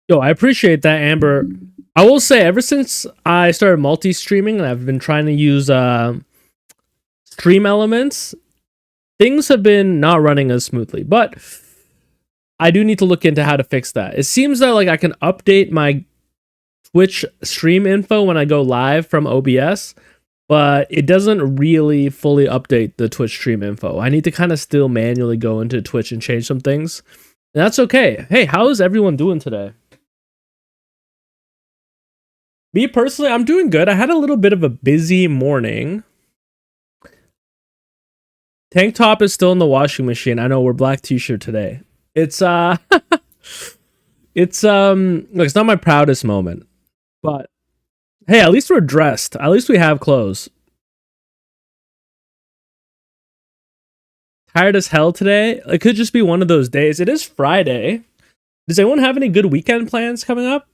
Yo, I appreciate that, Amber. I will say, ever since I started multi-streaming and I've been trying to use stream elements, things have been not running as smoothly. But I do need to look into how to fix that. It seems that like I can update my Twitch stream info when I go live from OBS, but it doesn't really fully update the Twitch stream info. I need to kind of still manually go into Twitch and change some things. And that's okay. Hey, how is everyone doing today? Me personally, I'm doing good. I had a little bit of a busy morning. Tank top is still in the washing machine. I know, we're black t-shirt today. It's it's look, it's not my proudest moment. But hey, at least we're dressed. At least we have clothes. Tired as hell today. It could just be one of those days. It is Friday. Does anyone have any good weekend plans coming up?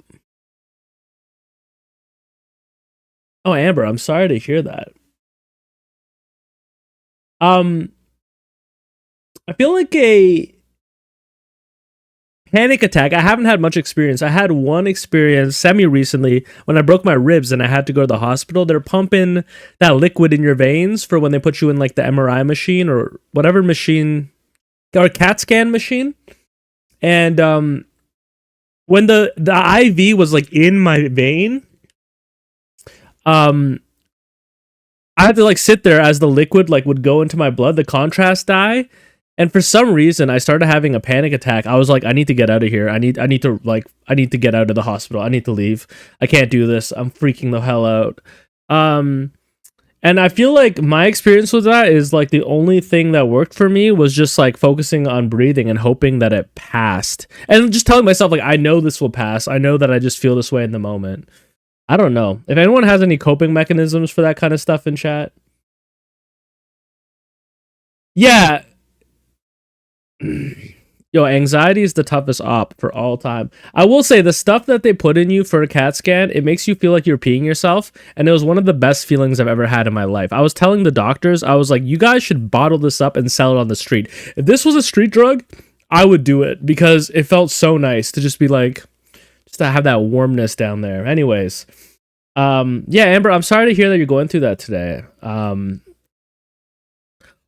Oh, Amber, I'm sorry to hear that. I feel like a panic attack. I haven't had much experience. I had one experience semi recently when I broke my ribs and I had to go to the hospital. They're pumping that liquid in your veins for when they put you in like the MRI machine or whatever machine, or CAT scan machine. And when the IV was like in my vein, I had to like sit there as the liquid like would go into my blood, the contrast dye. And for some reason, I started having a panic attack. I was like, I need to get out of here. I need to get out of the hospital. I need to leave. I can't do this. I'm freaking the hell out. And I feel like my experience with that is like the only thing that worked for me was just like focusing on breathing and hoping that it passed. And just telling myself like, I know this will pass. I know that I just feel this way in the moment. I don't know. If anyone has any coping mechanisms for that kind of stuff in chat. Yeah. Yo, anxiety is the toughest op for all time. I will say the stuff that they put in you for a CAT scan, it makes you feel like you're peeing yourself. And it was one of the best feelings I've ever had in my life. I was telling the doctors, I was like, you guys should bottle this up and sell it on the street. If this was a street drug, I would do it because it felt so nice to just be like, just to have that warmness down there. Anyways, yeah, Amber, I'm sorry to hear that you're going through that today.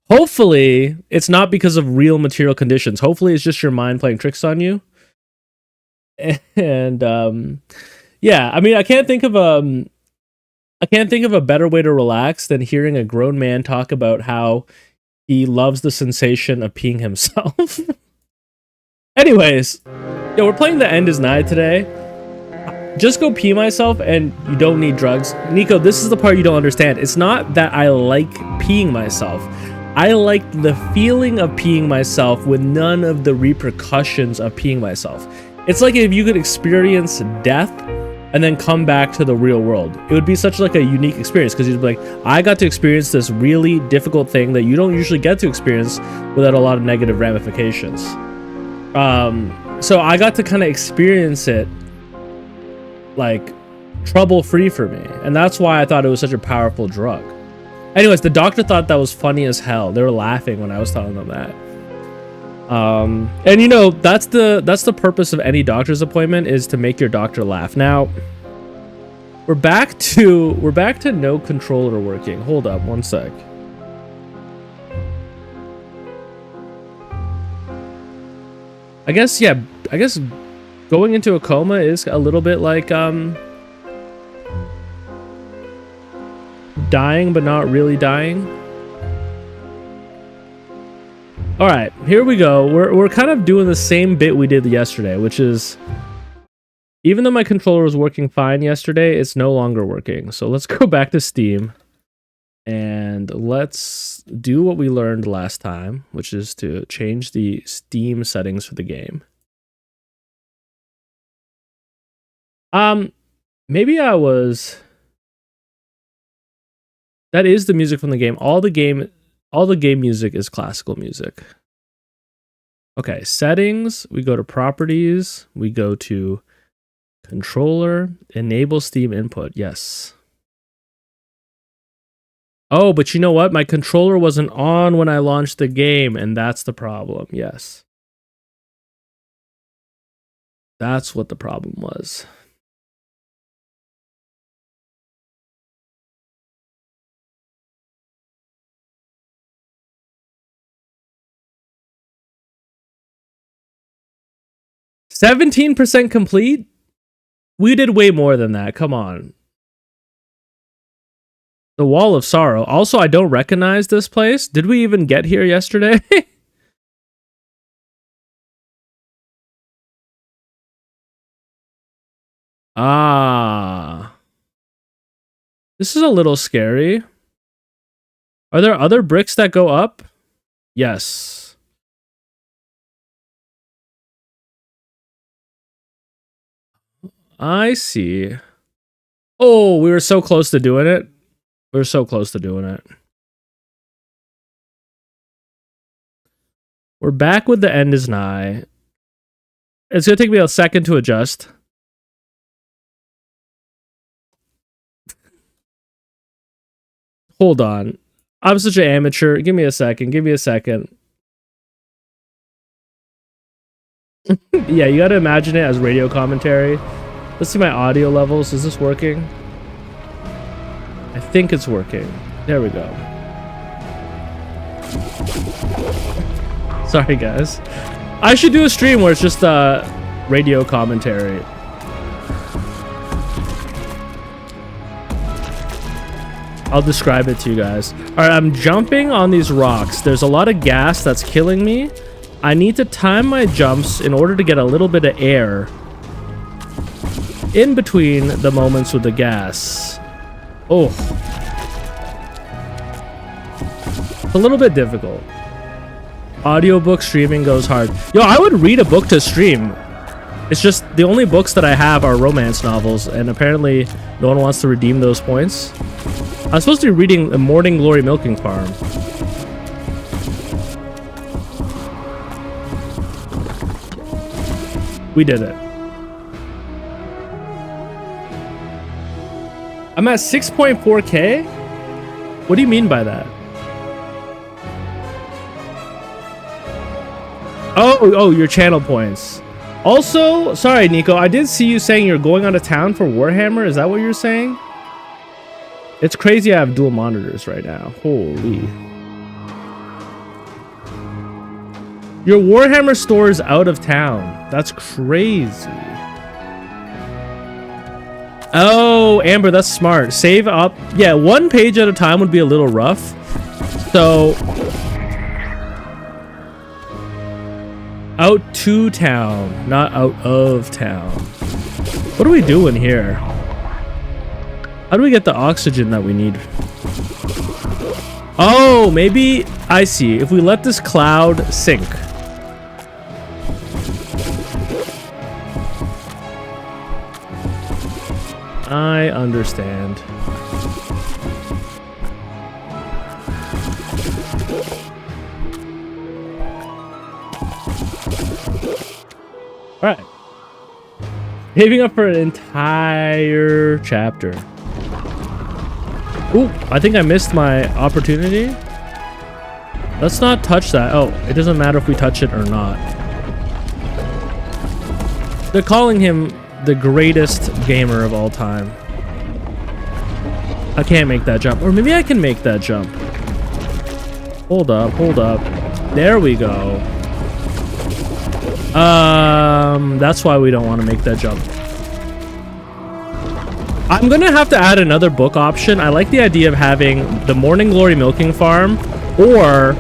Hopefully it's not because of real material conditions. Hopefully it's just your mind playing tricks on you. And yeah, I mean, I can't think of a better way to relax than hearing a grown man talk about how he loves the sensation of peeing himself. Anyways, yeah, we're playing The End is Nigh today. Just go pee myself and you don't need drugs. Nico, this is the part you don't understand. It's not that I like peeing myself. I like the feeling of peeing myself with none of the repercussions of peeing myself. It's like if you could experience death and then come back to the real world. It would be such like a unique experience because you'd be like, I got to experience this really difficult thing that you don't usually get to experience without a lot of negative ramifications. So I got to kind of experience it like trouble-free for me. And that's why I thought it was such a powerful drug. Anyways, the doctor thought that was funny as hell. They were laughing when I was telling them that. And you know, that's the purpose of any doctor's appointment, is to make your doctor laugh. Now, we're back to no controller working. Hold up, one sec. I guess going into a coma is a little bit like dying but not really dying. All right, here we go. We're kind of doing the same bit we did yesterday, which is, even though my controller was working fine yesterday, it's no longer working. So let's go back to Steam and let's do what we learned last time, which is to change the Steam settings for the game. Maybe I was... That is the music from the game. All the game music is classical music. Okay, settings, we go to properties, we go to controller, enable Steam input, yes. Oh, but you know what? My controller wasn't on when I launched the game, and that's the problem, yes. That's what the problem was. %17 complete? We did way more than that. Come on. The Wall of Sorrow. Also, I don't recognize this place. Did we even get here yesterday? Ah. This is a little scary. Are there other bricks that go up? Yes. I see. Oh, we were so close to doing it. We were so close to doing it. We're back with the end is nigh. It's going to take me a second to adjust. Hold on. I'm such an amateur. Give me a second. Give me a second. Yeah, you got to imagine it as radio commentary. Let's see my audio levels. Is this working? I think it's working. There we go. Sorry, guys. I should do a stream where it's just radio commentary. I'll describe it to you guys. Alright, I'm jumping on these rocks. There's a lot of gas that's killing me. I need to time my jumps in order to get a little bit of air in between the moments with the gas. Oh. It's a little bit difficult. Audiobook streaming goes hard. Yo, I would read a book to stream. It's just the only books that I have are romance novels, and apparently no one wants to redeem those points. I'm supposed to be reading The Morning Glory Milking Farm. We did it. I'm at 6.4K? What do you mean by that? Oh, your channel points. Also, sorry, Nico, I did see you saying you're going out of town for Warhammer. Is that what you're saying? It's crazy I have dual monitors right now. Holy. Your Warhammer store is out of town. That's crazy. Oh, Amber, that's smart. Save up. Yeah, one page at a time would be a little rough. So... out to town, not out of town. What are we doing here? How do we get the oxygen that we need? Oh, maybe... I see. If we let this cloud sink. I understand. Alright. Saving up for an entire chapter. Ooh, I think I missed my opportunity. Let's not touch that. Oh, it doesn't matter if we touch it or not. They're calling him the greatest gamer of all time. I can't make that jump. Or maybe I can make that jump. Hold up, hold up. There we go. That's why we don't want to make that jump. I'm gonna have to add another book option. I like the idea of having the Morning Glory Milking Farm or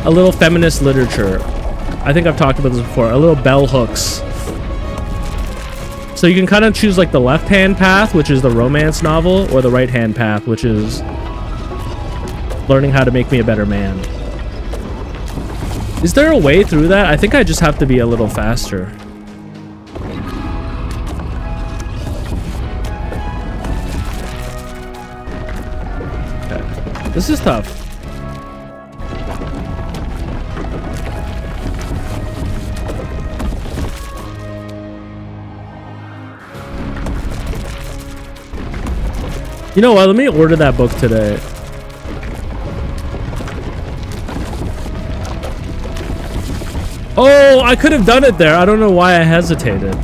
a little feminist literature. I think I've talked about this before. A little bell hooks. So you can kind of choose like the left-hand path, which is the romance novel, or the right-hand path, which is learning how to make me a better man. Is there a way through that? I think I just have to be a little faster. Okay. This is tough. You know what? Let me order that book today. Oh, I could have done it there. I don't know why I hesitated.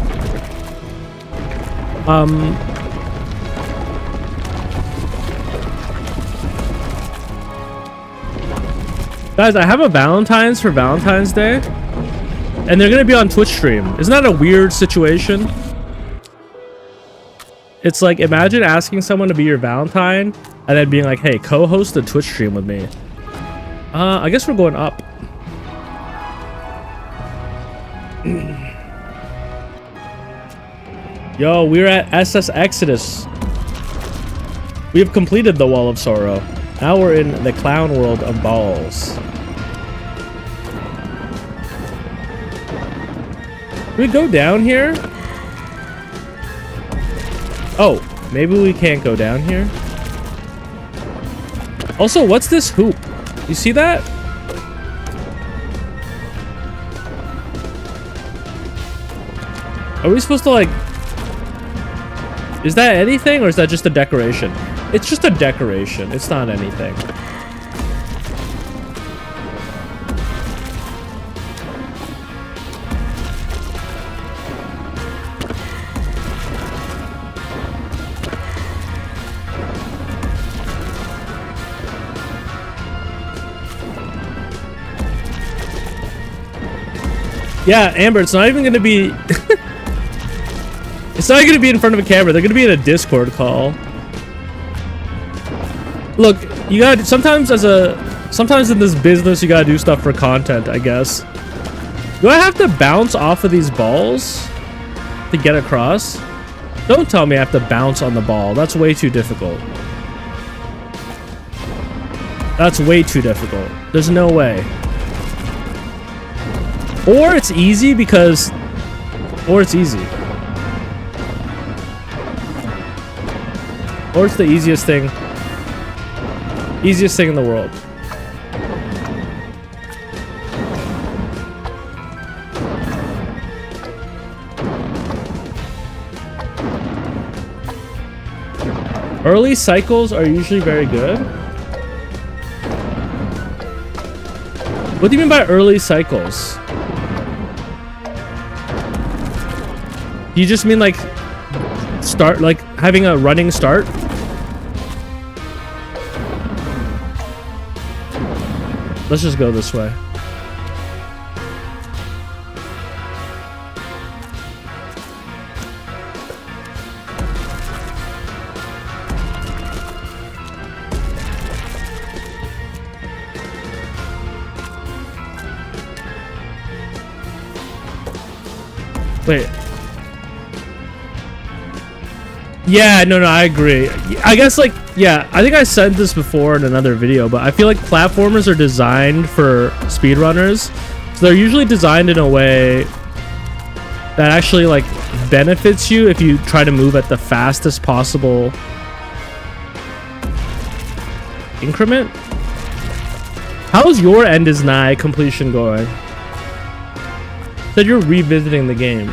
Guys, I have a Valentine's for Valentine's Day, and they're gonna be on Twitch stream. Isn't that a weird situation? It's like, imagine asking someone to be your Valentine, and then being like, hey, co-host a Twitch stream with me. I guess we're going up. Yo, we're at SS Exodus. We have completed the Wall of Sorrow. Now we're in the clown world of balls. Can we go down here? Oh, maybe we can't go down here. Also, what's this hoop? You see that? Are we supposed to like... Is that anything or is that just a decoration? It's just a decoration. It's not anything. Yeah, Amber, it's not even going to be... It's not going to be in front of a camera. They're going to be in a Discord call. Look, you gotta... Sometimes in this business, you gotta do stuff for content, I guess. Do I have to bounce off of these balls to get across? Don't tell me I have to bounce on the ball. That's way too difficult. That's way too difficult. There's no way. Or it's easy because... Or it's easy. Or it's the easiest thing. Easiest thing in the world. Early cycles are usually very good. What do you mean by early cycles? Do you just mean like start, like having a running start? Let's just go this way. Wait. Yeah, no, I agree. I guess, like, yeah, I think I said this before in another video, but I feel like platformers are designed for speedrunners. So they're usually designed in a way that actually, like, benefits you if you try to move at the fastest possible increment. How's your End is Nigh completion going? Said you're revisiting the game.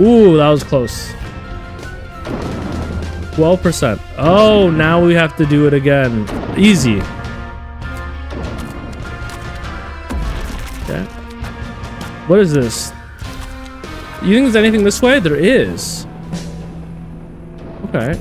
Ooh, that was close. 12%. Oh, now we have to do it again. Easy. Okay. What is this? You think there's anything this way? There is. Okay.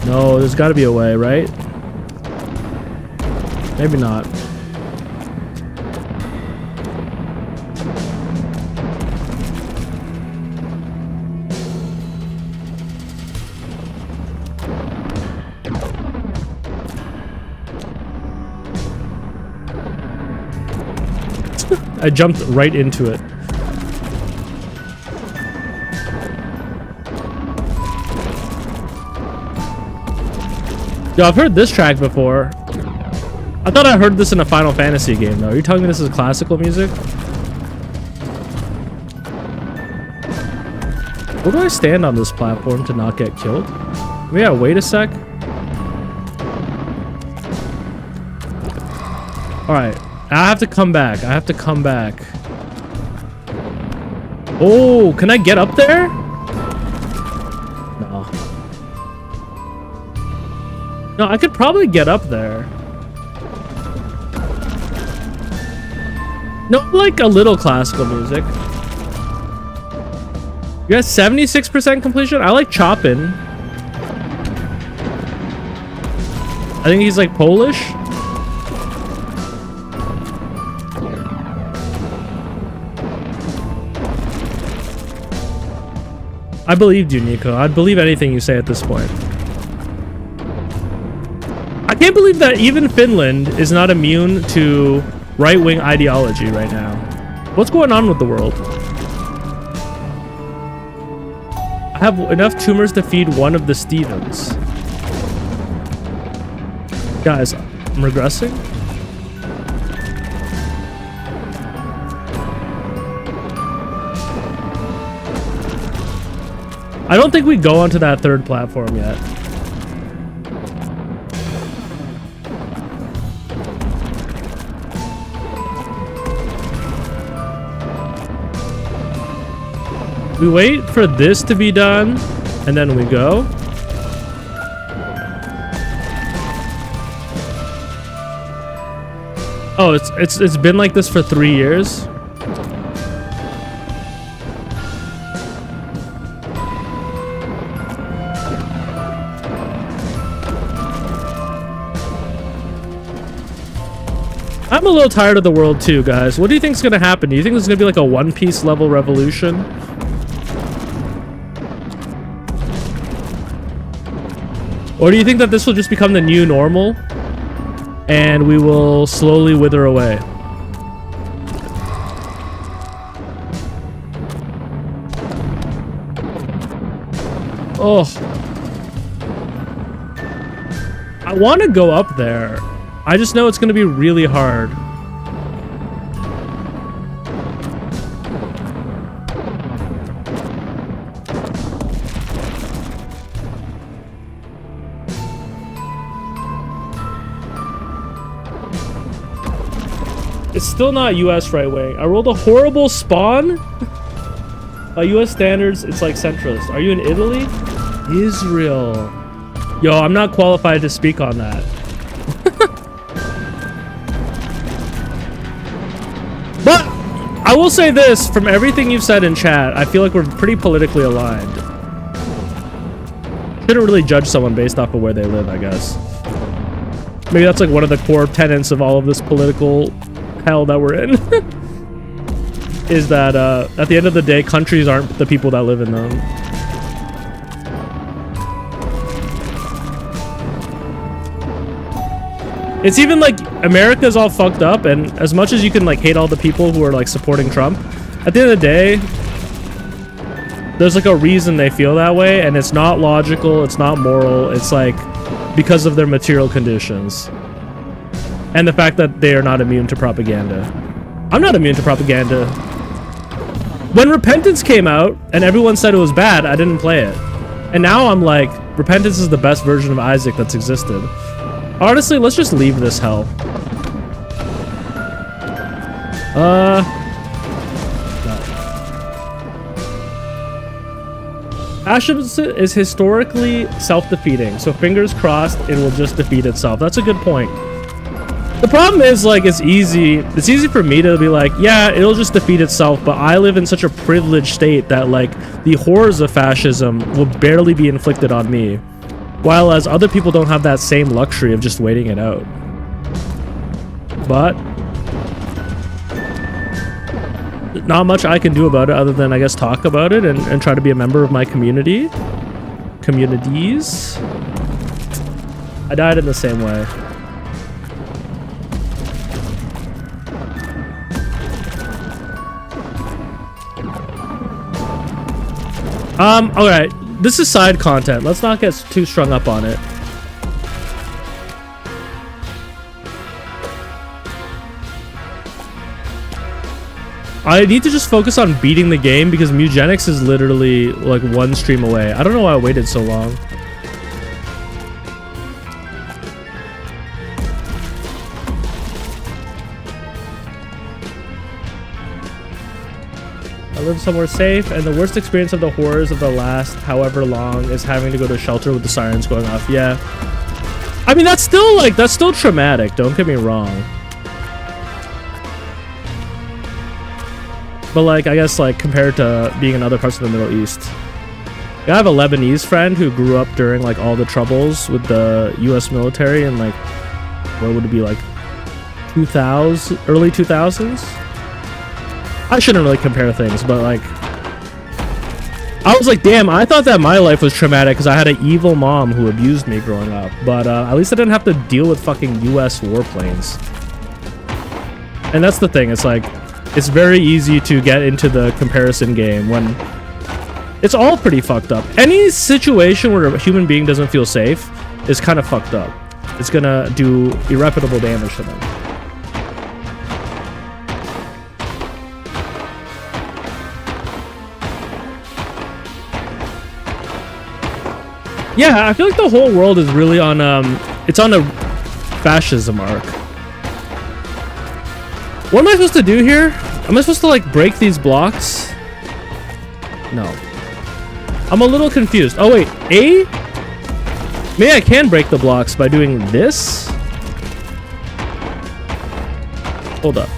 No, there's got to be a way, right? Maybe not. I jumped right into it. Yo, I've heard this track before. I thought I heard this in a Final Fantasy game, though. Are you telling me this is classical music? Where do I stand on this platform to not get killed? Yeah, wait a sec. Alright. I have to come back. I have to come back. Oh, can I get up there? No. No, I could probably get up there. No, like a little classical music. You got 76% completion? I like Chopin. I think he's like Polish. I believed you, Nico. I'd believe anything you say at this point. I can't believe that even Finland is not immune to right-wing ideology right now. What's going on with the world? I have enough tumors to feed one of the Stevens. Guys, I'm regressing. I don't think we go onto that third platform yet. We wait for this to be done, and then we go. Oh, it's been like this for 3 years. I'm a little tired of the world too, guys. What do you think is going to happen? Do you think there's going to be like a One Piece level revolution? Or do you think that this will just become the new normal and we will slowly wither away? Oh. I want to go up there. I just know it's going to be really hard. It's still not US right wing. I rolled a horrible spawn. By US standards, it's like centralist. Are you in Italy? Israel. Yo, I'm not qualified to speak on that. But I will say this, from everything you've said in chat, I feel like we're pretty politically aligned. Shouldn't really judge someone based off of where they live, I guess. Maybe that's like one of the core tenets of all of this political hell that we're in. Is that at the end of the day, countries aren't the people that live in them. It's even like America's all fucked up, and as much as you can like hate all the people who are like supporting Trump, at the end of the day, there's like a reason they feel that way, and it's not logical, it's not moral, it's like because of their material conditions. And the fact that they are not immune to propaganda. I'm not immune to propaganda. When Repentance came out and everyone said it was bad, I didn't play it. And now I'm like, Repentance is the best version of Isaac that's existed. Honestly, let's just leave this hell. No. Ashes is historically self-defeating, so fingers crossed it will just defeat itself. That's a good point. The problem is, like, it's easy for me to be like, yeah, it'll just defeat itself, but I live in such a privileged state that, like, the horrors of fascism will barely be inflicted on me, while as other people don't have that same luxury of just waiting it out. But not much I can do about it other than, I guess, talk about it and try to be a member of my communities. I died in the same way. Alright, this is side content. Let's not get too strung up on it. I need to just focus on beating the game because Mewgenics is literally like one stream away. I don't know why I waited so long. I live somewhere safe, and the worst experience of the horrors of the last however long is having to go to a shelter with the sirens going off. Yeah. I mean, that's still traumatic, don't get me wrong. But like, I guess like compared to being in other parts of the Middle East. I have a Lebanese friend who grew up during like all the troubles with the US military and like, what would it be, like 2000, early 2000s? I shouldn't really compare things, but like, I was like, damn, I thought that my life was traumatic because I had an evil mom who abused me growing up. But at least I didn't have to deal with fucking US warplanes. And that's the thing, it's like, it's very easy to get into the comparison game when it's all pretty fucked up. Any situation where a human being doesn't feel safe is kind of fucked up. It's gonna do irreparable damage to them. Yeah, I feel like the whole world is really on, it's on a fascism arc. What am I supposed to do here? Am I supposed to, like, break these blocks? No. I'm a little confused. Oh, wait. A? Maybe I can break the blocks by doing this? Hold up.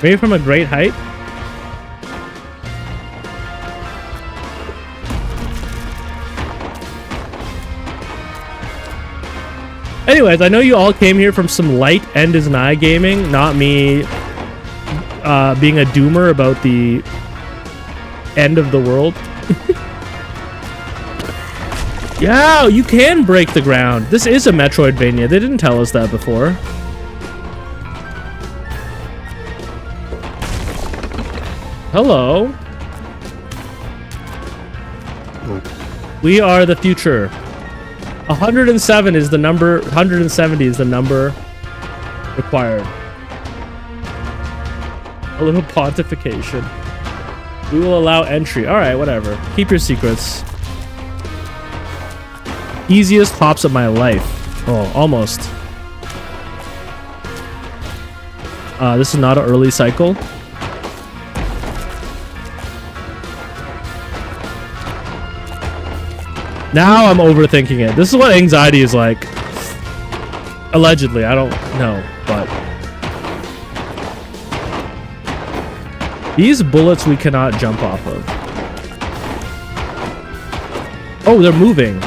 Maybe from a great height? Anyways, I know you all came here from some light End is Nigh gaming, not me being a doomer about the end of the world. Yeah, you can break the ground. This is a Metroidvania. They didn't tell us that before. Hello. We are the future. 107 is the number. 170 is the number required. A little pontification. We will allow entry. All right, whatever. Keep your secrets. Easiest hops of my life. Oh, almost. This is not an early cycle. Now I'm overthinking it. This is what anxiety is like. Allegedly, I don't know, but these bullets we cannot jump off of. Oh, they're moving.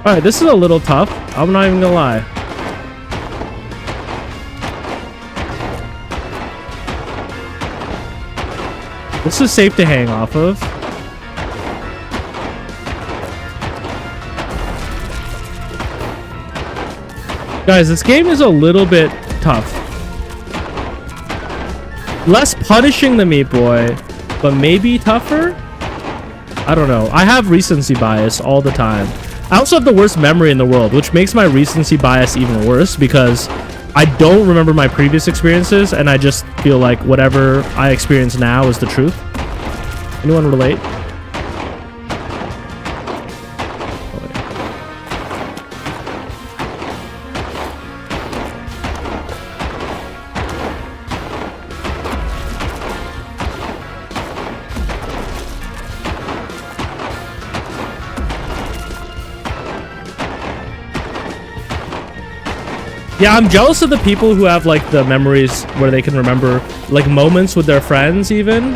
Alright, this is a little tough. I'm not even gonna lie. This is safe to hang off of. Guys, this game is a little bit tough. Less punishing than Meat Boy, but maybe tougher? I don't know. I have recency bias all the time. I also have the worst memory in the world, which makes my recency bias even worse because I don't remember my previous experiences, and I just feel like whatever I experience now is the truth. Anyone relate? Yeah, I'm jealous of the people who have like the memories where they can remember like moments with their friends even.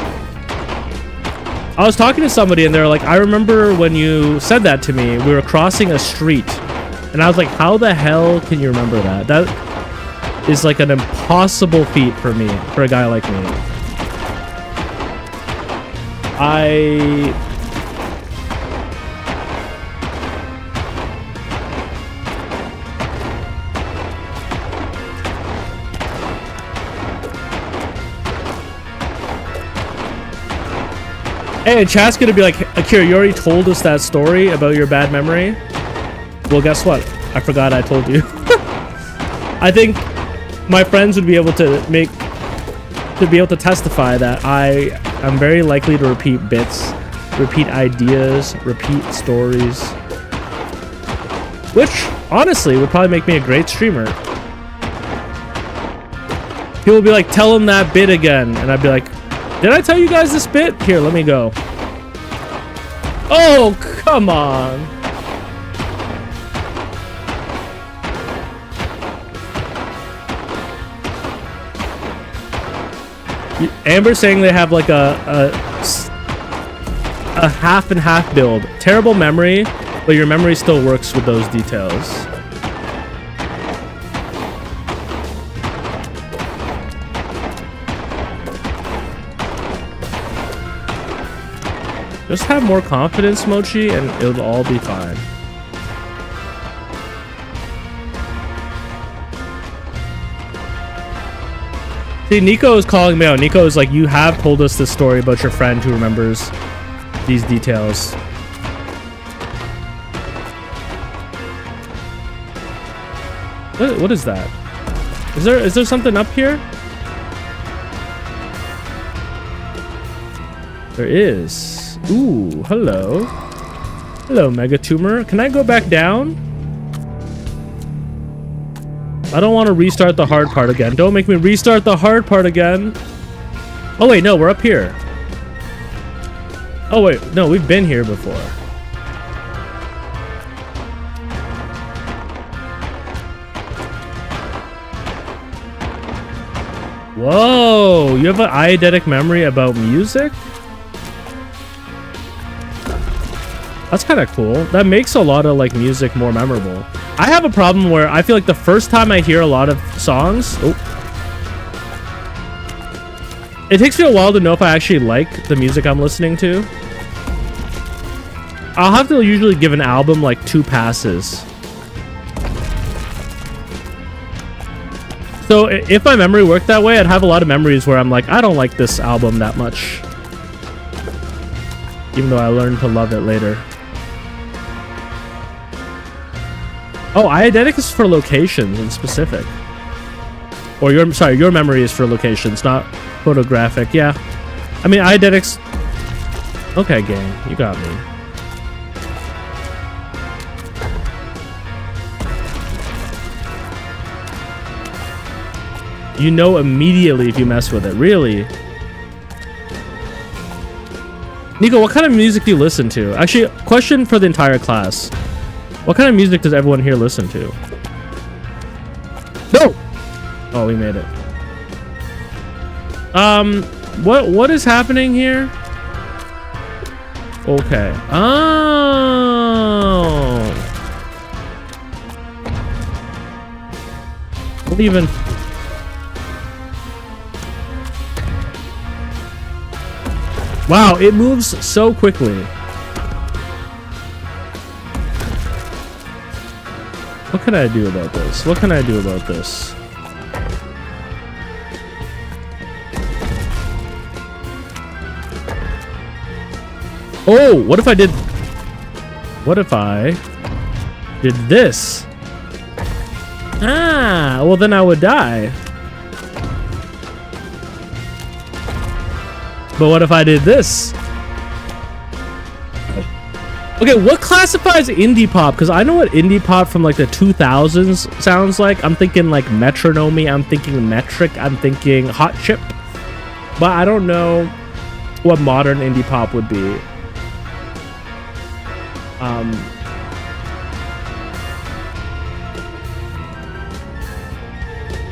I was talking to somebody and they're like, I remember when you said that to me, we were crossing a street. And I was like, how the hell can you remember that? That is like an impossible feat for me, for a guy like me. Hey, chat's gonna be like, Akira, you already told us that story about your bad memory. Well, guess what? I forgot I told you. I think my friends would be able to testify that I am very likely to repeat bits, repeat ideas, repeat stories, which honestly would probably make me a great streamer. People would be like, tell him that bit again, and I'd be like, did I tell you guys this bit? Here, let me go. Oh, come on. Amber's saying they have like a half and half build. Terrible memory, but your memory still works with those details. Just have more confidence, Mochi, and it'll all be fine. See, Nico is calling me out. Nico is like, you have told us this story about your friend who remembers these details. What is that? Is there something up here? There is. Ooh, hello. Hello, Mega Tumor. Can I go back down? I don't want to restart the hard part again. Don't make me restart the hard part again. Oh, wait, no, we're up here. Oh, wait, no, we've been here before. Whoa, you have an eidetic memory about music? That's kind of cool. That makes a lot of like music more memorable. I have a problem where I feel like the first time I hear a lot of songs, it takes me a while to know if I actually like the music I'm listening to. I'll have to usually give an album like 2 passes. So if my memory worked that way, I'd have a lot of memories where I'm like, I don't like this album that much. Even though I learned to love it later. Oh, eidetic is for locations in specific. Or your memory is for locations, not photographic. Yeah. I mean, eidetics. Okay, gang, you got me. You know immediately if you mess with it. Really? Nico, what kind of music do you listen to? Actually, question for the entire class. What kind of music does everyone here listen to? No! Oh, we made it. What is happening here? Okay. Oh. What even? Wow, it moves so quickly. What can I do about this? What can I do about this? Oh, what if I did this? Ah, well then I would die. But what if I did this? Okay, what classifies indie pop? Because I know what indie pop from like the 2000s sounds like. I'm thinking like Metronome, I'm thinking Metric, I'm thinking Hot Chip. But I don't know what modern indie pop would be.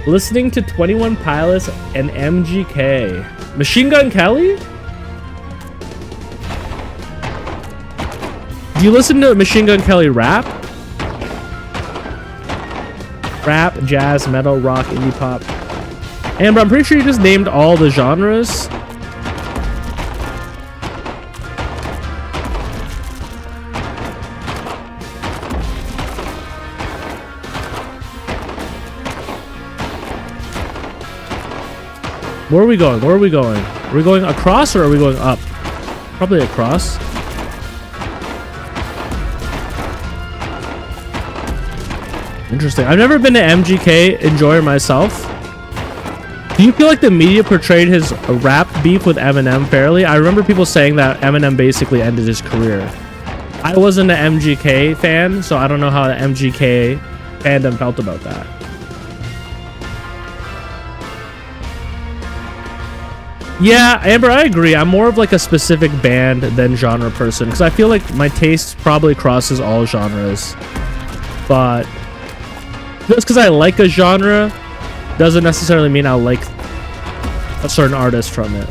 Listening to 21 Pilots and MGK. Machine Gun Kelly? Do you listen to Machine Gun Kelly rap? Rap, jazz, metal, rock, indie pop. Amber, I'm pretty sure you just named all the genres. Where are we going? Where are we going? Are we going across or are we going up? Probably across. Interesting. I've never been to MGK enjoyer myself. Do you feel like the media portrayed his rap beef with Eminem fairly? I remember people saying that Eminem basically ended his career. I wasn't an MGK fan, so I don't know how the MGK fandom felt about that. Yeah, Amber, I agree. I'm more of like a specific band than genre person, because I feel like my taste probably crosses all genres. But just because I like a genre doesn't necessarily mean I'll like a certain artist from it.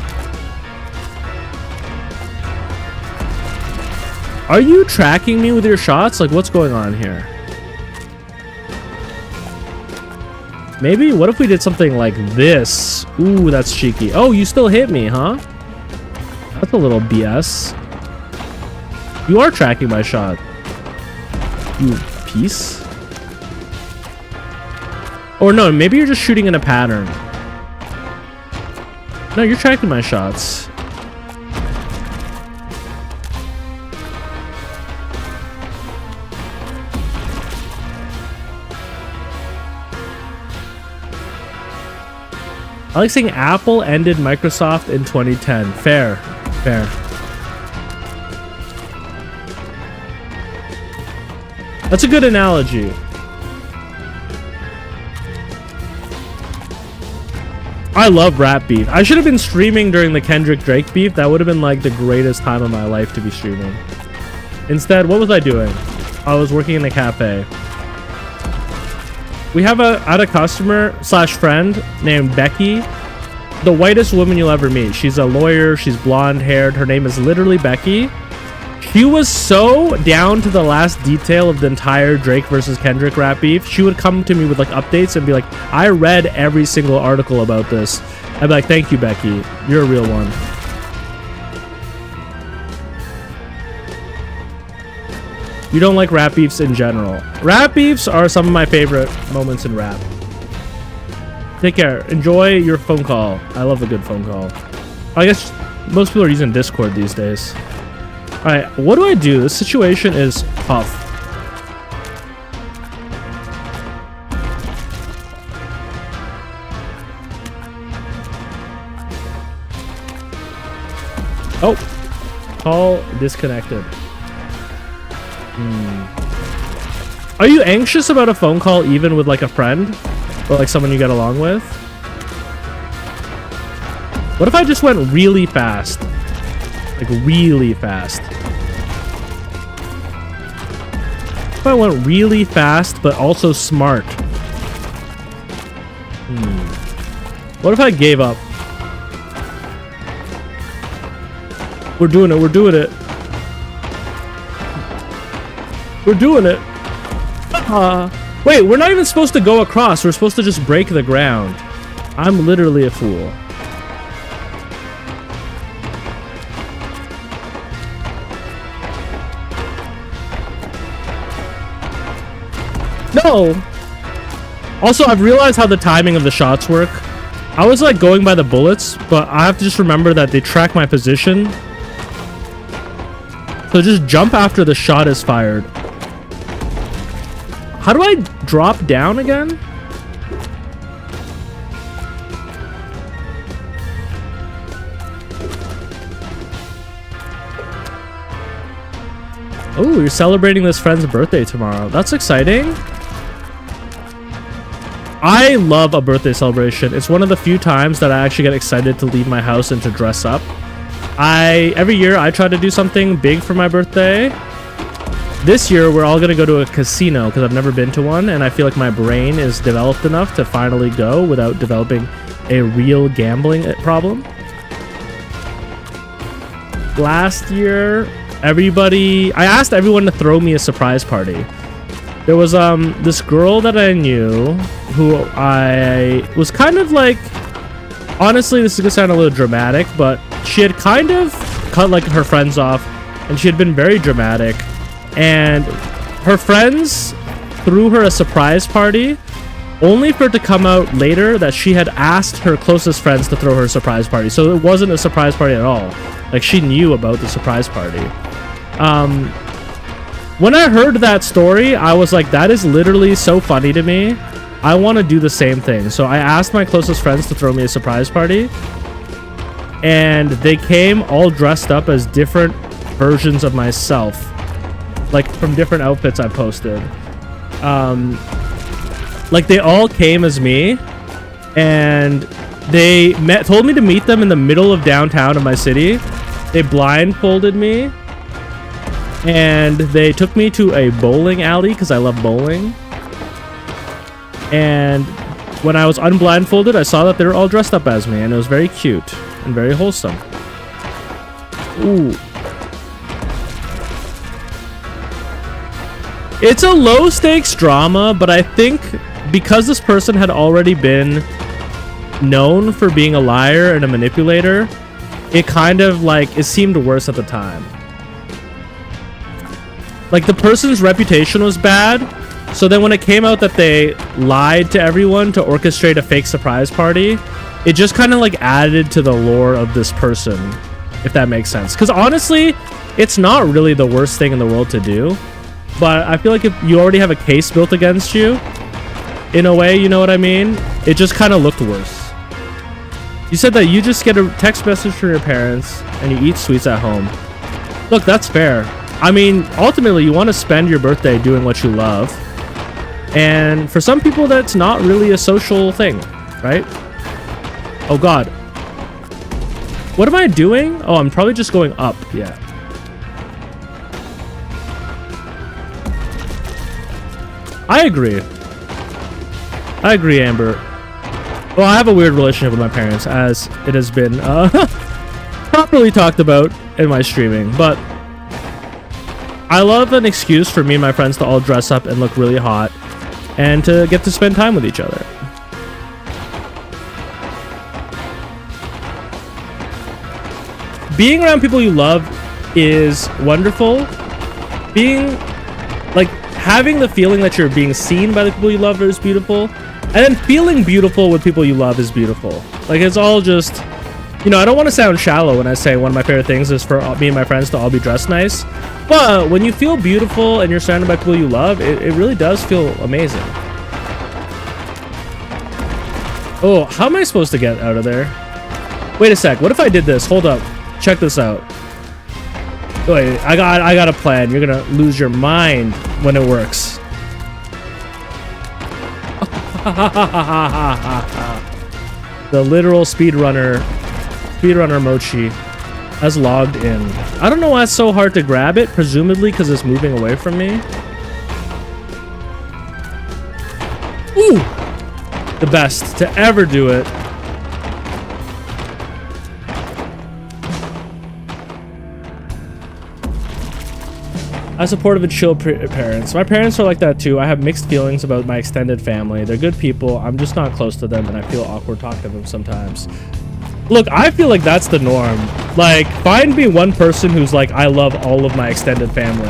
Are you tracking me with your shots? Like, what's going on here? Maybe? What if we did something like this? Ooh, that's cheeky. Oh, you still hit me, huh? That's a little BS. You are tracking my shot. You piece. Or no, maybe you're just shooting in a pattern. No, you're tracking my shots. I like saying Apple ended Microsoft in 2010. Fair. Fair. That's a good analogy. I love rap beef. I should have been streaming during the Kendrick Drake beef. That would have been like the greatest time of my life to be streaming. Instead, what was I doing? I was working in a cafe. We have a customer slash friend named Becky, the whitest woman you'll ever meet. She's a lawyer. She's blonde haired. Her name is literally Becky. She was so down to the last detail of the entire Drake versus Kendrick rap beef. She would come to me with like updates and be like, I read every single article about this. I'd be like, thank you, Becky. You're a real one. You don't like rap beefs in general. Rap beefs are some of my favorite moments in rap. Take care. Enjoy your phone call. I love a good phone call. I guess most people are using Discord these days. Alright, what do I do? This situation is tough. Oh. Call disconnected. Are you anxious about a phone call even with like a friend? Or like someone you get along with? What if I just went really fast? Like really fast. If I went really fast but also smart? What if I gave up? We're doing it, we're doing it. We're doing it. Wait, we're not even supposed to go across. We're supposed to just break the ground. I'm literally a fool. No! Also, I've realized how the timing of the shots work. I was like going by the bullets, but I have to just remember that they track my position. So just jump after the shot is fired. How do I drop down again? Oh, you're celebrating this friend's birthday tomorrow. That's exciting. I love a birthday celebration. It's one of the few times that I actually get excited to leave my house and to dress up. Every year I try to do something big for my birthday. This year, we're all going to go to a casino because I've never been to one, and I feel like my brain is developed enough to finally go without developing a real gambling problem. Last year, I asked everyone to throw me a surprise party. There was this girl that I knew who I was kind of like, honestly, this is going to sound a little dramatic, but she had kind of cut like her friends off, and she had been very dramatic. And her friends threw her a surprise party only for it to come out later that she had asked her closest friends to throw her a surprise party. So it wasn't a surprise party at all. Like, she knew about the surprise party. When I heard that story, I was like, that is literally so funny to me. I want to do the same thing. So I asked my closest friends to throw me a surprise party. And they came all dressed up as different versions of myself. Like, from different outfits I posted. Like, they all came as me, and they told me to meet them in the middle of downtown of my city. They blindfolded me, and they took me to a bowling alley because I love bowling. And when I was unblindfolded, I saw that they were all dressed up as me, and it was very cute and very wholesome. Ooh. It's a low stakes drama, but I think because this person had already been known for being a liar and a manipulator, it kind of like, it seemed worse at the time. Like, the person's reputation was bad, so then when it came out that they lied to everyone to orchestrate a fake surprise party, it just kind of like added to the lore of this person, if that makes sense. Because honestly, it's not really the worst thing in the world to do, but I feel like if you already have a case built against you, in a way, you know what I mean? It just kind of looked worse. You said that you just get a text message from your parents and you eat sweets at home. Look, that's fair. I mean, ultimately, you want to spend your birthday doing what you love. And for some people, that's not really a social thing, right? Oh, God. What am I doing? Oh, I'm probably just going up. Yeah. I agree. I agree, Amber. Well, I have a weird relationship with my parents, as it has been properly talked about in my streaming, but I love an excuse for me and my friends to all dress up and look really hot and to get to spend time with each other. Being around people you love is wonderful. Having the feeling that you're being seen by the people you love is beautiful. And then feeling beautiful with people you love is beautiful. Like, it's all just, you know, I don't want to sound shallow when I say one of my favorite things is for me and my friends to all be dressed nice. But when you feel beautiful and you're surrounded by people you love, it really does feel amazing. Oh, how am I supposed to get out of there? Wait a sec. What if I did this? Hold up. Check this out. Wait, I got a plan. You're gonna lose your mind when it works. The literal speedrunner Mochi has logged in. I don't know why it's so hard to grab it, presumably because it's moving away from me. Ooh! The best to ever do it. I supportive and chill parents. My parents are like that too. I have mixed feelings about my extended family. They're good people. I'm just not close to them, and I feel awkward talking to them sometimes. Look, I feel like that's the norm. Like, find me one person who's like, I love all of my extended family.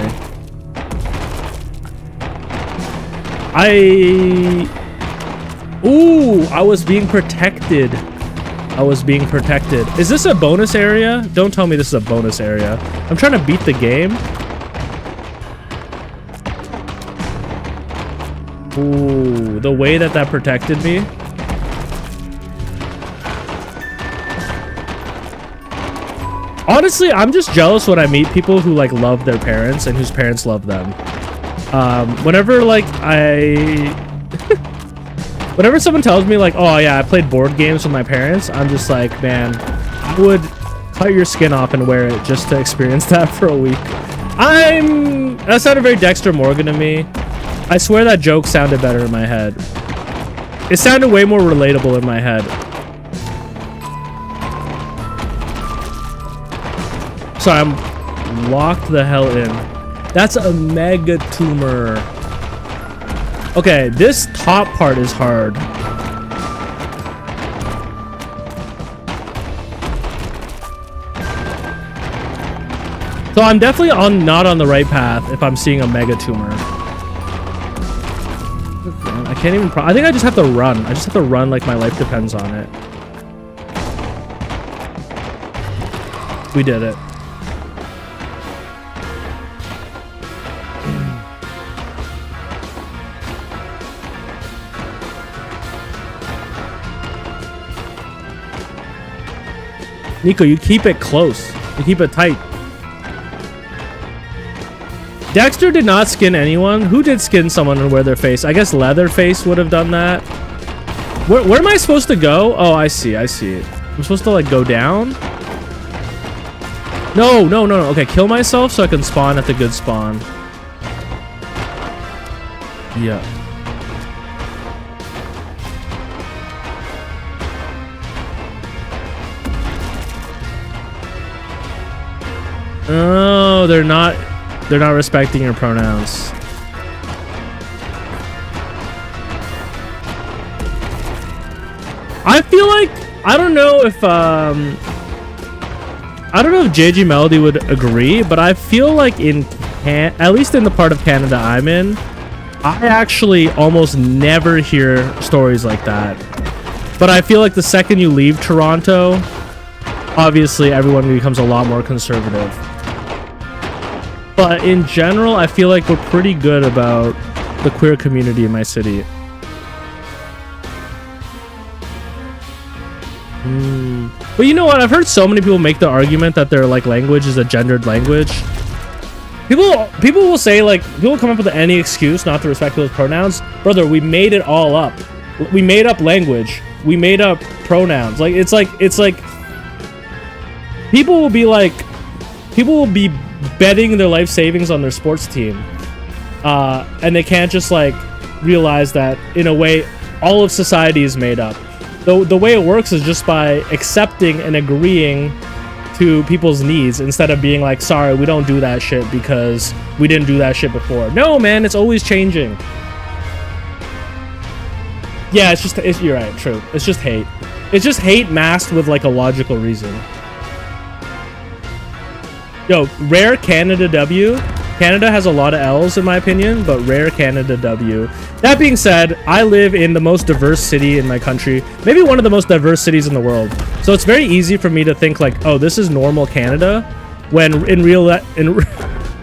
Ooh, I was being protected. I was being protected. Is this a bonus area? Don't tell me this is a bonus area. I'm trying to beat the game. Ooh, the way that protected me. Honestly, I'm just jealous when I meet people who like love their parents and whose parents love them. Whenever like whenever someone tells me like, oh yeah, I played board games with my parents, I'm just like, man, I would cut your skin off and wear it just to experience that for a week. That sounded very Dexter Morgan to me. I swear that joke sounded better in my head. It sounded way more relatable in my head. Sorry, I'm locked the hell in. That's a mega tumor. Okay, this top part is hard. So I'm definitely not on the right path if I'm seeing a mega tumor. I can't even... I think I just have to run. I just have to run like my life depends on it. We did it. Nico, you keep it close. You keep it tight. Dexter did not skin anyone. Who did skin someone and wear their face? I guess Leatherface would have done that. Where am I supposed to go? Oh, I see. I see it. I'm supposed to, like, go down? No, no, no, no. Okay, kill myself so I can spawn at the good spawn. Yeah. Oh, they're not respecting your pronouns. I feel like I don't know if JG Melody would agree, but I feel like at least in the part of Canada I'm in, I actually almost never hear stories like that. But I feel like the second you leave Toronto, obviously everyone becomes a lot more conservative. But in general, I feel like we're pretty good about the queer community in my city. But you know what? I've heard so many people make the argument that their like language is a gendered language. People will say, like, people come up with any excuse not to respect those pronouns. Brother, we made it all up. We made up language. We made up pronouns. Like it's like people will be betting their life savings on their sports team, and they can't just like realize that in a way all of society is made up. The way it works is just by accepting and agreeing to people's needs instead of being like, sorry, we don't do that shit because we didn't do that shit before. No, man, it's always changing. Yeah, you're right, true. It's just hate. It's just hate masked with like a logical reason. Yo, rare Canada W. Canada has a lot of L's in my opinion, but rare Canada W. That being said, I live in the most diverse city in my country, maybe one of the most diverse cities in the world. So it's very easy for me to think like, oh, this is normal Canada, when in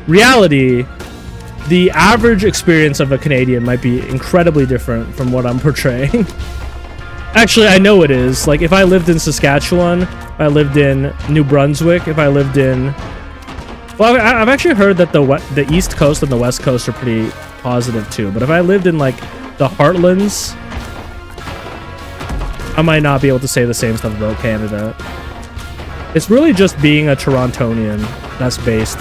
reality, the average experience of a Canadian might be incredibly different from what I'm portraying. Actually, I know it is. Like, if I lived in Saskatchewan, if I lived in New Brunswick, if I lived in... Well, I've actually heard that the East Coast and the West Coast are pretty positive too. But if I lived in like the Heartlands, I might not be able to say the same stuff about Canada. It's really just being a Torontonian that's based.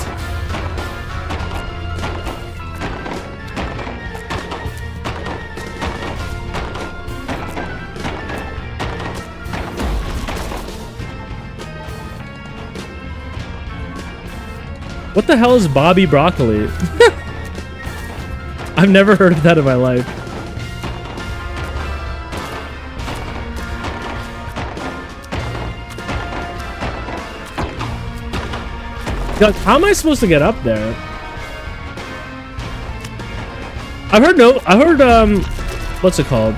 What the hell is Bobby Broccoli? I've never heard of that in my life. God, how am I supposed to get up there? I heard what's it called?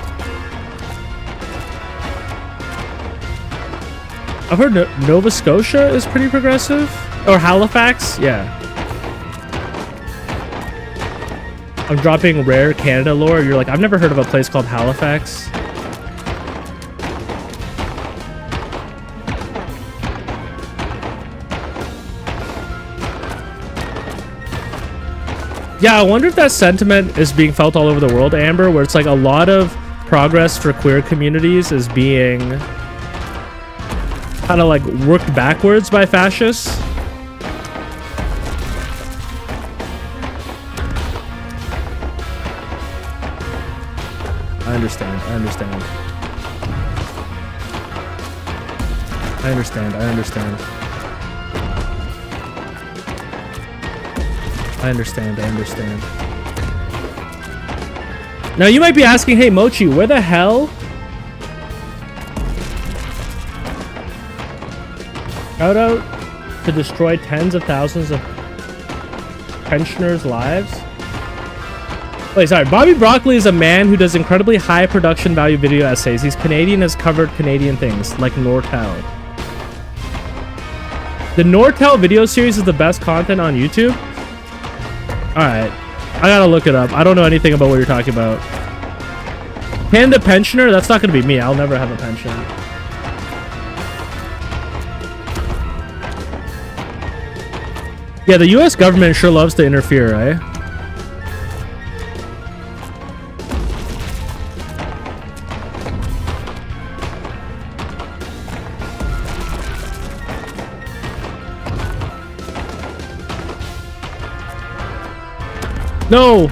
I've heard Nova Scotia is pretty progressive. Or Halifax? Yeah. I'm dropping rare Canada lore. You're like, I've never heard of a place called Halifax. Yeah, I wonder if that sentiment is being felt all over the world, Amber, where it's like a lot of progress for queer communities is being kind of like worked backwards by fascists. I understand. I understand. I understand. I understand. I understand. I understand. Now you might be asking, hey Mochi, where the hell? Shout out to destroy tens of thousands of pensioners' lives. Wait, sorry. Bobby Broccoli is a man who does incredibly high production value video essays. He's Canadian, has covered Canadian things like Nortel. The Nortel video series is the best content on YouTube. Alright. I gotta look it up. I don't know anything about what you're talking about. Canada pensioner? That's not gonna be me. I'll never have a pension. Yeah, the US government sure loves to interfere, right? No!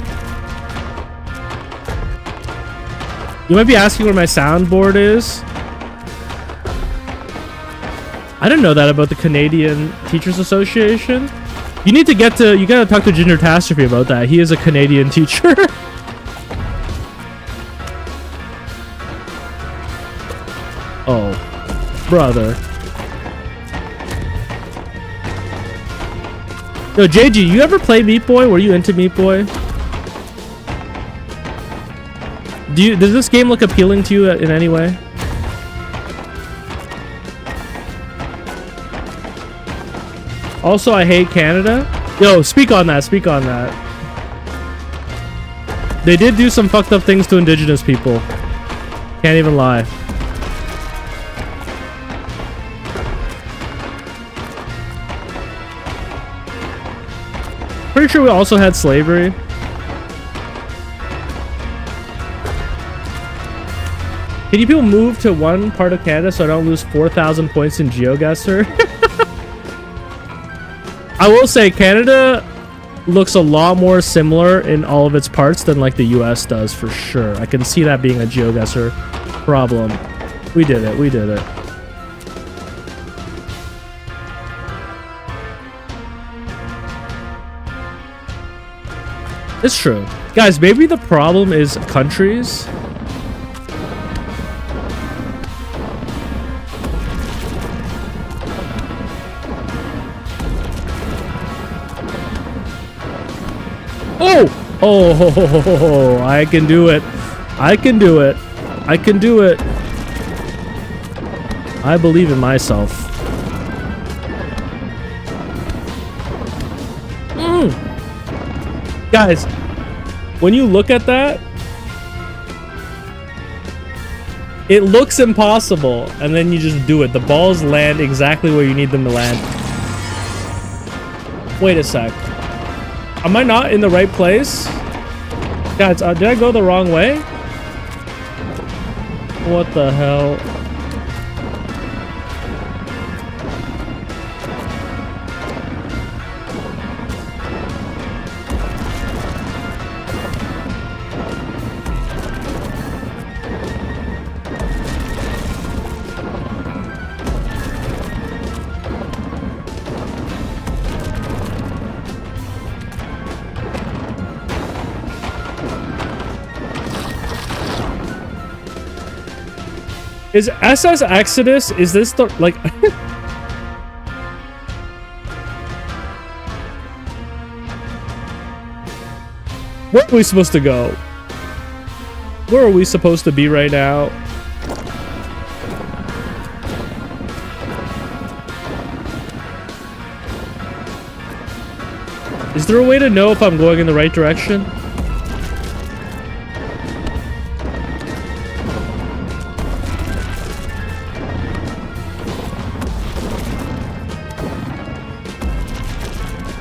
You might be asking where my soundboard is. I didn't know that about the Canadian Teachers Association. You need to get to... You gotta talk to Ginger Tastrophe about that. He is a Canadian teacher. Oh. Brother. Yo, JG, you ever play Meat Boy? Were you into Meat Boy? Does this game look appealing to you in any way? Also, I hate Canada. Yo, speak on that. Speak on that. They did do some fucked up things to Indigenous people. Can't even lie. Pretty sure we also had slavery. Can you people move to one part of Canada so I don't lose 4,000 points in GeoGuessr? I will say Canada looks a lot more similar in all of its parts than like the US does for sure. I can see that being a GeoGuessr problem. We did it. We did it. It's true. Guys, maybe the problem is countries. Oh! Oh, I can do it. I can do it. I can do it. I believe in myself. Guys, when you look at that, it looks impossible, and then you just do it. The balls land exactly where you need them to land. Wait a sec. Am I not in the right place? Guys, did I go the wrong way? What the hell? Is SS Exodus, is this the, like... Where are we supposed to go? Where are we supposed to be right now? Is there a way to know if I'm going in the right direction?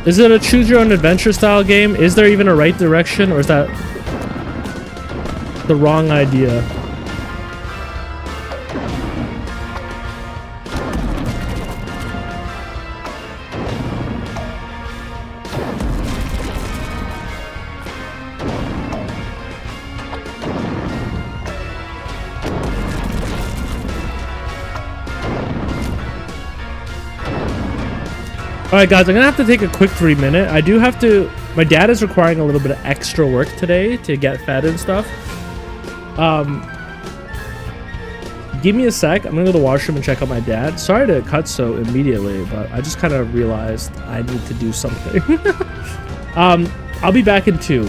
Is it a choose your own adventure style game? Is there even a right direction, or is that the wrong idea? Alright guys, I'm gonna have to take a quick 3-minute. I do have to... My dad is requiring a little bit of extra work today to get fed and stuff. Give me a sec. I'm gonna go to the washroom and check out my dad. Sorry to cut so immediately, but I just kind of realized I need to do something. I'll be back in 2.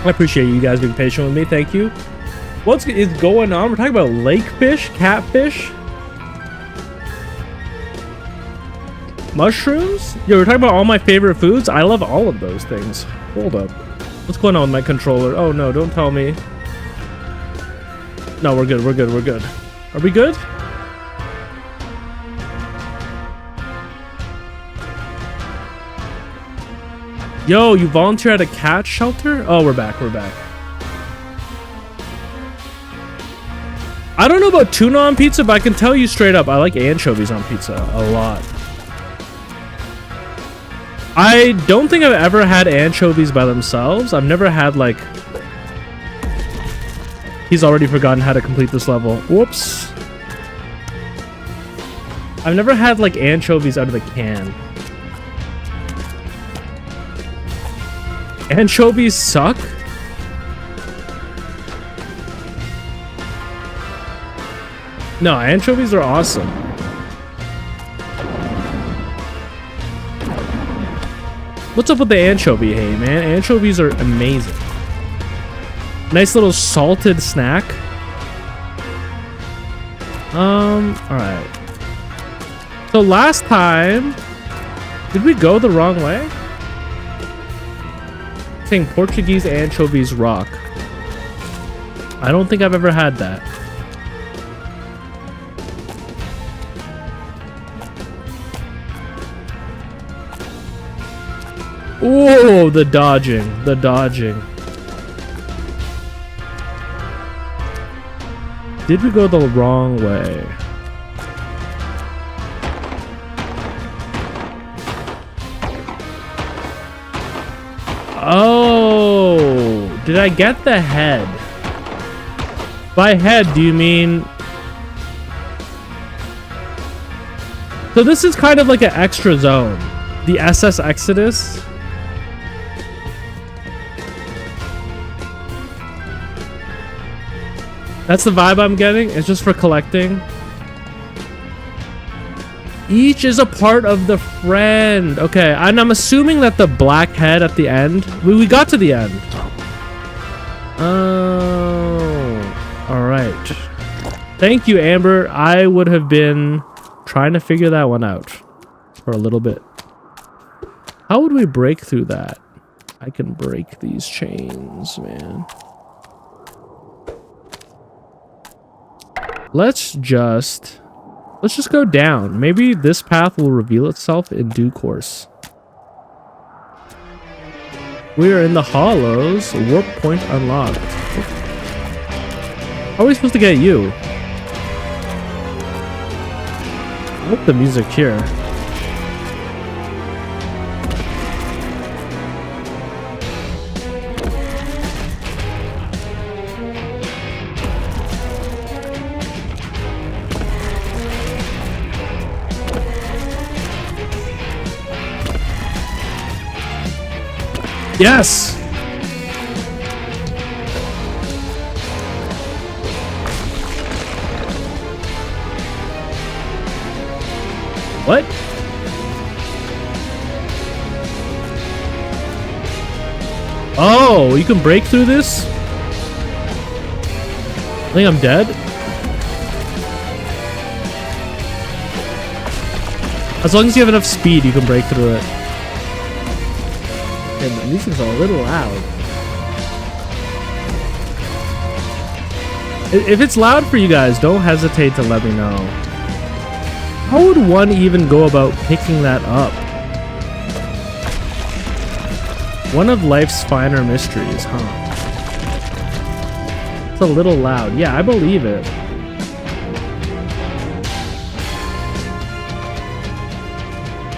I appreciate you guys being patient with me. Thank you. What is going on? We're talking about lake fish, catfish, mushrooms. Yo, we're talking about all my favorite foods. I love all of those things. Hold up. What's going on with my controller? Oh no, don't tell me. No, we're good. We're good. We're good. Are we good? Yo, you volunteer at a cat shelter? Oh, we're back. We're back. I don't know about tuna on pizza, but I can tell you straight up, I like anchovies on pizza a lot. I don't think I've ever had anchovies by themselves. I've never had, like... He's already forgotten how to complete this level. Whoops. I've never had, like, anchovies out of the can. Anchovies suck? No, anchovies are awesome. What's up with the anchovy hate, man? Anchovies are amazing. Nice little salted snack. Alright. So last time... Did we go the wrong way? Saying Portuguese anchovies rock. I don't think I've ever had that. Oh, the dodging, the dodging. Did we go the wrong way? Oh, did I get the head? By head, do you mean... So this is kind of like an extra zone. The SS Exodus. That's the vibe I'm getting. It's just for collecting. Each is a part of the friend. Okay, and I'm assuming that the black head at the end... We got to the end. Oh. Alright. Thank you, Amber. I would have been trying to figure that one out for a little bit. How would we break through that? I can break these chains, man. Let's just go down. Maybe this path will reveal itself in due course. We are in the hollows. Warp point unlocked. How are we supposed to get you? I hope the music here. Yes! What? Oh, you can break through this? I think I'm dead. As long as you have enough speed, you can break through it. And the music's a little loud. If it's loud for you guys, don't hesitate to let me know. How would one even go about picking that up? One of life's finer mysteries, huh? It's a little loud. Yeah, I believe it.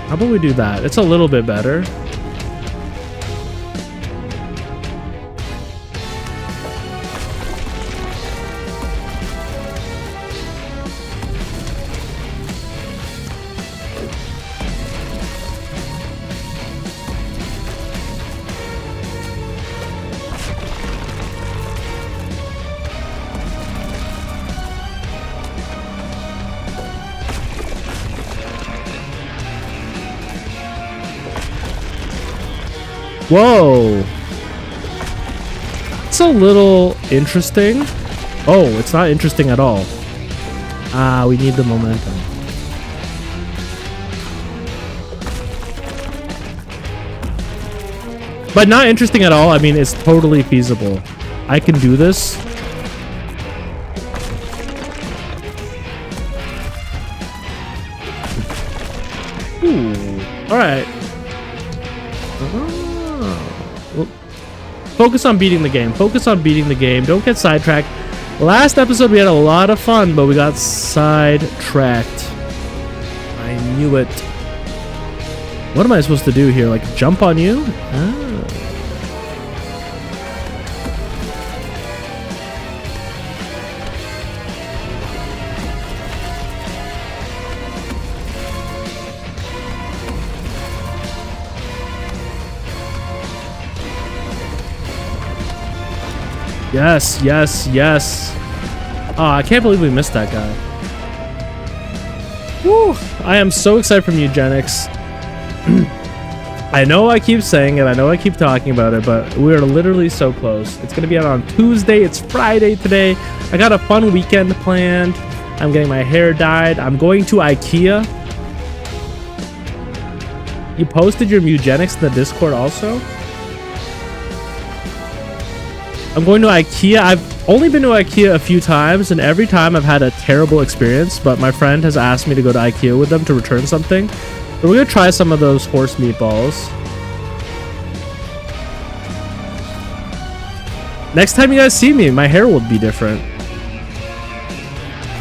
How about we do that? It's a little bit better. Whoa! looks a little interesting. Oh, it's not interesting at all. We need the momentum. But not interesting at all. I mean, it's totally feasible. I can do this. Ooh. All right. Well, focus on beating the game. Focus on beating the game. Don't get sidetracked. Last episode, we had a lot of fun, but we got sidetracked. I knew it. What am I supposed to do here? Like, jump on you? Ah. Yes, yes, yes. Oh, I can't believe we missed that guy. Woo! I am so excited for Mewgenics. I know I keep saying it, I know I keep talking about it, but we're literally so close. It's gonna be out on Tuesday, it's Friday today. I got a fun weekend planned. I'm getting my hair dyed. I'm going to IKEA. You posted your Mewgenics in the Discord also? I'm going to IKEA. I've only been to IKEA a few times, and every time I've had a terrible experience, but my friend has asked me to go to IKEA with them to return something. So we're going to try some of those horse meatballs. Next time you guys see me, my hair will be different.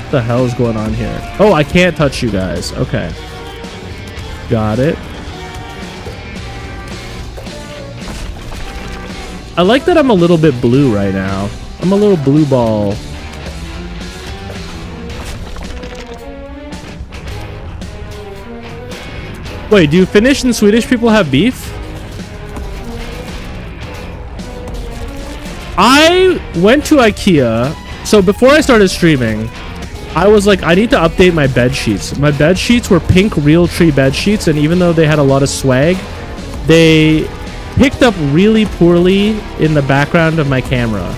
What the hell is going on here? Oh, I can't touch you guys. Okay. Got it. I like that I'm a little bit blue right now. I'm a little blue ball. Wait, do Finnish and Swedish people have beef? I went to IKEA. So before I started streaming, I was like, I need to update my bed sheets. My bed sheets were pink Realtree bed sheets, and even though they had a lot of swag, they picked up really poorly in the background of my camera.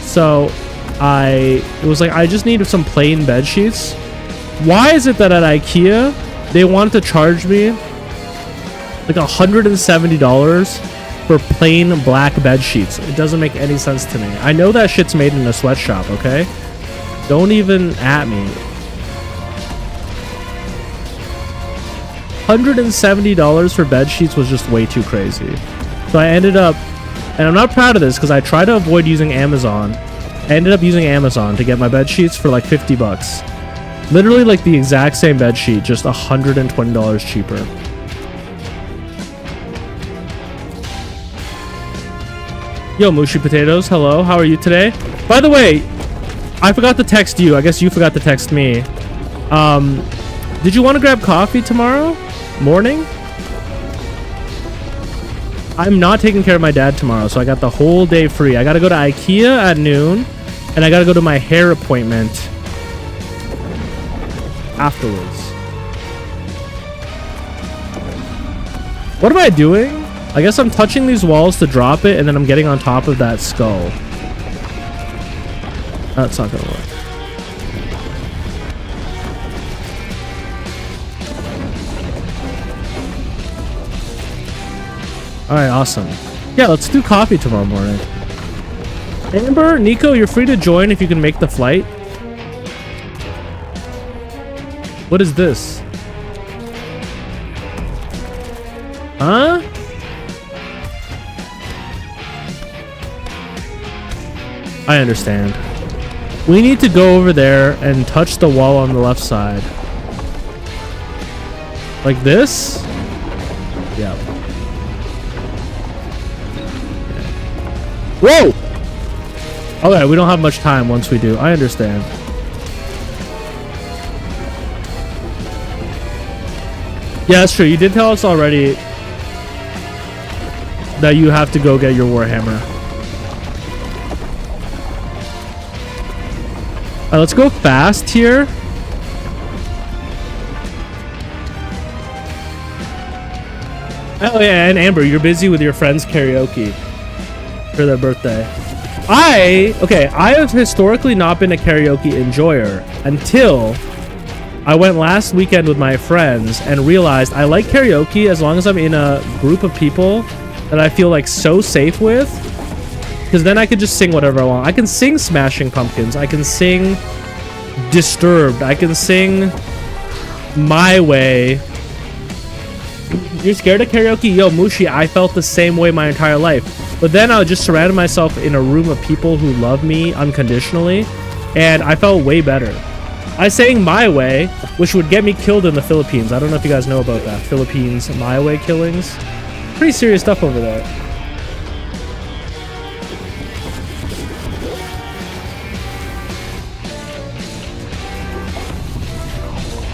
So it was like, I just needed some plain bed sheets. Why is it that at IKEA they wanted to charge me like $170 for plain black bed sheets? It doesn't make any sense to me. I know that shit's made in a sweatshop, okay? Don't even at me. $170 for bed sheets was just way too crazy. So I ended up, and I'm not proud of this because I try to avoid using Amazon. I ended up using Amazon to get my bed sheets for like 50 bucks. Literally like the exact same bed sheet, just $120 cheaper. Yo, Mushy Potatoes, hello, how are you today? By the way, I forgot to text you. I guess you forgot to text me. Did you want to grab coffee tomorrow morning? I'm not taking care of my dad tomorrow, so I got the whole day free. I gotta go to IKEA at noon, and I gotta go to my hair appointment afterwards. What am I doing? I guess I'm touching these walls to drop it, and then I'm getting on top of that skull. That's not gonna work. Alright, awesome. Yeah, let's do coffee tomorrow morning. Amber, Nico, you're free to join if you can make the flight. What is this? Huh? I understand. We need to go over there and touch the wall on the left side. Like this? Yeah. Whoa! Okay, we don't have much time once we do. I understand. Yeah, that's true. You did tell us already that you have to go get your Warhammer. Alright, let's go fast here. Oh yeah, and Amber, you're busy with your friend's karaoke for their birthday. I have historically not been a karaoke enjoyer until I went last weekend with my friends and realized I like karaoke as long as I'm in a group of people that I feel like so safe with, because then I could just sing whatever I want. I can sing Smashing Pumpkins, I can sing Disturbed, I can sing My Way. You're scared of karaoke? Yo, Mushi, I felt the same way my entire life. But then I just surrounded myself in a room of people who love me unconditionally, and I felt way better. I sang My Way, which would get me killed in the Philippines. I don't know if you guys know about that. Philippines My Way killings. Pretty serious stuff over there.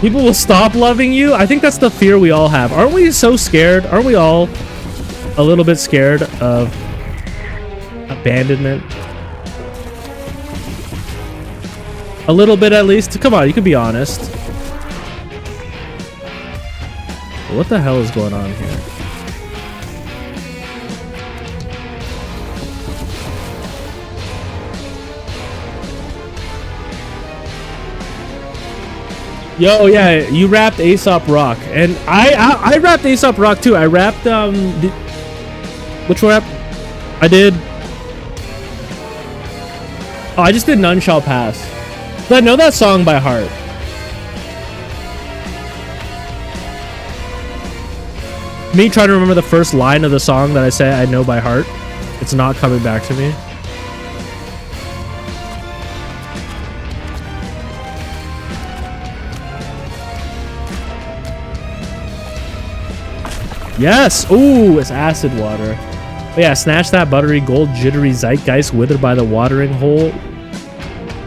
People will stop loving you. I think that's the fear we all have. Aren't we so scared? Aren't we all a little bit scared of abandonment? A little bit, at least. Come on, you can be honest. What the hell is going on here? Yo, yeah, you rapped Aesop Rock, and I rapped Aesop Rock too. I rapped which rap? I did. Oh, I just did None Shall Pass. But I know that song by heart. Me trying to remember the first line of the song that I say I know by heart. It's not coming back to me. Yes! Ooh, it's acid water. But yeah, snatch that buttery gold jittery zeitgeist withered by the watering hole.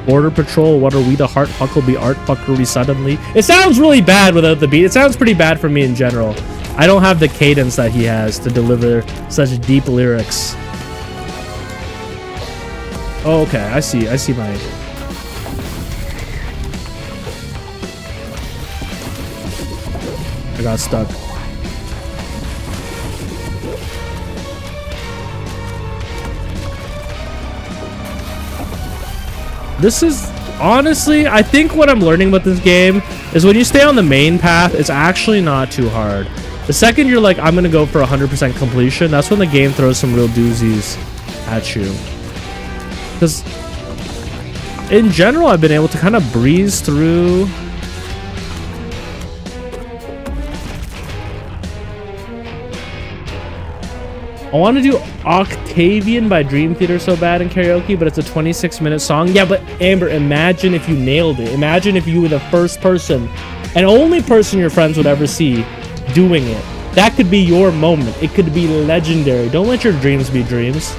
Border Patrol, what are we, the heart, Huckleby art, fuckery suddenly. It sounds really bad without the beat. It sounds pretty bad for me in general. I don't have the cadence that he has to deliver such deep lyrics. Oh, okay, I see my... I got stuck. This is, honestly, I think what I'm learning about this game is when you stay on the main path, it's actually not too hard. The second you're like, I'm going to go for 100% completion, that's when the game throws some real doozies at you. Because in general, I've been able to kind of breeze through. I want to do Octavian by Dream Theater so bad in karaoke, but it's a 26-minute song. Yeah, but Amber, imagine if you nailed it. Imagine if you were the first person and only person your friends would ever see doing it. That could be your moment. It could be legendary. Don't let your dreams be dreams.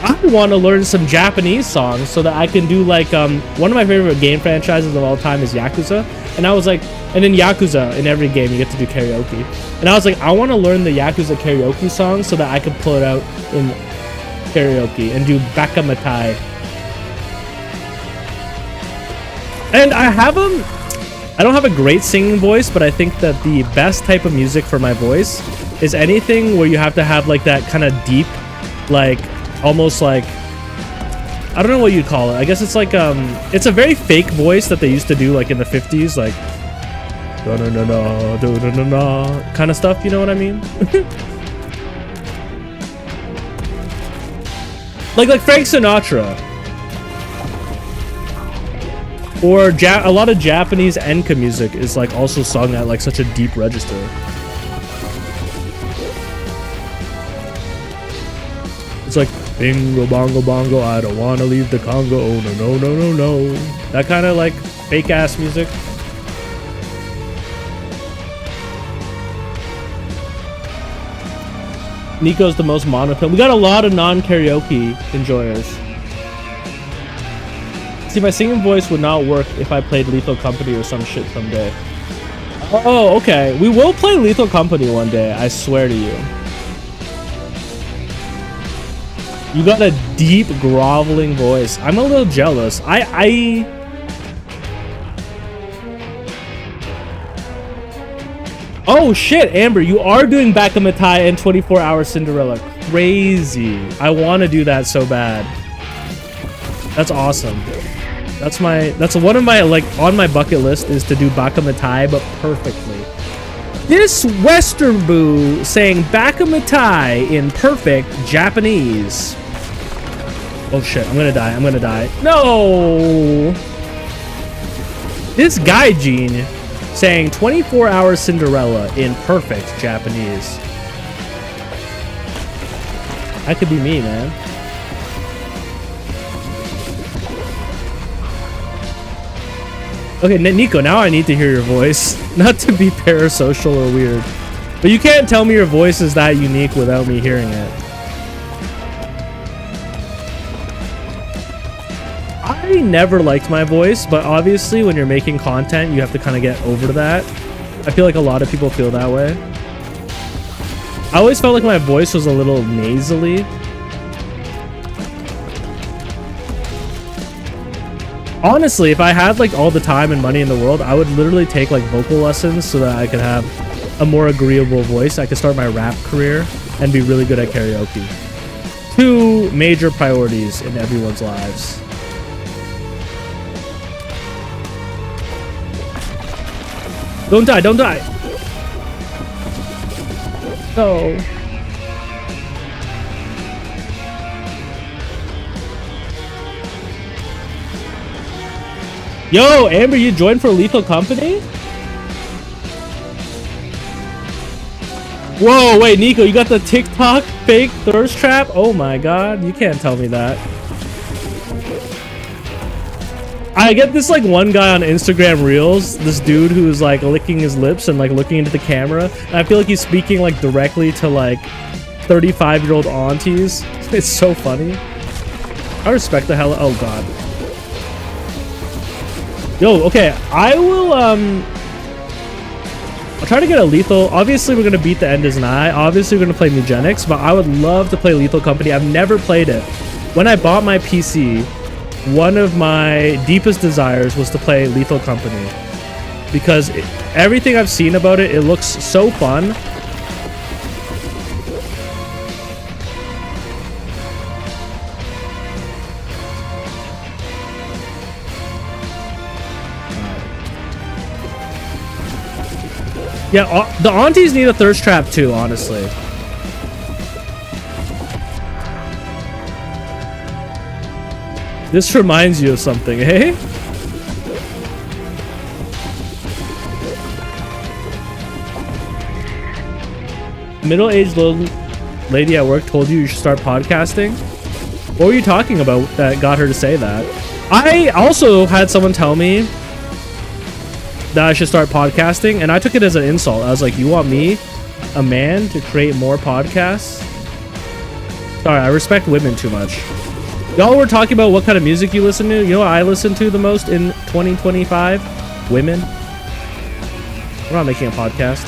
I want to learn some Japanese songs so that I can do like one of my favorite game franchises of all time is Yakuza, and I was like, and in Yakuza, in every game you get to do karaoke, and I was like, I want to learn the Yakuza karaoke song so that I could pull it out in karaoke and do Bakamatai. And I don't have a great singing voice, but I think that the best type of music for my voice is anything where you have to have like that kind of deep, like almost like, I don't know what you'd call it. I guess it's like it's a very fake voice that they used to do like in the 50s, like kind of stuff, you know what I mean? like Frank Sinatra. Or a lot of Japanese enka music is like also sung at like such a deep register. It's like bingo bongo bongo, I don't wanna leave the Congo. Oh no no no no no. That kind of like fake ass music. Nico's the most monotone. We got a lot of non-karaoke enjoyers. See, my singing voice would not work if I played Lethal Company or some shit someday. Oh, okay. We will play Lethal Company one day, I swear to you. You got a deep, groveling voice. I'm a little jealous. Oh shit, Amber, you are doing Bakamatai and 24 Hour Cinderella. Crazy. I want to do that so bad. That's awesome. That's one of my, like, on my bucket list is to do Bakamatai, but perfectly. This Western Boo saying Bakamatai in perfect Japanese. Oh shit, I'm gonna die. I'm gonna die. No! This Gaijin saying 24-hour Cinderella in perfect Japanese. That could be me, man. Okay, Nico, now I need to hear your voice. Not to be parasocial or weird, but you can't tell me your voice is that unique without me hearing it. I never liked my voice, but obviously when you're making content, you have to kind of get over to that. I feel like a lot of people feel that way. I always felt like my voice was a little nasally. Honestly, if I had like all the time and money in the world, I would literally take like vocal lessons so that I could have a more agreeable voice. I could start my rap career and be really good at karaoke. Two major priorities in everyone's lives. Don't die, don't die. No. Yo, Amber, you joined for Lethal Company? Whoa, wait, Nico, you got the TikTok fake thirst trap? Oh my god, you can't tell me that. I get this like one guy on Instagram Reels, this dude who's like licking his lips and like looking into the camera. And I feel like he's speaking like directly to like 35-year-old aunties. It's so funny. I respect the hell. Oh god. Yo, okay, I'll try to get a lethal. Obviously, we're gonna beat the end is Nigh. Obviously, we're gonna play Mewgenics, but I would love to play Lethal Company. I've never played it. When I bought my PC, one of my deepest desires was to play Lethal Company because everything I've seen about it, it looks so fun. Yeah, the aunties need a thirst trap too, honestly. This reminds you of something, eh? Middle-aged little lady at work told you should start podcasting? What were you talking about that got her to say that? I also had someone tell me that I should start podcasting, and I took it as an insult. I was like, you want me, a man, to create more podcasts? Sorry, I respect women too much. Y'all were talking about what kind of music you listen to. You know what I listen to the most in 2025? Women. We're not making a podcast.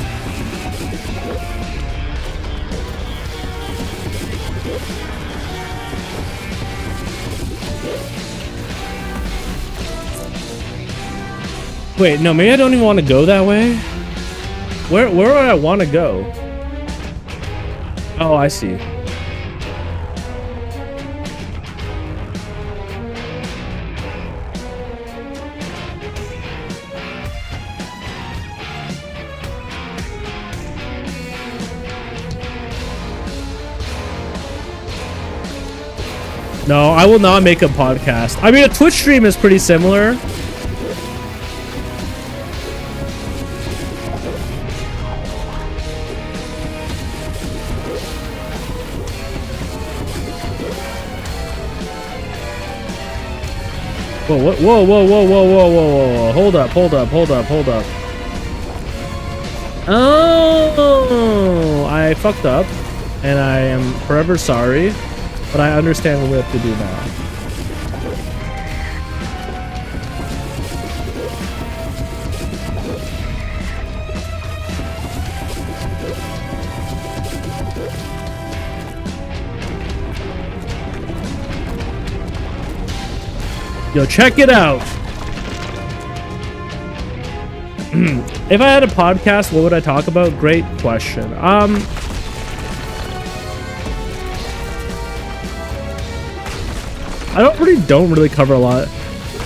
Wait, no, maybe I don't even want to go that way. Where would I want to go? Oh, I see. No, I will not make a podcast. I mean, a Twitch stream is pretty similar. Whoa, whoa, whoa, whoa, whoa, whoa, whoa, whoa. Hold up, hold up, hold up, hold up. Oh, I fucked up, and I am forever sorry, but I understand what we have to do now. Yo, check it out. If I had a podcast, what would I talk about? Great question. I I don't really cover a lot.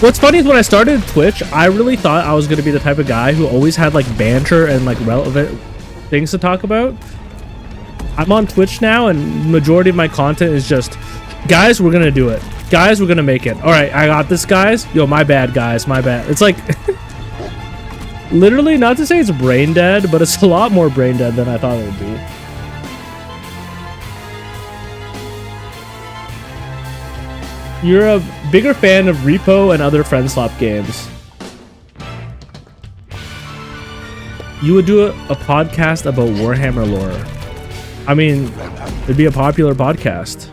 What's funny is when I started Twitch, I really thought I was gonna be the type of guy who always had like banter and like relevant things to talk about. I'm on Twitch now, and majority of my content is just, guys, we're gonna do it. Guys, we're gonna make it. All right, I got this, guys. Yo, my bad, guys, my bad. It's like, literally, not to say it's brain dead, but it's a lot more brain dead than I thought it would be. You're a bigger fan of Repo and other friend slap games. You would do a podcast about Warhammer lore. I mean, it'd be a popular podcast.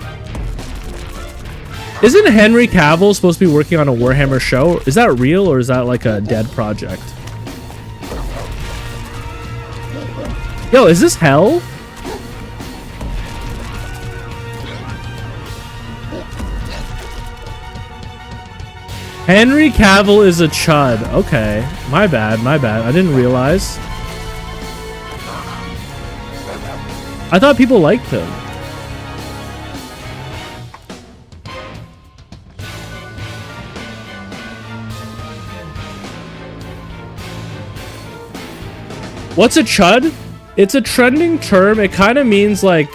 Isn't Henry Cavill supposed to be working on a Warhammer show? Is that real, or is that like a dead project? Yo, is this hell? Henry Cavill is a chud. Okay. My bad, my bad. I didn't realize. I thought people liked him. What's a chud? It's a trending term. It kind of means like,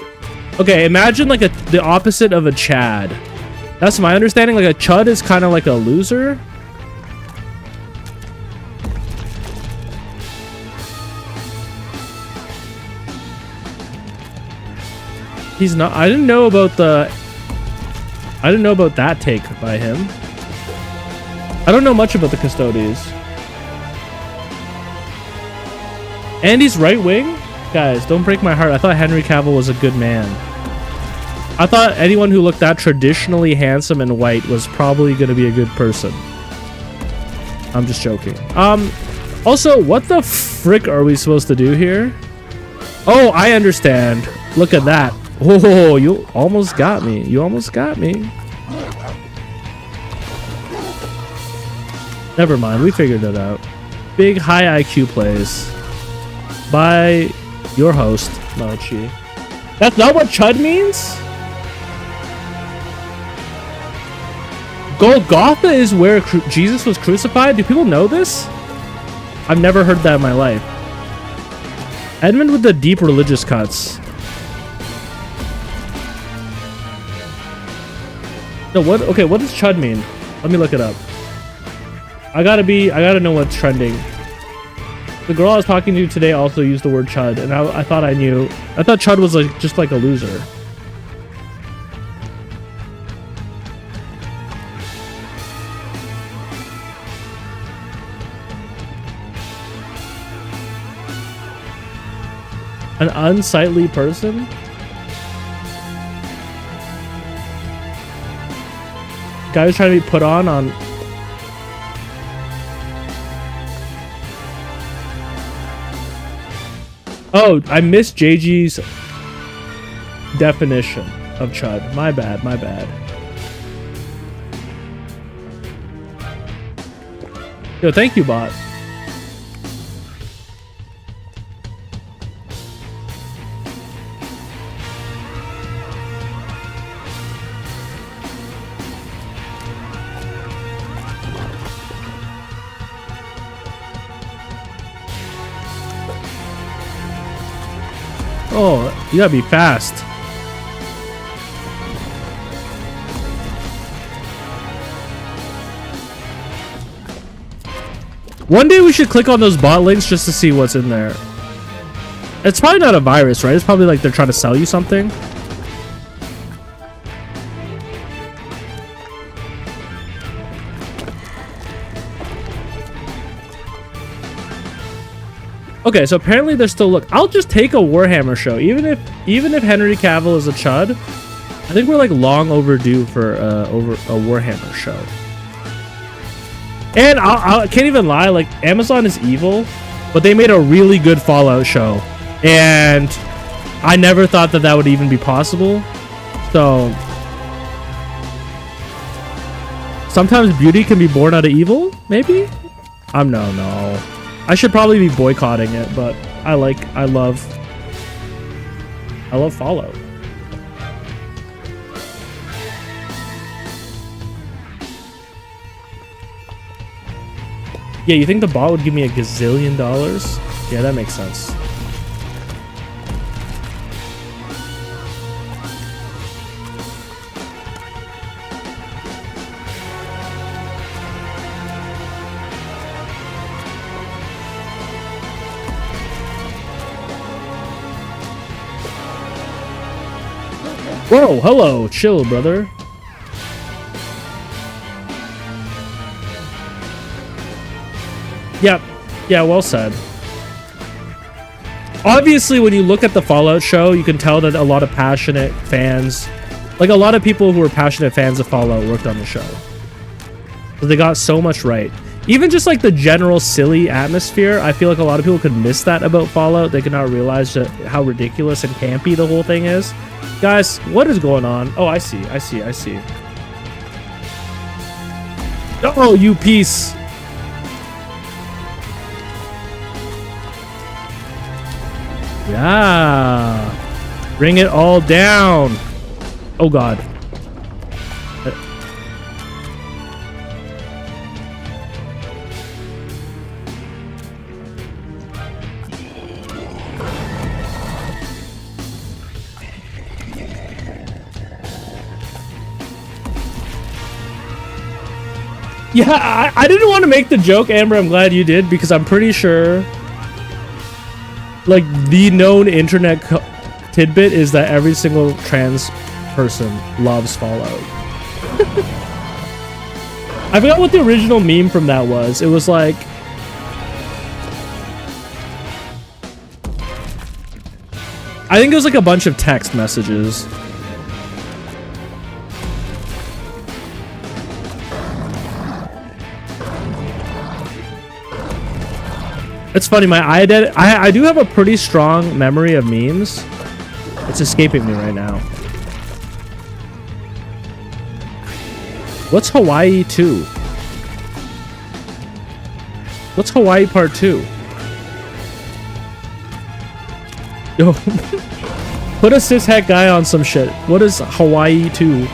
okay, imagine like the opposite of a Chad. That's my understanding. Like a chud is kind of like a loser. He's not. I didn't know about that take by him. I don't know much about the Custodies. Andy's right wing? Guys, don't break my heart. I thought Henry Cavill was a good man. I thought anyone who looked that traditionally handsome and white was probably going to be a good person. I'm just joking. Also, what the frick are we supposed to do here? Oh, I understand. Look at that. Oh, you almost got me. You almost got me. Never mind. We figured it out. Big high IQ plays by your host, Mochi. That's not what chud means? Golgotha is where Jesus was crucified? Do people know this? I've never heard that in my life. Edmund with the deep religious cuts. No, what? Okay, what does chud mean? Let me look it up. I gotta know what's trending. The girl I was talking to today also used the word chud, and I thought I knew. I thought chud was like just like a loser. An unsightly person? Guy who's trying to be put on. Oh, I missed JG's definition of chud. My bad, my bad. Yo, thank you, bot. Oh, you gotta be fast. One day we should click on those bot links just to see what's in there. It's probably not a virus, right? It's probably like they're trying to sell you something. Okay, so apparently there's still I'll just take a Warhammer show, even if Henry Cavill is a chud. I think we're like long overdue for a Warhammer show. And I can't even lie, like Amazon is evil, but they made a really good Fallout show, and I never thought that would even be possible. So sometimes beauty can be born out of evil, maybe. No. I should probably be boycotting it, but I love Fallout. Yeah, you think the bot would give me $1 gazillion? Yeah, that makes sense. Whoa, hello, chill, brother. Yep. Yeah, well said. Obviously, when you look at the Fallout show, you can tell that a lot of passionate fans, like a lot of people who are passionate fans of Fallout worked on the show. So they got so much right. Even just like the general silly atmosphere, I feel like a lot of people could miss that about Fallout. They could not realize how ridiculous and campy the whole thing is. Guys, what is going on? Oh, I see. Oh, you piece. Yeah. Bring it all down. Oh, God. Yeah, I didn't want to make the joke, Amber. I'm glad you did, because I'm pretty sure, like, the known internet tidbit is that every single trans person loves Fallout. I forgot what the original meme from that was. It was like, I think it was like a bunch of text messages. It's funny, I do have a pretty strong memory of memes. It's escaping me right now. What's Hawaii 2? What's Hawaii Part 2? Yo, put a cishet guy on some shit. What is Hawaii 2?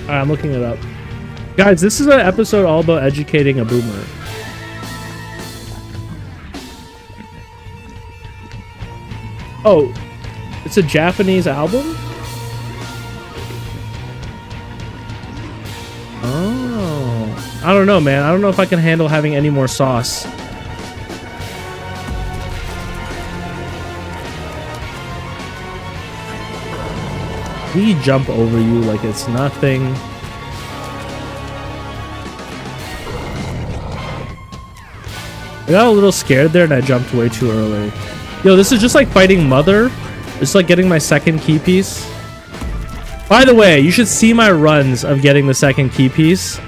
I'm looking it up. Guys, this is an episode all about educating a boomer. Oh, it's a Japanese album? Oh. I don't know, man. I don't know if I can handle having any more sauce. We jump over you like it's nothing. I got a little scared there and I jumped way too early. Yo, this is just like fighting Mother. It's like getting my second key piece. By the way, you should see my runs of getting the second key piece.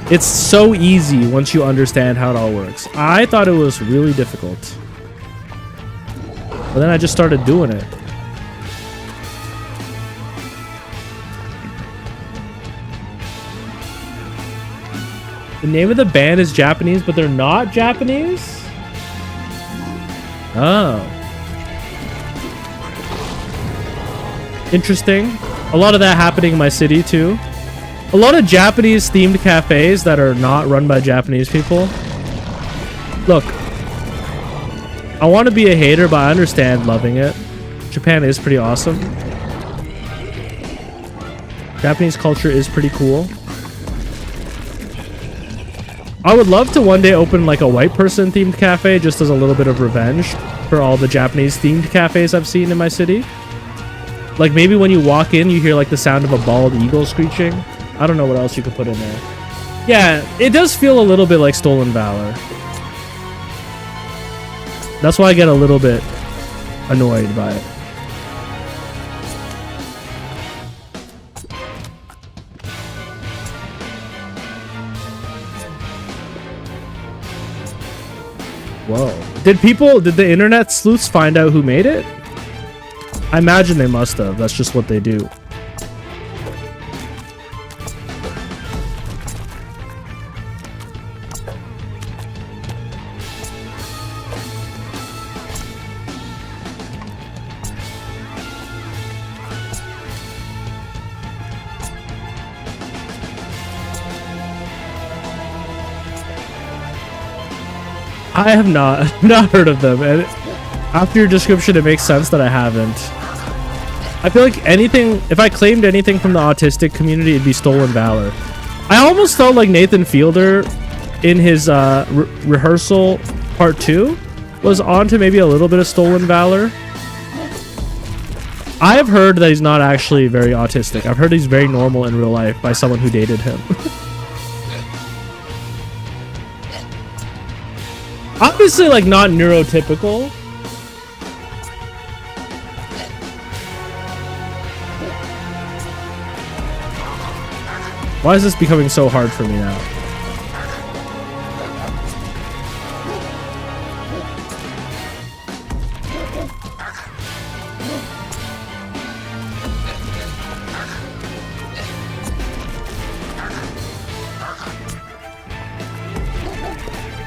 It's so easy once you understand how it all works. I thought it was really difficult. But then I just started doing it. The name of the band is Japanese, but they're not Japanese? Oh. Interesting. A lot of that happening in my city, too. A lot of Japanese-themed cafes that are not run by Japanese people. Look. I want to be a hater, but I understand loving it. Japan is pretty awesome. Japanese culture is pretty cool. I would love to one day open like a white person themed cafe just as a little bit of revenge for all the Japanese themed cafes I've seen in my city. Like maybe when you walk in, you hear like the sound of a bald eagle screeching. I don't know what else you could put in there. Yeah, it does feel a little bit like Stolen Valor. That's why I get a little bit annoyed by it. Whoa. Did the internet sleuths find out who made it? I imagine they must have. That's just what they do. I have not heard of them, and after your description, it makes sense that I haven't. I feel like anything, if I claimed anything from the autistic community, it'd be stolen valor. I almost felt like Nathan Fielder in his rehearsal part 2 was on to maybe a little bit of stolen valor. I've heard that he's not actually very autistic. I've heard he's very normal in real life by someone who dated him. Obviously, like, not neurotypical. Why is this becoming so hard for me now?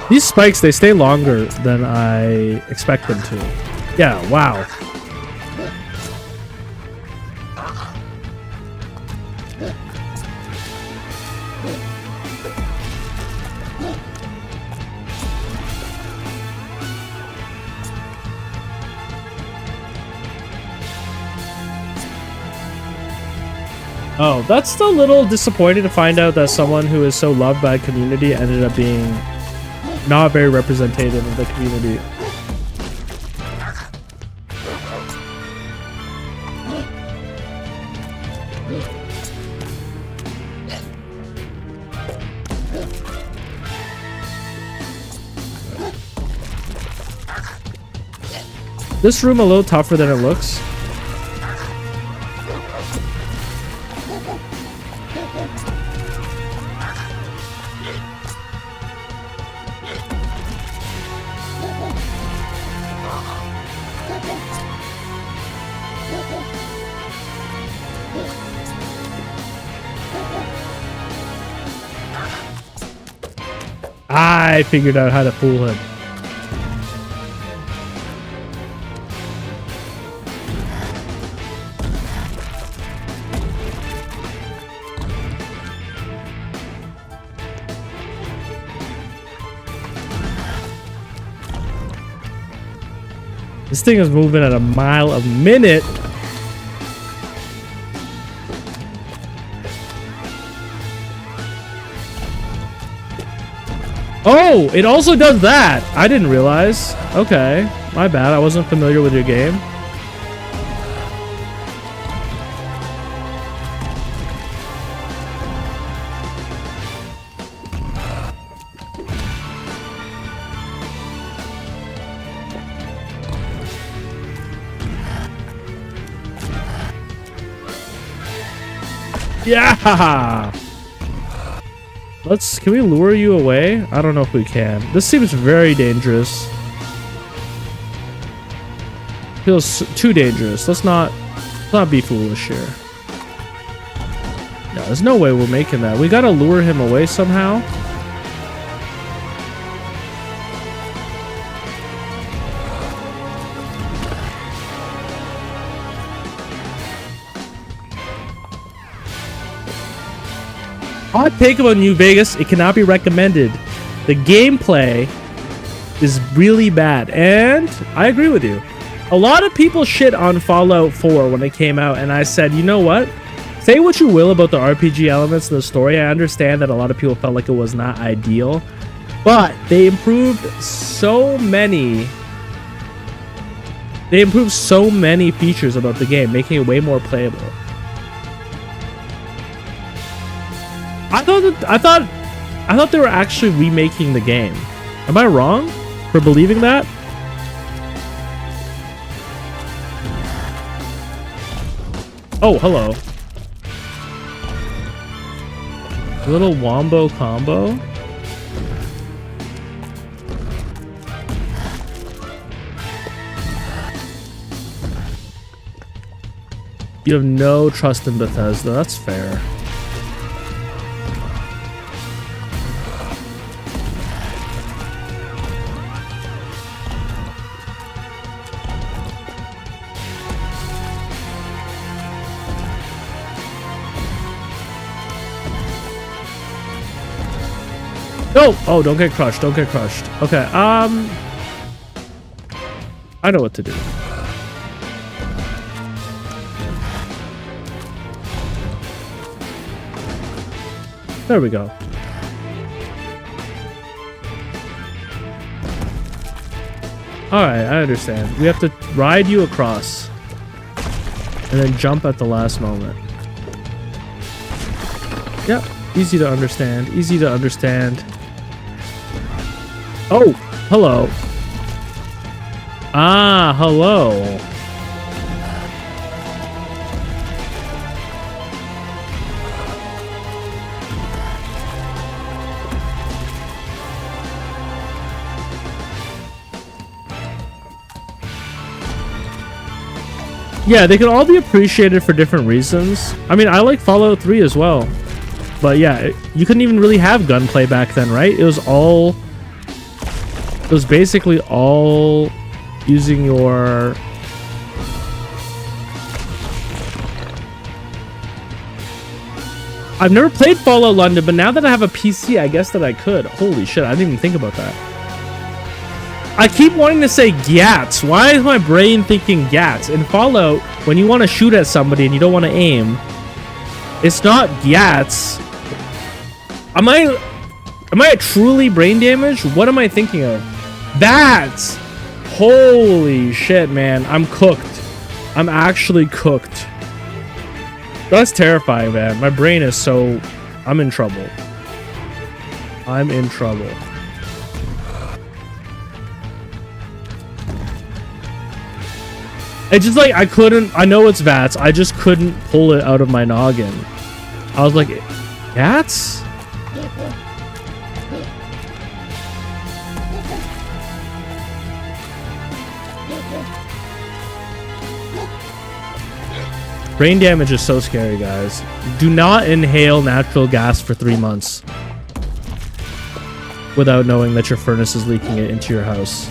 These spikes, they stay longer than I expect them to. Yeah, wow. Oh, that's a little disappointing to find out that someone who is so loved by a community ended up being not very representative of the community. This room a little tougher than it looks. I figured out how to fool him. This thing is moving at a mile a minute. Oh, it also does that. I didn't realize. Okay, my bad. I wasn't familiar with your game. Yeah! Can we lure you away? I don't know if we can. This seems very dangerous. Feels too dangerous. Let's not be foolish here. No, there's no way we're making that. We gotta lure him away somehow. Hot take about New Vegas, it cannot be recommended. The gameplay is really bad, and I agree with you. A lot of people shit on Fallout 4 when it came out, and I said, you know what? Say what you will about the RPG elements of the story. I understand that a lot of people felt like it was not ideal, but they improved so many features about the game, making it way more playable. I thought they were actually remaking the game. Am I wrong for believing that? Oh, hello. Little wombo combo. You have no trust in Bethesda. That's fair. No! Oh, don't get crushed. Don't get crushed. Okay, I know what to do. There we go. Alright, I understand. We have to ride you across. And then jump at the last moment. Yep. Easy to understand. Easy to understand. Oh! Hello. Ah, hello. Yeah, they can all be appreciated for different reasons. I mean, I like Fallout 3 as well. But yeah, you couldn't even really have gunplay back then, right? It was basically all using your... I've never played Fallout London, but now that I have a PC, I guess that I could. Holy shit, I didn't even think about that. I keep wanting to say GATs. Why is my brain thinking GATs? In Fallout, when you want to shoot at somebody and you don't want to aim, it's not GATs. Am I truly brain damaged? What am I thinking of? That's... Holy shit, man. I'm cooked. I'm actually cooked. That's terrifying, man. My brain is so... I'm in trouble. I'm in trouble. It's just like, I couldn't... I know it's VATS. I just couldn't pull it out of my noggin. I was like, VATS? Brain damage is so scary, guys. Do not inhale natural gas for 3 months without knowing that your furnace is leaking it into your house.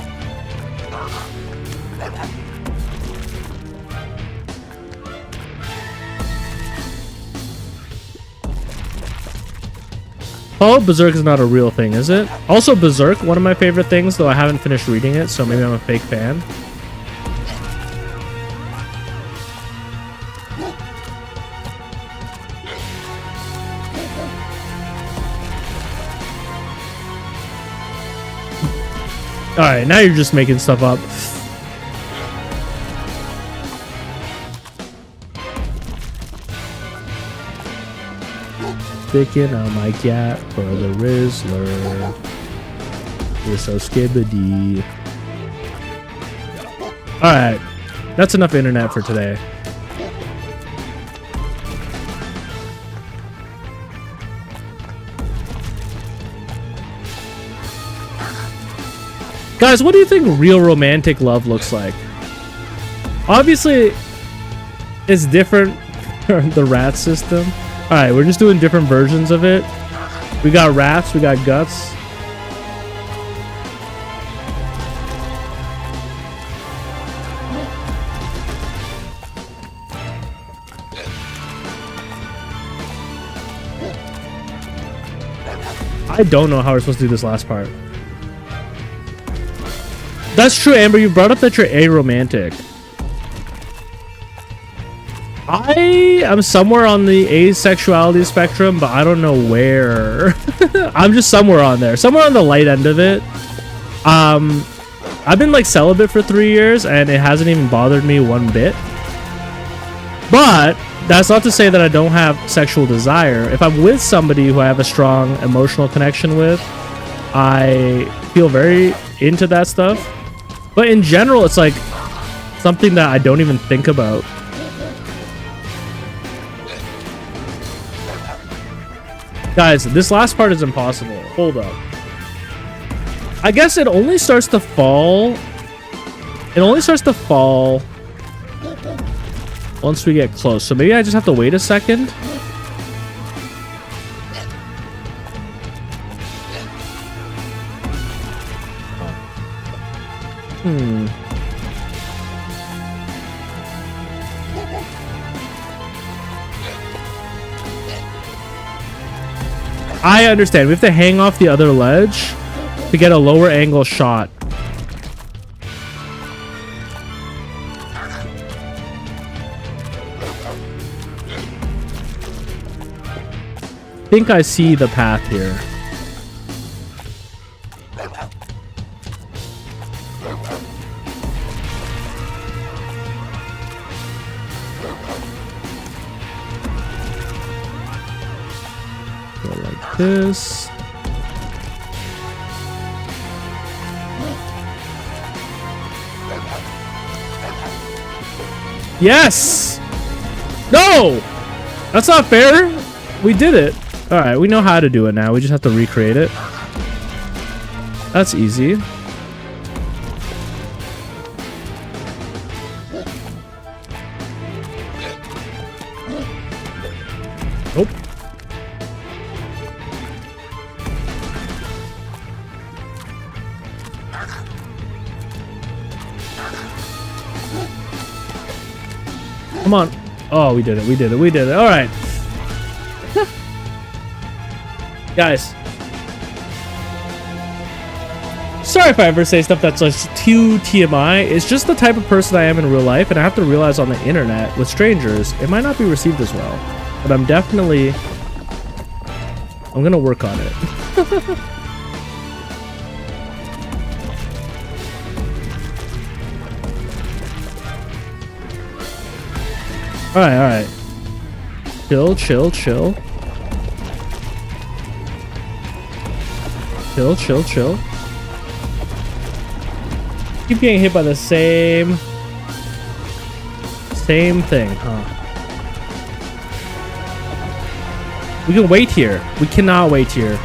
Oh, Berserk is not a real thing, is it? Also, Berserk, one of my favorite things, though I haven't finished reading it, so maybe I'm a fake fan. Alright, now you're just making stuff up. Sticking out my cat for the Rizzler. You're so skibbity. Alright, that's enough internet for today. Guys, what do you think real romantic love looks like? Obviously, it's different from the rat system. Alright, we're just doing different versions of it. We got rats, we got guts. I don't know how we're supposed to do this last part. That's true, Amber. You brought up that you're aromantic. I am somewhere on the asexuality spectrum, but I don't know where. I'm just somewhere on there. Somewhere on the light end of it. I've been like celibate for 3 years, and it hasn't even bothered me one bit. But that's not to say that I don't have sexual desire. If I'm with somebody who I have a strong emotional connection with, I feel very into that stuff. But in general, it's like something that I don't even think about. Guys, this last part is impossible. Hold up. I guess it only starts to fall. It only starts to fall once we get close. So maybe I just have to wait a second. I understand. We have to hang off the other ledge to get a lower angle shot. I think I see the path here. Go like this. Yes! No! That's not fair. We did it. All right, we know how to do it now. We just have to recreate it. That's easy. Nope. Come on. Oh, we did it. We did it. We did it. All right. Guys. Sorry if I ever say stuff that's just too TMI. It's just the type of person I am in real life, and I have to realize on the internet with strangers, it might not be received as well. But I'm going to work on it. All right. Chill. Chill. Keep getting hit by the same thing, huh? We can wait here. We cannot wait here.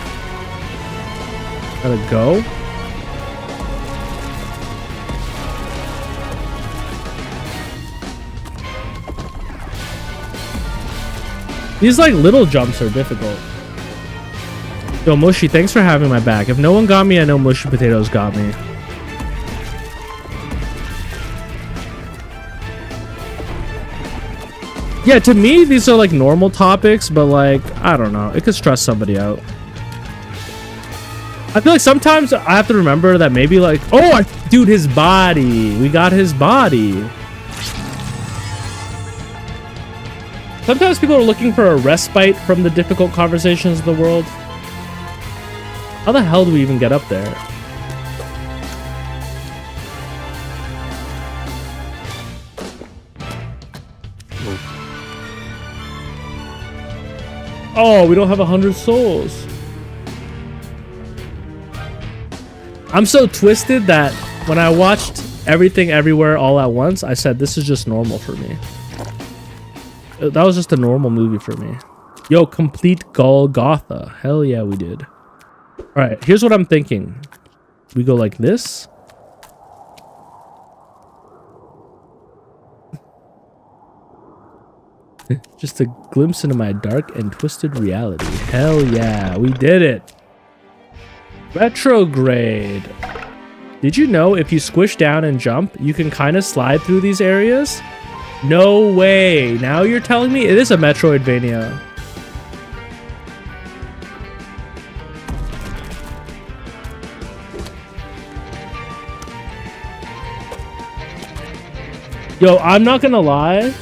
Gotta go. These like little jumps are difficult. Yo, Mushy, thanks for having my back. If no one got me, I know Mushy Potatoes got me. Yeah, to me, these are like normal topics, but like, I don't know. It could stress somebody out. I feel like sometimes I have to remember that maybe like, oh, dude, his body. We got his body. Sometimes people are looking for a respite from the difficult conversations of the world. How the hell do we even get up there? Oh, we don't have 100 souls. I'm so twisted that when I watched Everything Everywhere All at Once, I said this is just normal for me. That was just a normal movie for me. Yo, complete Golgotha. Hell yeah, we did. All right, here's what I'm thinking. We go like this. Just a glimpse into my dark and twisted reality. Hell yeah, we did it. Retrograde. Did you know if you squish down and jump, you can kind of slide through these areas? No way. Now you're telling me? It is a Metroidvania. Yo, I'm not gonna lie.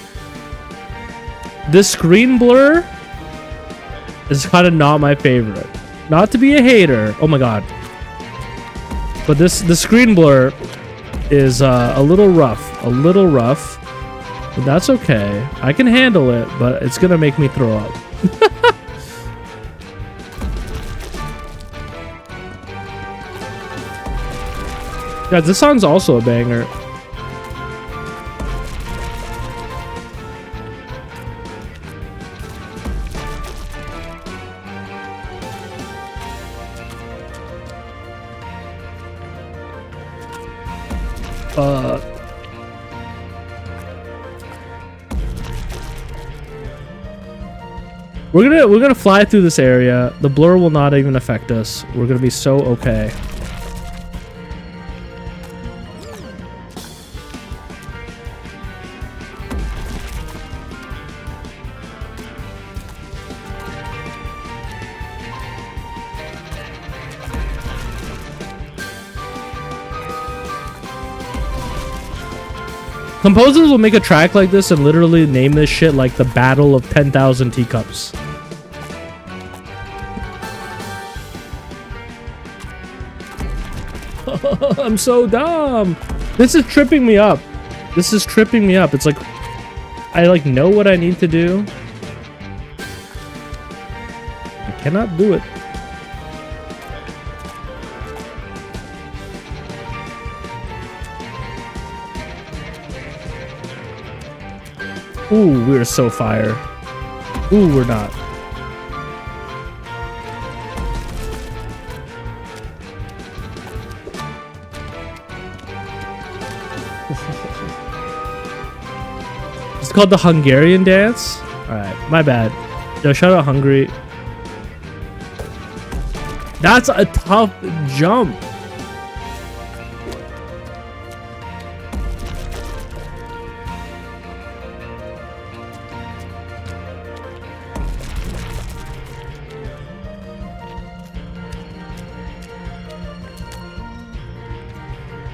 This screen blur is kind of not my favorite. Not to be a hater. Oh my god. But the screen blur is a little rough. A little rough. But that's okay. I can handle it, but it's gonna make me throw up. Yeah, this song's also a banger. We're gonna fly through this area. The blur will not even affect us. We're gonna be so okay. Composers will make a track like this and literally name this shit like the Battle of 10,000 Teacups. I'm so dumb. This is tripping me up. This is tripping me up. It's like I like know what I need to do. I cannot do it. Ooh, we're so fire. Ooh, we're not. It's called the Hungarian dance. All right, my bad. Yo, shout out Hungary. That's a tough jump.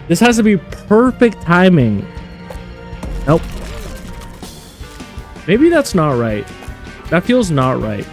This has to be perfect timing. Nope. Maybe that's not right. That feels not right.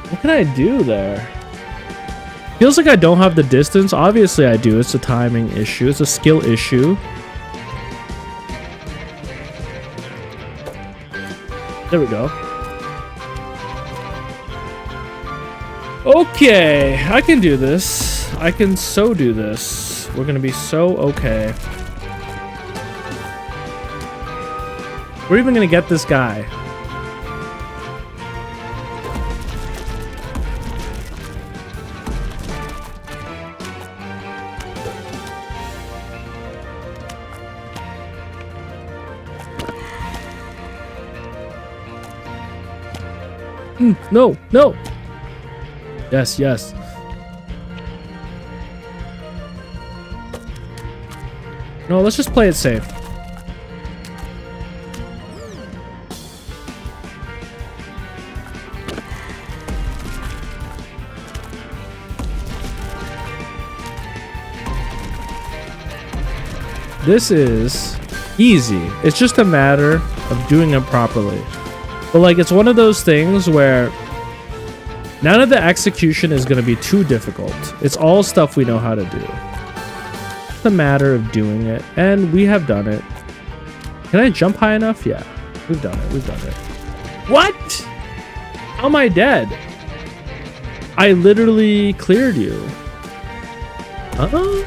What can I do there? Feels like I don't have the distance. Obviously I do. It's a timing issue. It's a skill issue. There we go. Okay, I can do this. I can so do this. We're gonna be so okay. We're even gonna get this guy. No, no. Yes, yes. No, let's just play it safe. This is easy. It's just a matter of doing it properly. But like, it's one of those things where none of the execution is going to be too difficult. It's all stuff we know how to do. It's a matter of doing it, and we have done it. Can I jump high enough? Yeah, we've done it. We've done it. What? How am I dead? I literally cleared you. Uh-oh.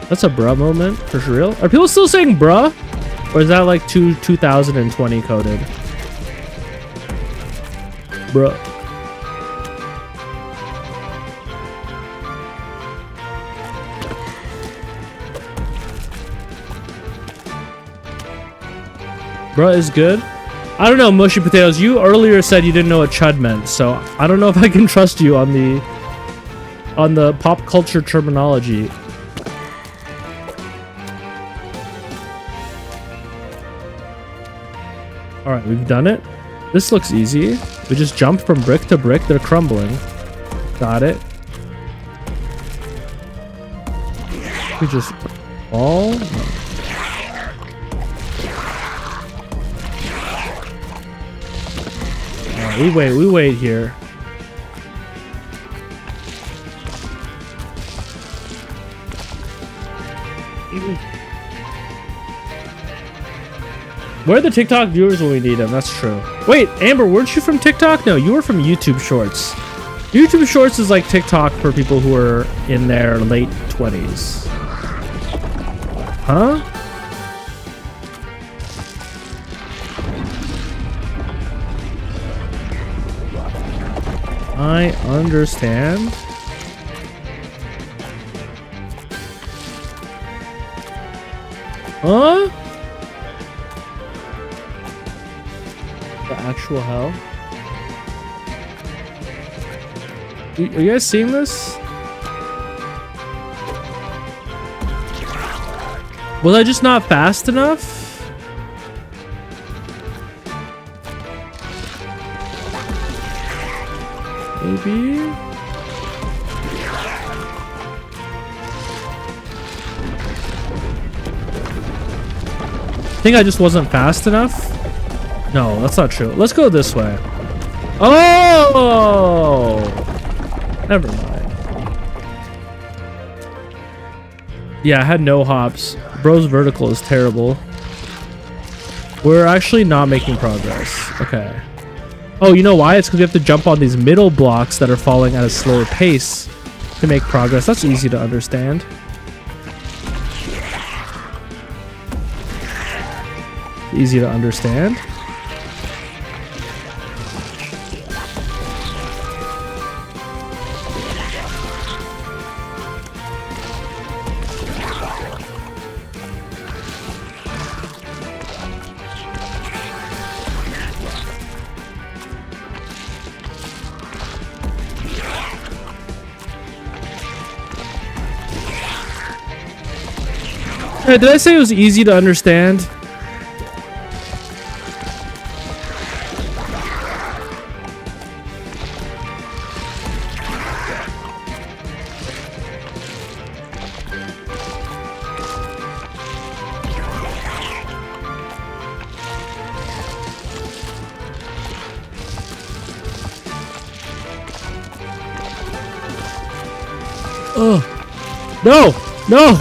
That's a bruh moment, for real. Are people still saying bruh? Or is that like 2020 coded? Bruh. Bruh is good. I don't know, Mushy Potatoes. You earlier said you didn't know what chud meant, so I don't know if I can trust you on the pop culture terminology. All right, we've done it. This looks easy. We just jump from brick to brick. They're crumbling. Got it. We just fall. All right, we wait here. Where are the TikTok viewers when we need them? That's true. Wait, Amber, weren't you from TikTok? No, you were from YouTube Shorts. YouTube Shorts is like TikTok for people who are in their late 20s. Huh? I understand. Huh? The actual hell? Are you guys seeing this? Was I just not fast enough? Maybe? I think I just wasn't fast enough. No, that's not true. Let's go this way. Oh! Never mind. Yeah, I had no hops. Bro's vertical is terrible. We're actually not making progress. Okay. Oh, you know why? It's because we have to jump on these middle blocks that are falling at a slower pace to make progress. That's easy to understand. Easy to understand. Did I say it was easy to understand? Oh, no, no.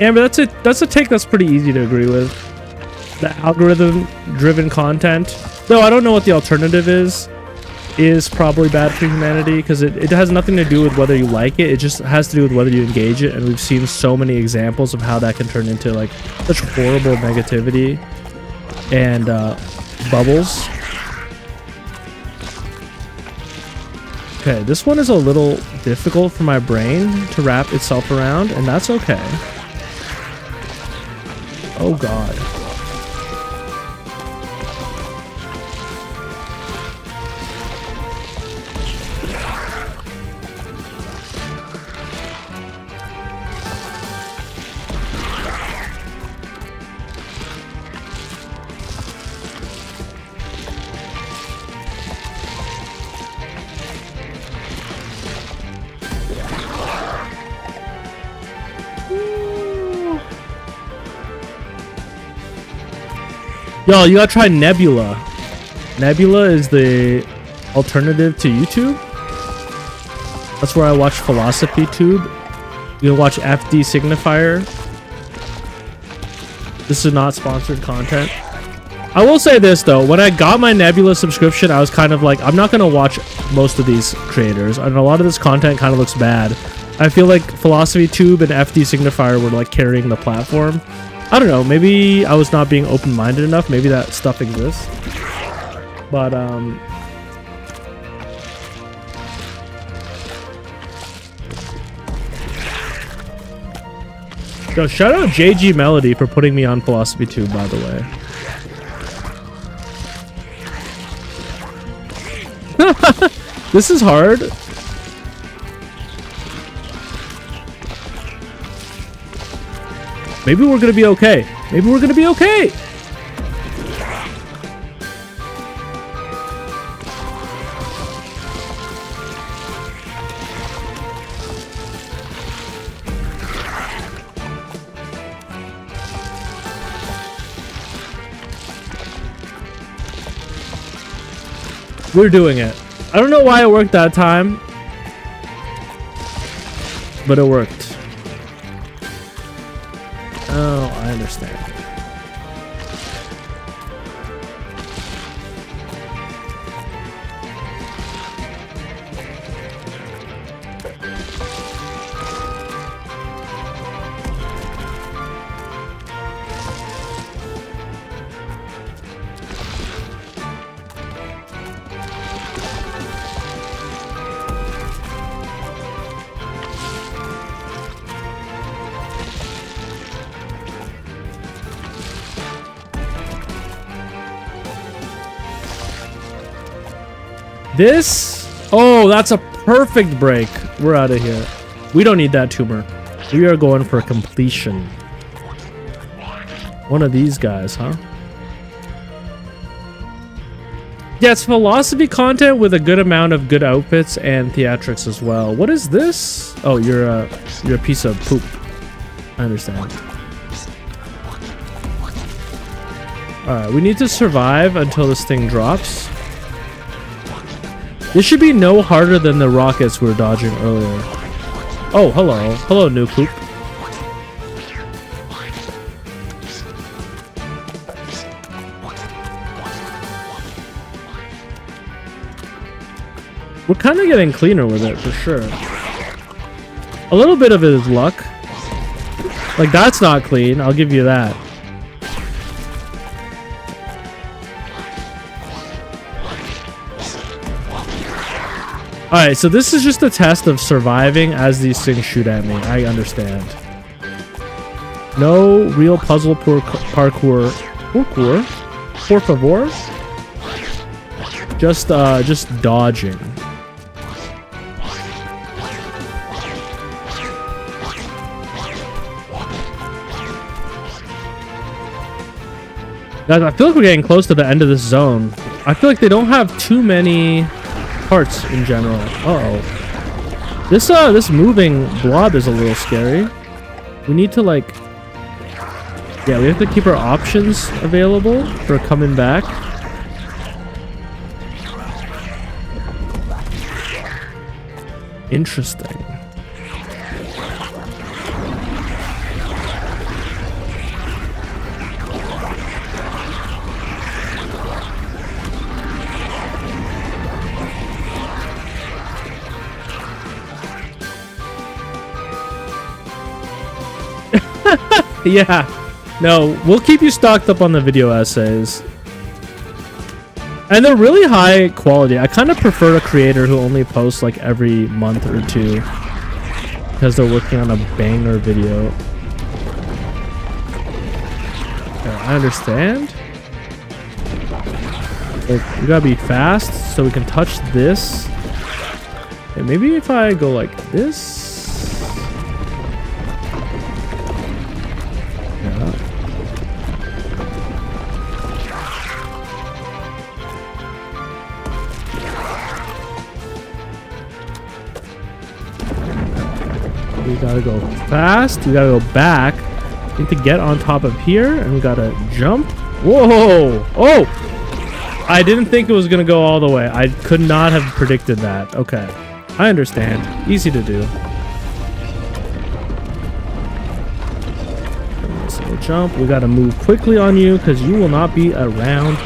Amber, that's a take that's pretty easy to agree with. The algorithm-driven content, though I don't know what the alternative is probably bad for humanity, because it has nothing to do with whether you like it. It just has to do with whether you engage it, and we've seen so many examples of how that can turn into like such horrible negativity and bubbles. Okay, this one is a little difficult for my brain to wrap itself around, and that's okay. Oh god. Yo, you gotta try Nebula. Nebula is the alternative to YouTube. That's where I watch Philosophy Tube. You can watch FD Signifier. This is not sponsored content. I will say this though, when I got my Nebula subscription, I was kind of like, I'm not gonna watch most of these creators, and a lot of this content kind of looks bad. I feel like Philosophy Tube and FD Signifier were like carrying the platform. I don't know, maybe I was not being open-minded enough. Maybe that stuff exists. But, yo, shout out JG Melody for putting me on Philosophy Tube, by the way. This is hard. Maybe we're gonna be okay. Maybe we're gonna be okay. We're doing it. I don't know why it worked that time, but it worked. Oh, I understand. This... Oh, that's a perfect break. We're out of here. We don't need that tumor. We are going for completion. One of these guys, huh? Yeah, it's philosophy content with a good amount of good outfits and theatrics as well. What is this? Oh, you're a piece of poop. I understand. Alright, we need to survive until this thing drops. This should be no harder than the rockets we were dodging earlier. Oh, hello. Hello, new poop. We're kind of getting cleaner with it, for sure. A little bit of it is luck. Like, that's not clean, I'll give you that. Alright, so this is just a test of surviving as these things shoot at me. I understand. No real puzzle parkour. Por favor? Just dodging. Guys, I feel like we're getting close to the end of this zone. I feel like they don't have too many parts in general. Uh-oh. This moving blob is a little scary. We need to, like... Yeah, we have to keep our options available for coming back. Interesting. Yeah, no, we'll keep you stocked up on the video essays. And they're really high quality. I kind of prefer a creator who only posts like every month or two, because they're working on a banger video. Okay, I understand. Like, we gotta be fast so we can touch this. Okay, maybe if I go like this. We gotta go fast. We gotta go back. We need to get on top of here, and we gotta jump. Whoa! Oh! I didn't think it was gonna go all the way. I could not have predicted that. Okay, I understand. Easy to do. So we'll jump. We gotta move quickly on you because you will not be around.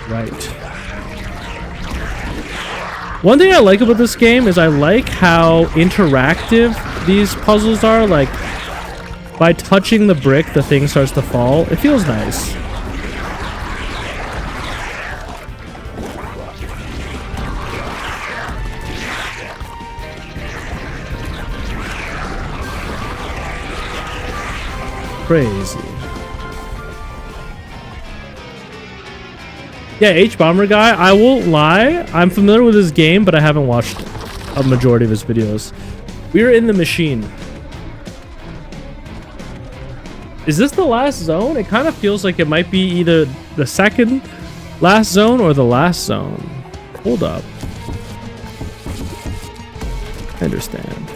Right. One thing I like about this game is I like how interactive these puzzles are. Like, by touching the brick, the thing starts to fall. It feels nice. Crazy. Yeah, H-Bomber guy, I won't lie. I'm familiar with his game, but I haven't watched a majority of his videos. We're in the machine. Is this the last zone? It kind of feels like it might be either the second last zone or the last zone. Hold up. I understand.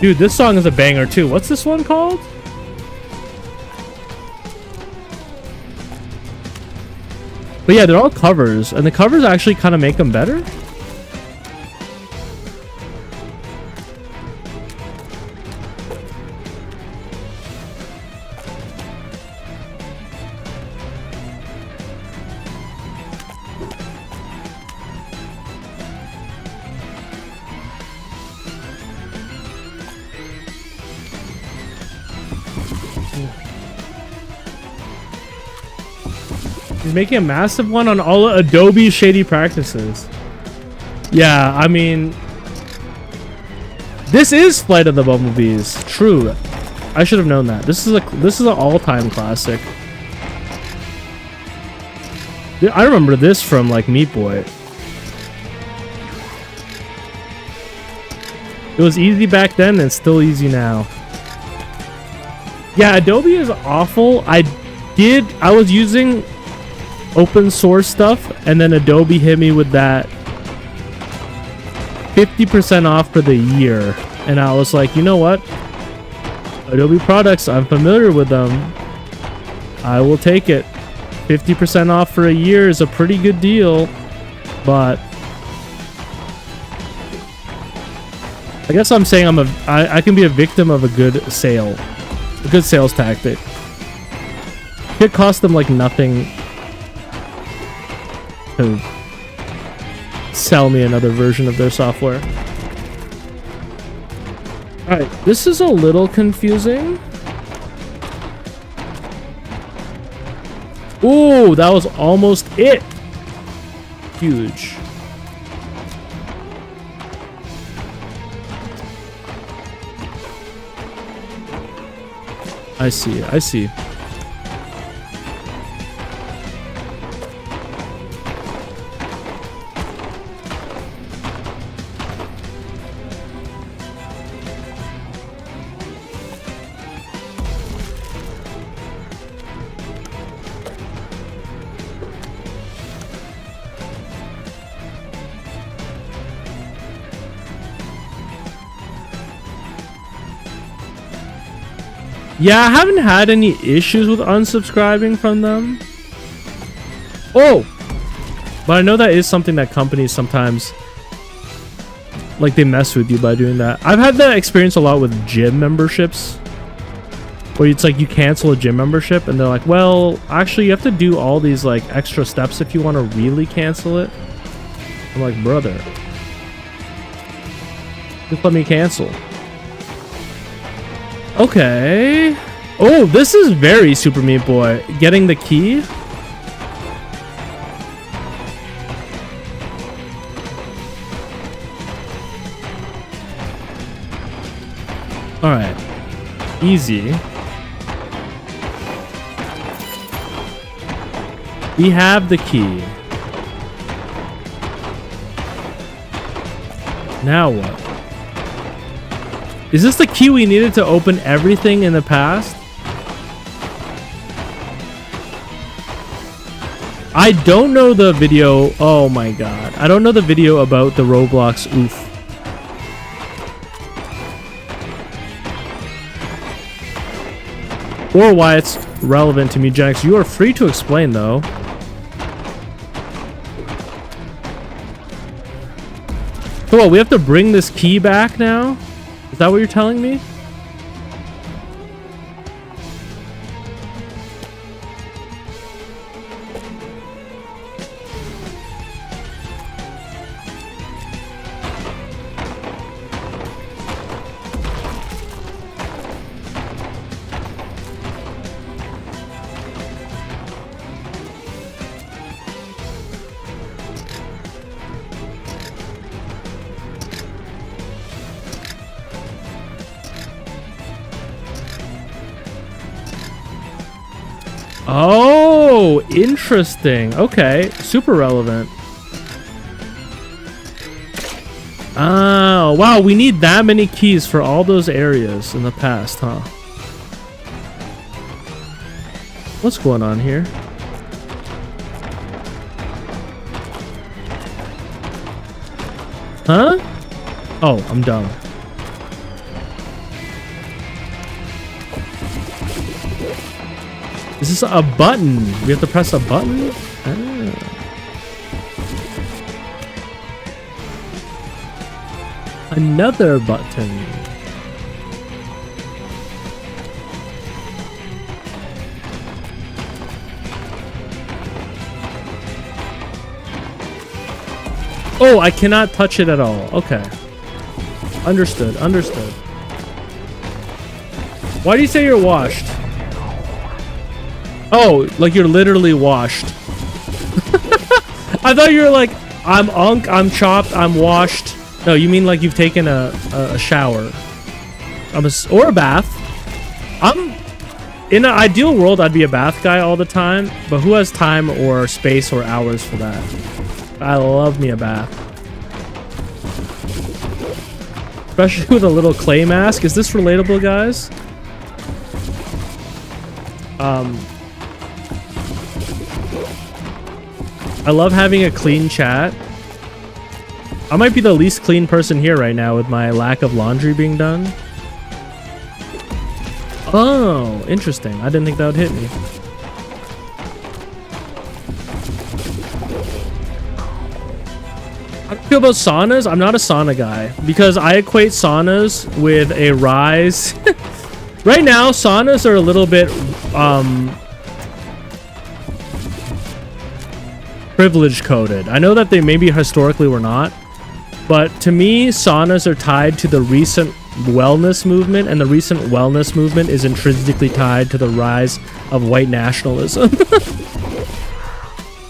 Dude, this song is a banger too. What's this one called? But yeah, they're all covers, and the covers actually kind of make them better. He's making a massive one on all Adobe shady practices. Yeah, I mean, this is Flight of the Bumblebees. True. I should have known that. This is an all-time classic. I remember this from like Meat Boy. It was easy back then and it's still easy now. Yeah, Adobe is awful. I was using open source stuff and then Adobe hit me with that 50% off for the year. And I was like, you know what? Adobe products, I'm familiar with them. I will take it. 50% off for a year is a pretty good deal, but I guess I'm saying I can be a victim of a good sales tactic. It cost them like nothing to sell me another version of their software. Alright, this is a little confusing. Ooh, that was almost it. Huge. I see, I see. Yeah, I haven't had any issues with unsubscribing from them. Oh! But I know that is something that companies sometimes, like, they mess with you by doing that. I've had that experience a lot with gym memberships. Where it's like you cancel a gym membership and they're like, well, actually you have to do all these, like, extra steps if you want to really cancel it. I'm like, brother, just let me cancel. Okay. Oh, this is very Super Meat Boy. Getting the key. Alright. Easy. We have the key. Now what? Is this the key we needed to open everything in the past? I don't know the video. Oh my god. I don't know the video about the Roblox oof. Or why it's relevant to Mewgenics. You are free to explain though. So what, we have to bring this key back now? Is that what you're telling me? Oh, interesting. Okay, super relevant. Oh, wow, we need that many keys for all those areas in the past, huh? What's going on here? Huh? Oh, I'm dumb. Is this a button? We have to press a button? Ah. Another button. Oh, I cannot touch it at all. Okay. Understood. Understood. Why do you say you're washed? Oh, like you're literally washed. I thought you were like, I'm unk, I'm chopped, I'm washed. No, you mean like you've taken a shower. Or a bath. in an ideal world, I'd be a bath guy all the time, but who has time or space or hours for that? I love me a bath. Especially with a little clay mask. Is this relatable, guys? I love having a clean chat. I might be the least clean person here right now with my lack of laundry being done. Oh, interesting. I didn't think that would hit me. How do you feel about saunas? I'm not a sauna guy because I equate saunas with a rise. Right now, saunas are a little bit privilege coded. I know that they maybe historically were not, but to me, saunas are tied to the recent wellness movement, and the recent wellness movement is intrinsically tied to the rise of white nationalism.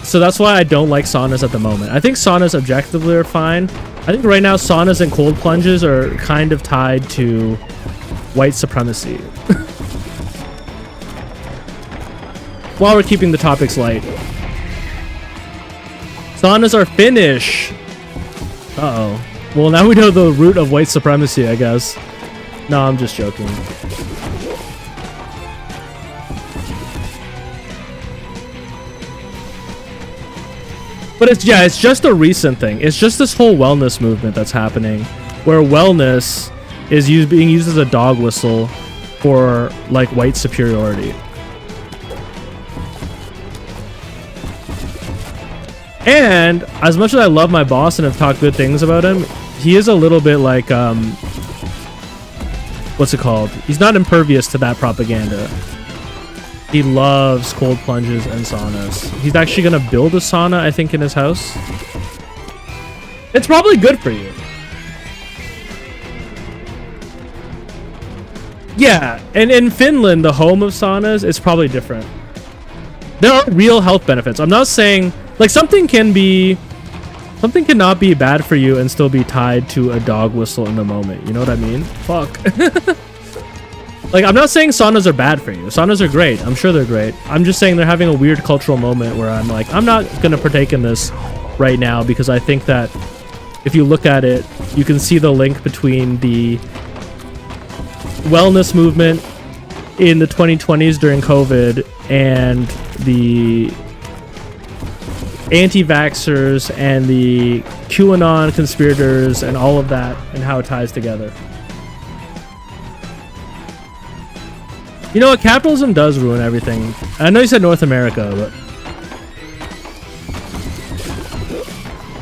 So that's why I don't like saunas at the moment. I think saunas objectively are fine. I think right now saunas and cold plunges are kind of tied to white supremacy. While we're keeping the topics light. Saunas are Finnish. Uh-oh. Well, now we know the root of white supremacy, I guess. No, I'm just joking. But it's just a recent thing. It's just this whole wellness movement that's happening, where wellness is being used as a dog whistle for like white superiority. And as much as I love my boss and have talked good things about him, he is a little bit like what's it called? He's not impervious to that propaganda. He loves cold plunges and saunas. He's actually gonna build a sauna, I think, in his house. It's probably good for you. Yeah, and in Finland, the home of saunas, it's probably different. There are real health benefits. I'm not saying like something cannot be bad for you and still be tied to a dog whistle in the moment. You know what I mean? Fuck. Like, I'm not saying saunas are bad for you. Saunas are great. I'm sure they're great. I'm just saying they're having a weird cultural moment where I'm like, I'm not going to partake in this right now because I think that if you look at it, you can see the link between the wellness movement in the 2020s during COVID and the anti-vaxxers and the QAnon conspirators and all of that and how it ties together. You know what? Capitalism does ruin everything. I know you said North America, but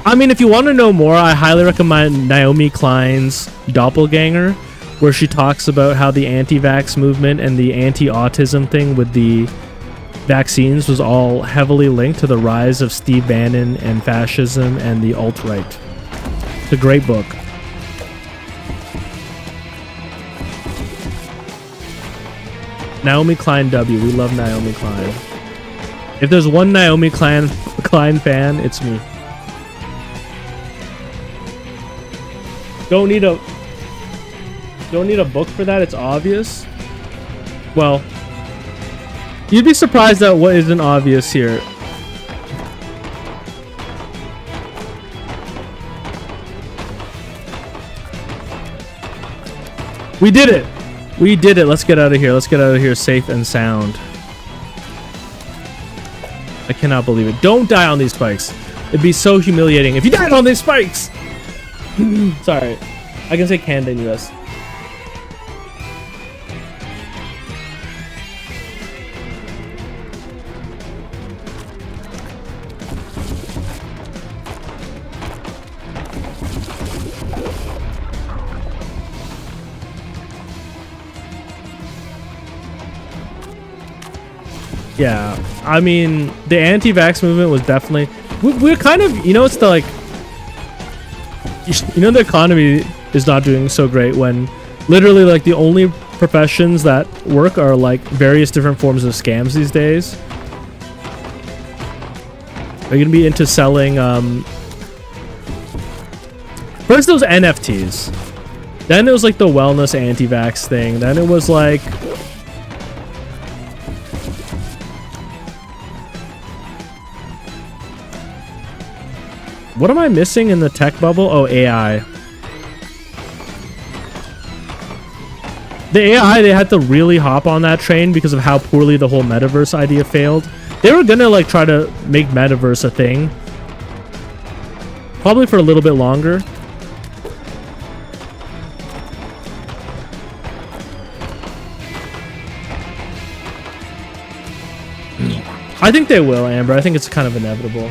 I mean, if you want to know more, I highly recommend Naomi Klein's Doppelganger, where she talks about how the anti-vax movement and the anti-autism thing with the vaccines was all heavily linked to the rise of Steve Bannon and fascism and the alt-right. It's a great book. Naomi Klein W. We love Naomi Klein. If there's one Naomi Klein fan, it's me. Don't need a book for that, it's obvious. Well, you'd be surprised at what isn't obvious here. We did it! We did it. Let's get out of here. Let's get out of here safe and sound. I cannot believe it. Don't die on these spikes. It'd be so humiliating if you died on these spikes! Sorry. I can say Canada in US. Yeah, I mean, the anti-vax movement was definitely... We're kind of... You know, it's the, like... You know, the economy is not doing so great when literally, like, the only professions that work are, like, various different forms of scams these days. Are you gonna be into selling, First, it was NFTs. Then it was, like, the wellness anti-vax thing. Then it was, like... What am I missing in the tech bubble? Oh, AI. The AI, they had to really hop on that train because of how poorly the whole metaverse idea failed. They were gonna like try to make metaverse a thing. Probably for a little bit longer. I think they will, Amber. I think it's kind of inevitable.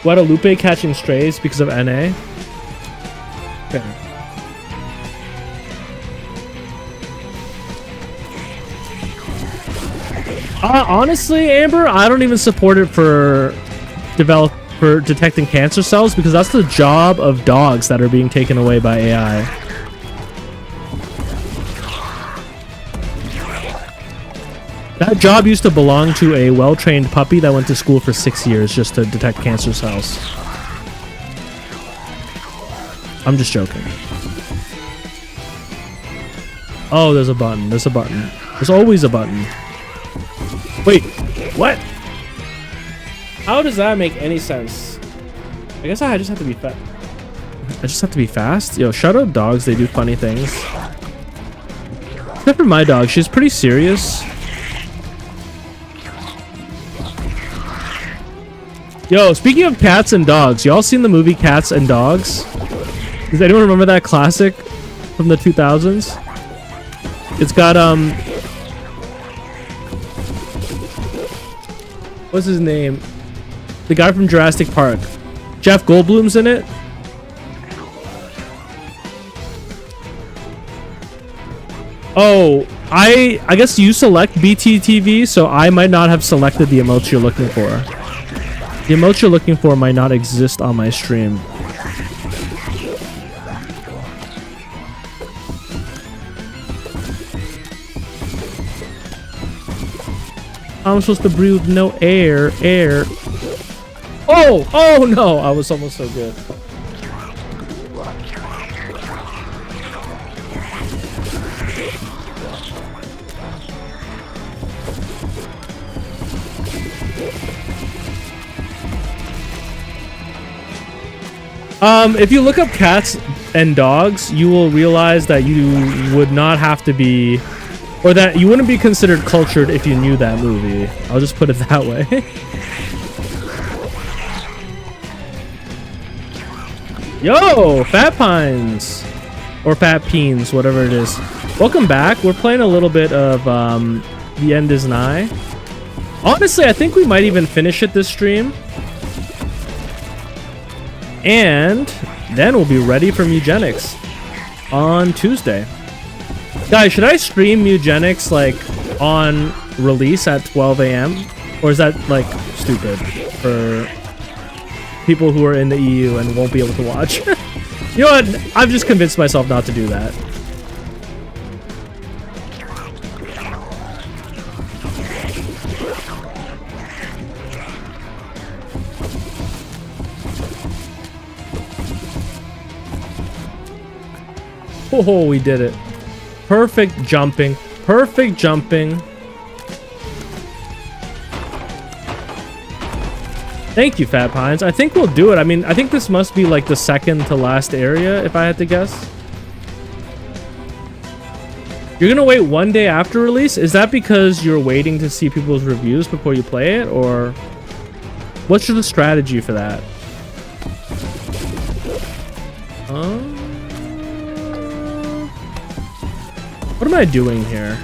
Guadalupe catching strays because of NA. Okay. Honestly, Amber, I don't even support it for detecting cancer cells because that's the job of dogs that are being taken away by AI. That job used to belong to a well-trained puppy that went to school for 6 years just to detect cancer cells. I'm just joking. Oh, there's a button. There's a button. There's always a button. Wait, what? How does that make any sense? I guess I just have to be fast. I just have to be fast? Yo, shut up, dogs. They do funny things. Except for my dog. She's pretty serious. Yo, speaking of cats and dogs, y'all seen the movie Cats and Dogs? Does anyone remember that classic from the 2000s? It's got, what's his name? The guy from Jurassic Park. Jeff Goldblum's in it. Oh, I guess you select BTTV, so I might not have selected the emotes you're looking for. The emotes you're looking for might not exist on my stream. I'm supposed to breathe no air. Oh no, I was almost so good. If you look up cats and dogs, you will realize that you would not have to be, or that you wouldn't be considered cultured if you knew that movie. I'll just put it that way. Yo, Fat Pines. Or Fat Peens, whatever it is. Welcome back. We're playing a little bit of The End is Nigh. Honestly, I think we might even finish it this stream. And then we'll be ready for Mewgenics on Tuesday. Guys, should I stream Mewgenics like on release at 12 a.m.? Or is that like stupid for people who are in the EU and won't be able to watch? You know what? I've just convinced myself not to do that. Oh, we did it. Perfect jumping. Perfect jumping. Thank you, Fat Pines. I think we'll do it. I mean, I think this must be like the second to last area, if I had to guess. You're gonna wait one day after release? Is that because you're waiting to see people's reviews before you play it? Or what's the strategy for that? What am I doing here?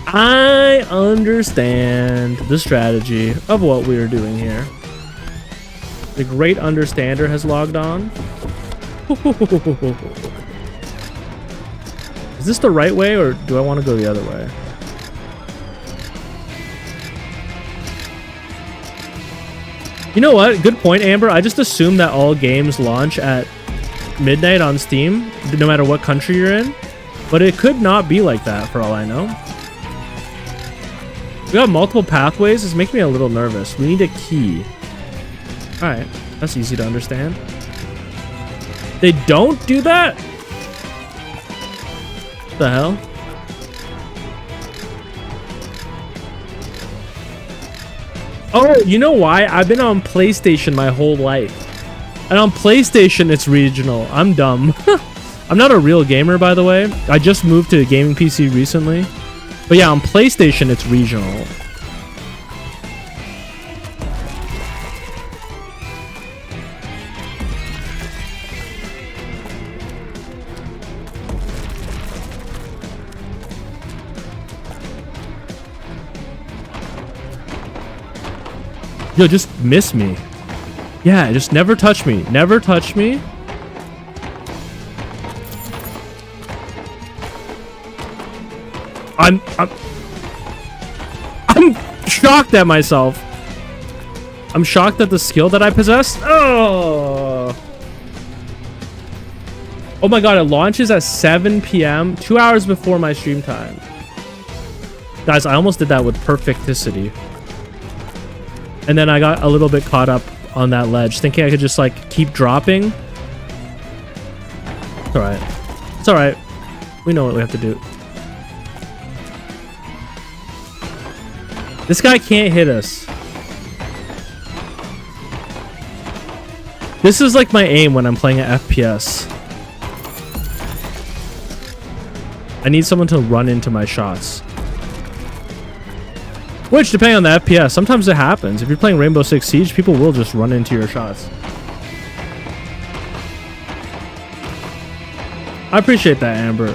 I understand the strategy of what we are doing here. The great understander has logged on. Is this the right way, or do I want to go the other way? You know what? Good point, Amber. I just assume that all games launch at midnight on Steam, no matter what country you're in. But it could not be like that, for all I know. We got multiple pathways. It's making me a little nervous. We need a key. Alright, that's easy to understand. They don't do that? What the hell? Oh, you know why? I've been on PlayStation my whole life. And on PlayStation, it's regional. I'm dumb. I'm not a real gamer, by the way. I just moved to a gaming PC recently. But yeah, on PlayStation, it's regional. Yo, just miss me. Yeah, just never touch me. Never touch me. I'm shocked at myself. I'm shocked at the skill that I possess. Oh. Oh my god, it launches at 7 p.m. 2 hours before my stream time. Guys, I almost did that with perfecticity. And then I got a little bit caught up on that ledge, thinking I could just like keep dropping. It's alright. It's alright. We know what we have to do. This guy can't hit us. This is like my aim when I'm playing at FPS. I need someone to run into my shots. Which, depending on the FPS, sometimes it happens. If you're playing Rainbow Six Siege, people will just run into your shots. I appreciate that, Amber.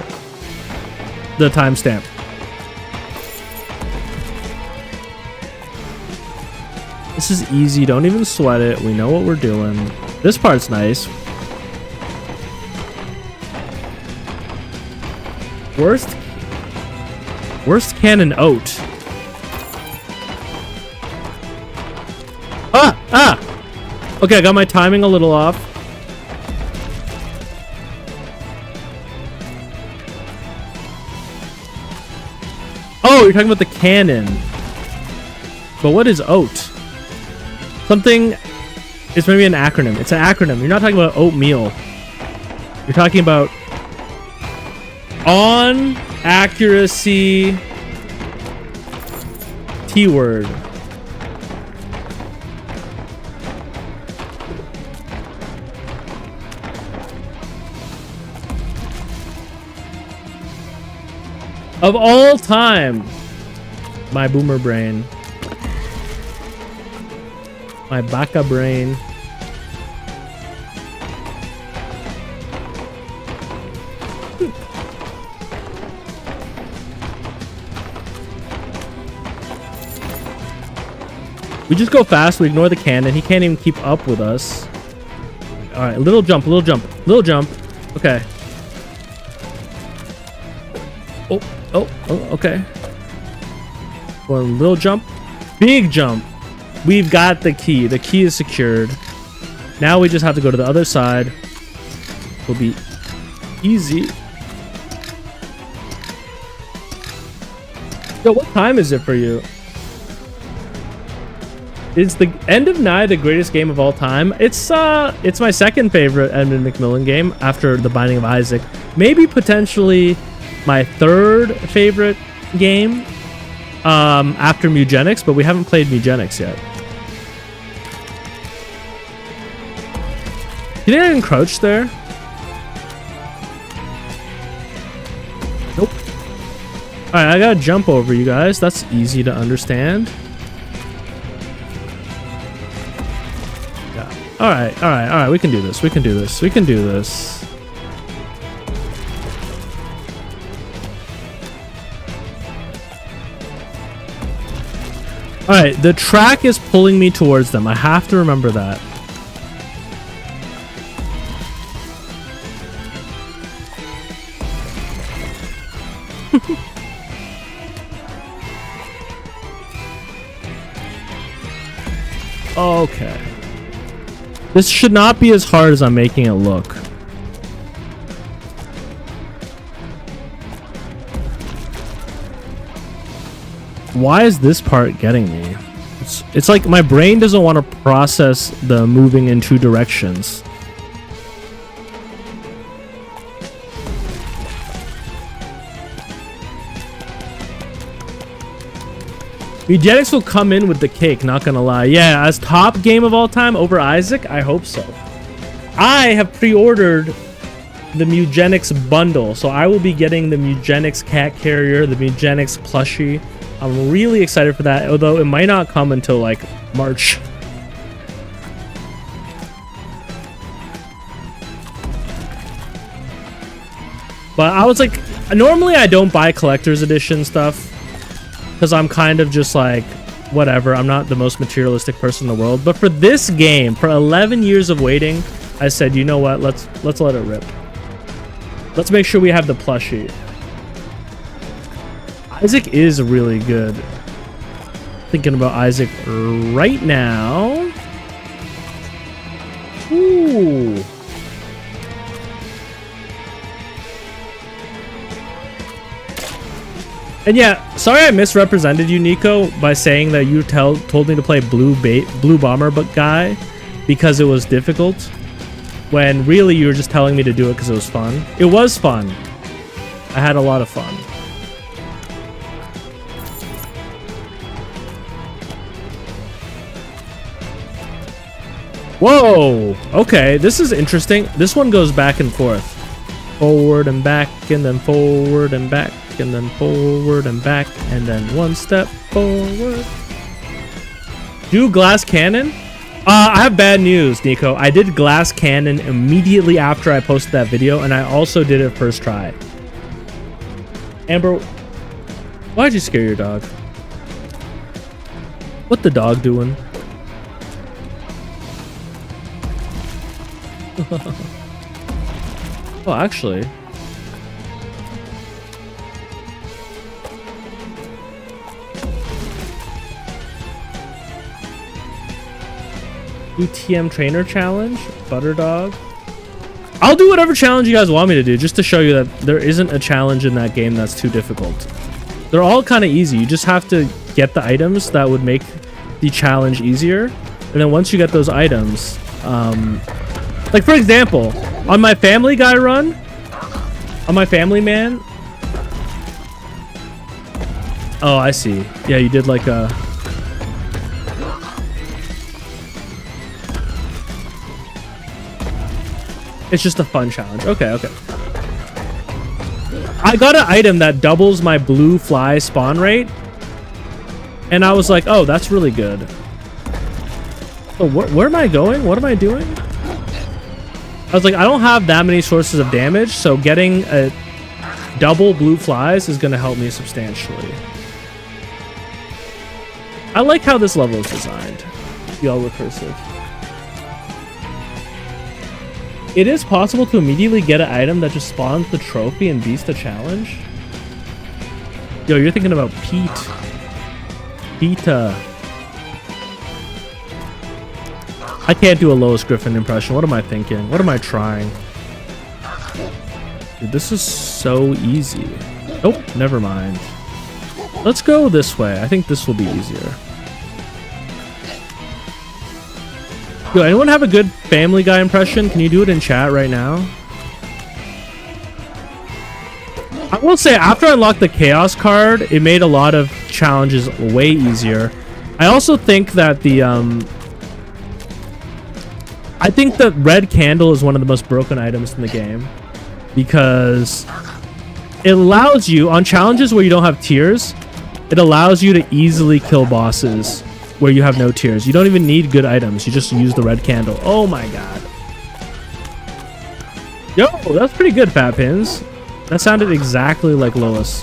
The timestamp. This is easy. Don't even sweat it. We know what we're doing. This part's nice. Worst cannon oat. Okay, I got my timing a little off. Oh, you're talking about the cannon. But what is oat? Something... It's maybe an acronym. It's an acronym. You're not talking about oatmeal. You're talking about... On accuracy... T-word. Of all time, my boomer brain, my baka brain. We just go fast, we ignore the cannon. He can't even keep up with us. All right, little jump, little jump, little jump. Okay. Oh, okay. One little jump. Big jump. We've got the key. The key is secured. Now we just have to go to the other side. Will be easy. Yo, what time is it for you? Is the end of Nigh the greatest game of all time? It's my second favorite Edmund McMillan game after The Binding of Isaac. Maybe potentially my third favorite game after Mewgenics, but we haven't played Mewgenics yet. Did I encroach there? Nope. Alright, I gotta jump over you guys. That's easy to understand. Yeah. Alright. We can do this. We can do this. We can do this. Alright, the track is pulling me towards them. I have to remember that. Okay. This should not be as hard as I'm making it look. Why is this part getting me? It's like my brain doesn't want to process the moving in two directions. Mewgenics will come in with the cake, not gonna lie. Yeah, as top game of all time over Isaac, I hope so. I have pre-ordered the Mewgenics bundle, so I will be getting the Mewgenics cat carrier, the Mewgenics plushie. I'm really excited for that, although it might not come until like March. But I was like, normally I don't buy collector's edition stuff because I'm kind of just like, whatever, I'm not the most materialistic person in the world. But for this game, for 11 years of waiting, I said, you know what, let's let it rip. Let's make sure we have the plushie. Isaac is really good. Thinking about Isaac right now. Ooh. And yeah, sorry I misrepresented you, Nico, by saying that you told me to play blue bomber but guy because it was difficult, when really you were just telling me to do it because it was fun. It was fun. I had a lot of fun. Whoa! Okay, this is interesting. This one goes back and forth. Forward and back, and then forward and back, and then forward and back, and then one step forward. Do glass cannon? I have bad news, Nico. I did glass cannon immediately after I posted that video, and I also did it first try. Amber, why'd you scare your dog? What the dog doing? Oh, actually. UTM trainer challenge, butter dog. I'll do whatever challenge you guys want me to do, just to show you that there isn't a challenge in that game that's too difficult. They're all kind of easy. You just have to get the items that would make the challenge easier, and then once you get those items, like for example, on my Family Guy run, on my Family Man. Oh, I see. Yeah, you did like a. It's just a fun challenge. Okay, okay. I got an item that doubles my blue fly spawn rate, and I was like, oh, that's really good. So where am I going? What am I doing? I was like, I don't have that many sources of damage, so getting a double blue flies is going to help me substantially. I like how this level is designed. The all recursive. It is possible to immediately get an item that just spawns the trophy and beats the challenge. Yo, you're thinking about Pete. Peta. I can't do a Lois Griffin impression. What am I thinking? What am I trying? Dude, this is so easy. Nope, never mind. Let's go this way. I think this will be easier. Yo, anyone have a good Family Guy impression? Can you do it in chat right now? I will say, after I unlocked the Chaos card, it made a lot of challenges way easier. I also think that the, I think the red candle is one of the most broken items in the game, because it allows you, on challenges where you don't have tiers, it allows you to easily kill bosses where you have no tiers. You don't even need good items. You just use the red candle. Oh my god. Yo, that's pretty good, Fat Pins. That sounded exactly like Lois.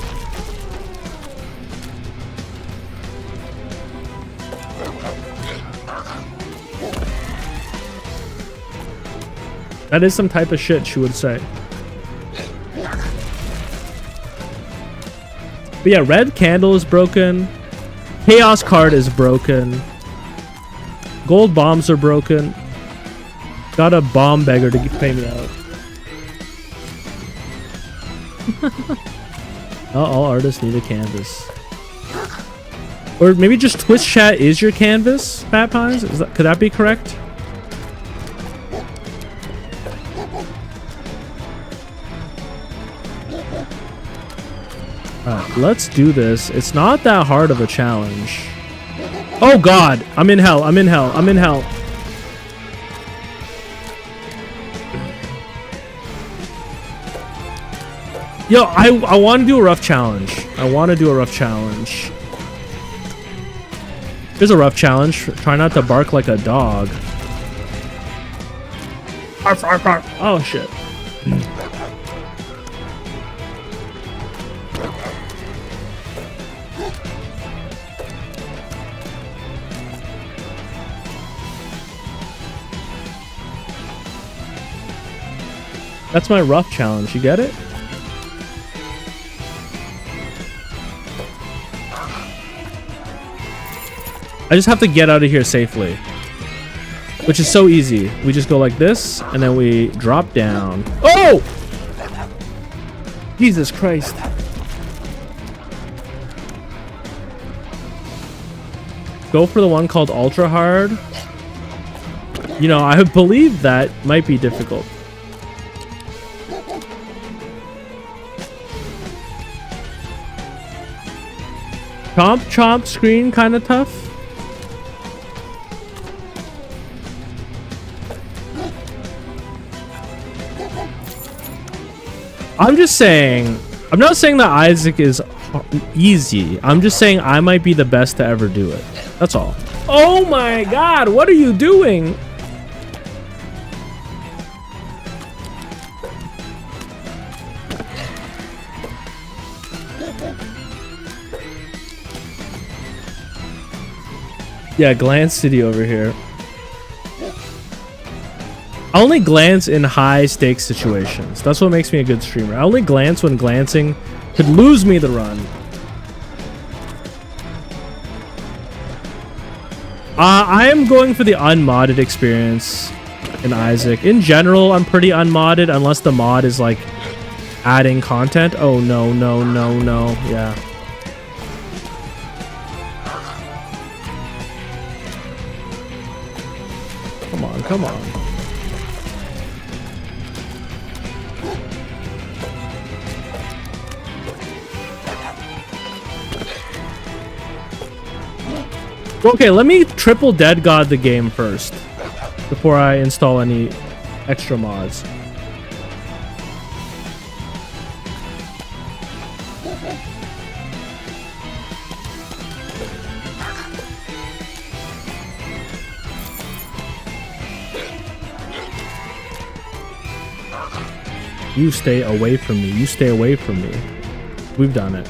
That is some type of shit she would say. But yeah, red candle is broken. Chaos card is broken. Gold bombs are broken. Got a bomb beggar to pay me out. Not all artists need a canvas. Or maybe just Twitch chat is your canvas, Fat Pies? Could that be correct? Alright. Let's do this. It's not that hard of a challenge. Oh god, I'm in hell. I'm in hell. I'm in hell. Yo, I want to do a rough challenge. I want to do a rough challenge. Here's a rough challenge. Try not to bark like a dog. Arf, arf, arf. Oh shit. That's my rough challenge. You get it? I just have to get out of here safely, which is so easy. We just go like this, and then we drop down. Oh! Jesus Christ. Go for the one called Ultra Hard. You know, I believe that might be difficult. Chomp, chomp, screen, kind of tough. I'm just saying, I'm not saying that Isaac is easy. I'm just saying I might be the best to ever do it. That's all. Oh my god, what are you doing? Yeah, glance city over here. I only glance in high stakes situations. That's what makes me a good streamer. I only glance when glancing could lose me the run. I am going for the unmodded experience in Isaac. In general, I'm pretty unmodded unless the mod is like adding content. Oh no, no, no, no. Yeah. Come on, come on. Okay, let me triple dead god the game first before I install any extra mods. You stay away from me. You stay away from me. We've done it.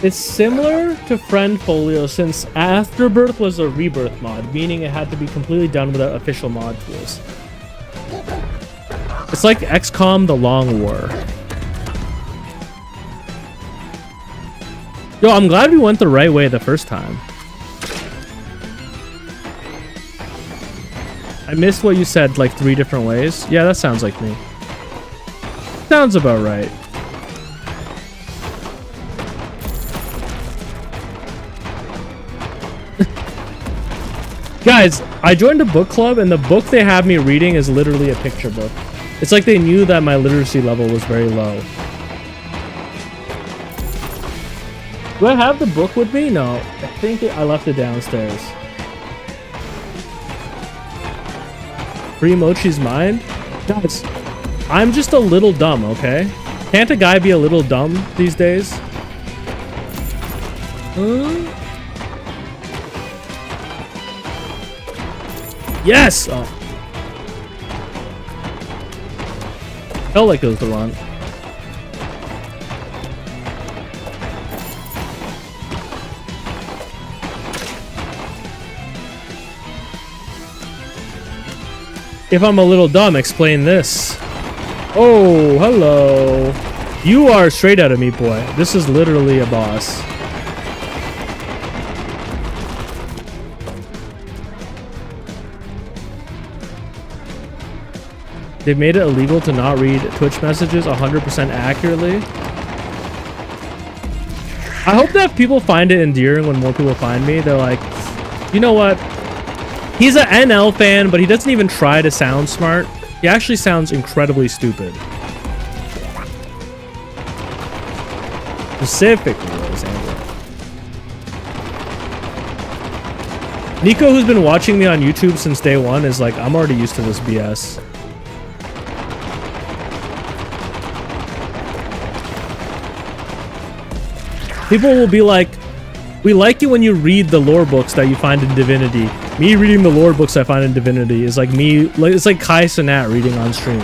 It's similar to Friend Folio since Afterbirth was a rebirth mod, meaning it had to be completely done without official mod tools. It's like XCOM The Long War. Yo, I'm glad we went the right way the first time. I missed what you said, like 3 different ways. Yeah, that sounds like me. Sounds about right. Guys, I joined a book club and the book they have me reading is literally a picture book. It's like they knew that my literacy level was very low. Do I have the book with me? No. I think I left it downstairs. Free Mochi's mind? Guys, I'm just a little dumb, okay? Can't a guy be a little dumb these days? Huh? Yes! Oh. Felt like it was the run. If I'm a little dumb, explain this. Oh, hello. You are straight out of Meat Boy. This is literally a boss. They've made it illegal to not read Twitch messages 100% accurately. I hope that people find it endearing when more people find me. They're like, you know what? He's an NL fan, but he doesn't even try to sound smart. He actually sounds incredibly stupid. Specifically, Alexander. Nico, who's been watching me on YouTube since day one, is like, I'm already used to this BS. People will be like, we like you when you read the lore books that you find in Divinity. Me reading the lore books I find in Divinity is like me, like it's like Kai Cenat reading on stream.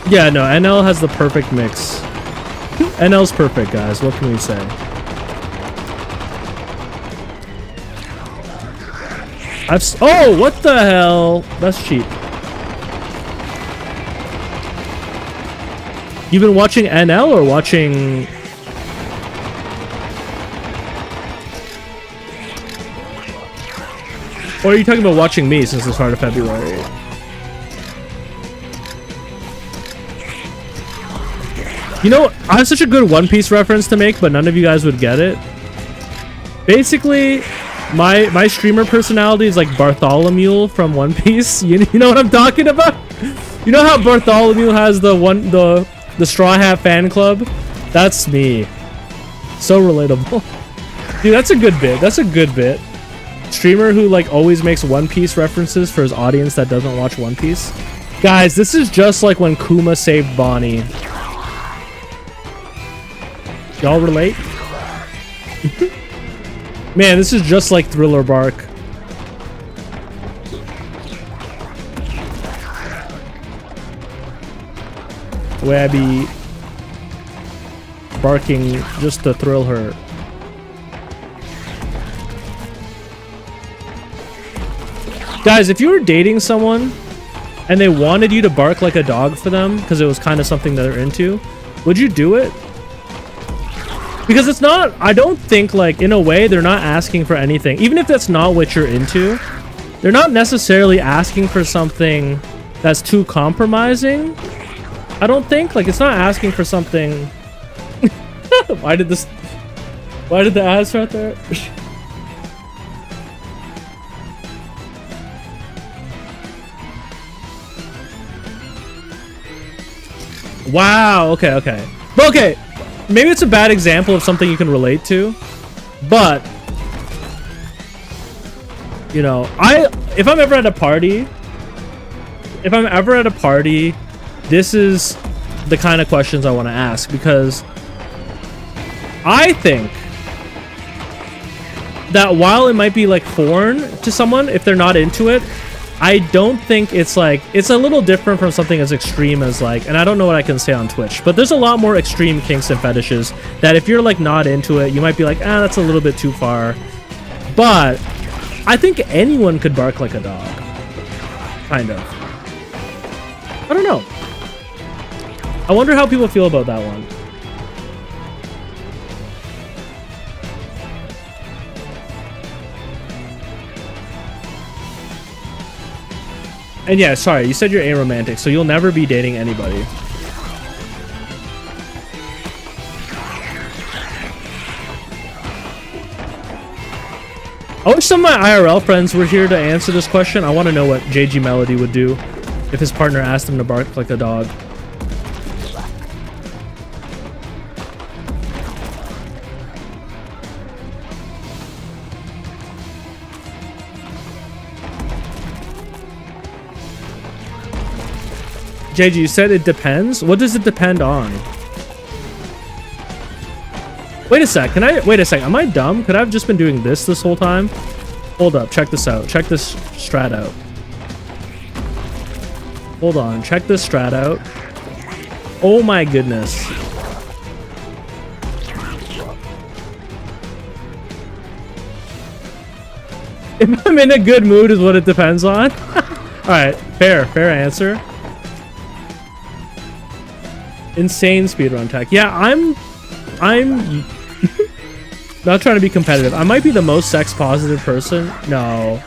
Yeah, no, NL has the perfect mix. NL's perfect, guys. What can we say? Oh, what the hell? That's cheap. You've been watching NL or watching... Or are you talking about watching me since the start of February? You know, I have such a good One Piece reference to make, but none of you guys would get it. Basically, my streamer personality is like Bartholomew from One Piece. You know what I'm talking about? You know how Bartholomew has the Straw Hat fan club? That's me. So relatable. Dude, that's a good bit. That's a good bit. Streamer who like always makes One Piece references for his audience that doesn't watch One Piece. Guys, this is just like when Kuma saved Bonnie. Y'all relate? Man, this is just like Thriller Bark. Where I be barking just to thrill her. Guys, if you were dating someone and they wanted you to bark like a dog for them because it was kind of something that they're into, would you do it? Because it's not, I don't think, like, in a way, they're not asking for anything. Even if that's not what you're into, they're not necessarily asking for something that's too compromising. I don't think. Like, it's not asking for something... Why did the ads right there? Wow, okay, okay. But okay, maybe it's a bad example of something you can relate to, but you know, if I'm ever at a party, this is the kind of questions I want to ask, because I think that while it might be like foreign to someone if they're not into it, I don't think it's like, it's a little different from something as extreme as like, and I don't know what I can say on Twitch, but there's a lot more extreme kinks and fetishes that if you're like not into it, you might be like, ah, that's a little bit too far. But I think anyone could bark like a dog. Kind of. I don't know. I wonder how people feel about that one. And yeah, sorry, you said you're aromantic, so you'll never be dating anybody. I wish some of my IRL friends were here to answer this question. I want to know what JG Melody would do if his partner asked him to bark like a dog. JG, you said it depends? What does it depend on? Wait a sec, wait a sec, am I dumb? Could I have just been doing this whole time? Hold up, check this out. Check this strat out. Hold on, check this strat out. Oh my goodness. If I'm in a good mood is what it depends on. Alright, fair answer. Insane speedrun tech. Yeah, I'm not trying to be competitive. I might be the most sex positive person. No.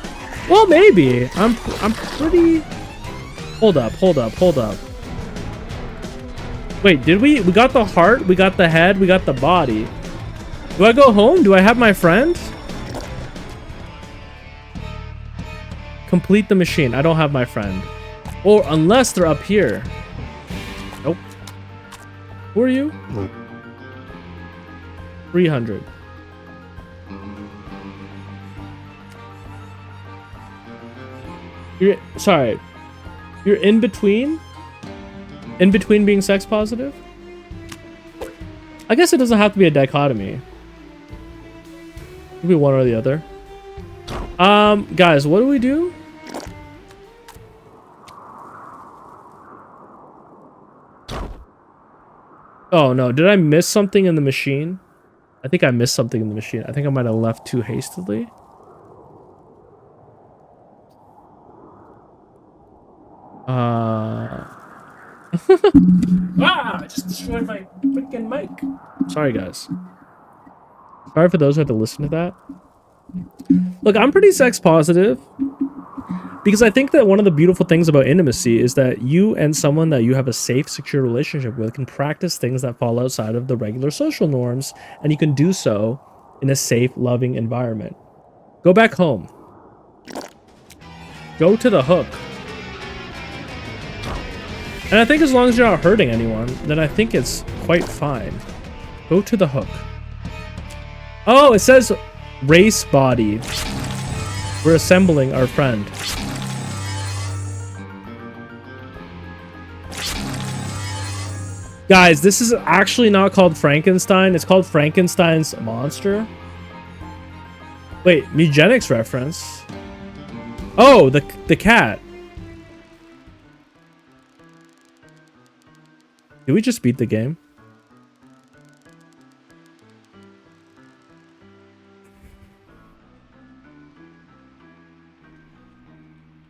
Well, maybe. I'm pretty... Hold up. Wait, did we got the heart, we got the head, we got the body. Do I go home? Do I have my friend? Complete the machine. I don't have my friend. Or unless they're up here. Nope. Who are you? 300. Sorry. You're in between? In between being sex positive? I guess it doesn't have to be a dichotomy. It could be one or the other. Guys, what do we do? Oh no, did I miss something in the machine? I think I missed something in the machine. I think I might have left too hastily. I just destroyed my freaking mic. Sorry, guys. Sorry for those who had to listen to that. Look, I'm pretty sex positive because I think that one of the beautiful things about intimacy is that you and someone that you have a safe, secure relationship with can practice things that fall outside of the regular social norms, and you can do so in a safe, loving environment. Go back home. Go to the hook. And I think as long as you're not hurting anyone, then I think it's quite fine. Go to the hook. Oh, it says race body. We're assembling our friend. Guys, this is actually not called Frankenstein. It's called Frankenstein's monster. Wait, Mewgenics reference. Oh, the cat. Did we just beat the game?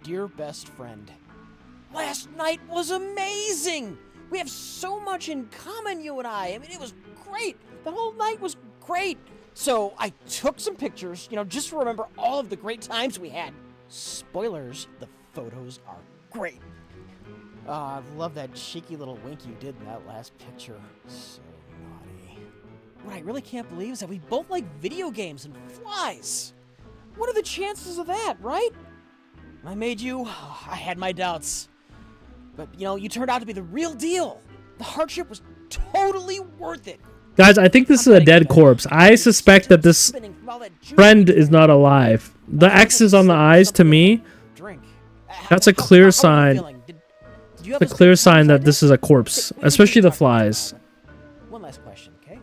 Dear best friend, last night was amazing! We have so much in common, you and I. I mean, it was great. The whole night was great. So I took some pictures, you know, just to remember all of the great times we had. Spoilers, the photos are great. I love that cheeky little wink you did in that last picture. So naughty. What I really can't believe is that we both like video games and flies. What are the chances of that, right? I made you, I had my doubts. But, you know, you turned out to be the real deal. The hardship was totally worth it. Guys, I think this is a dead corpse. I suspect that this friend is not alive. The X's on the eyes, to me, that's a clear sign. It's a clear sign that this is a corpse, especially the flies. One last question, okay?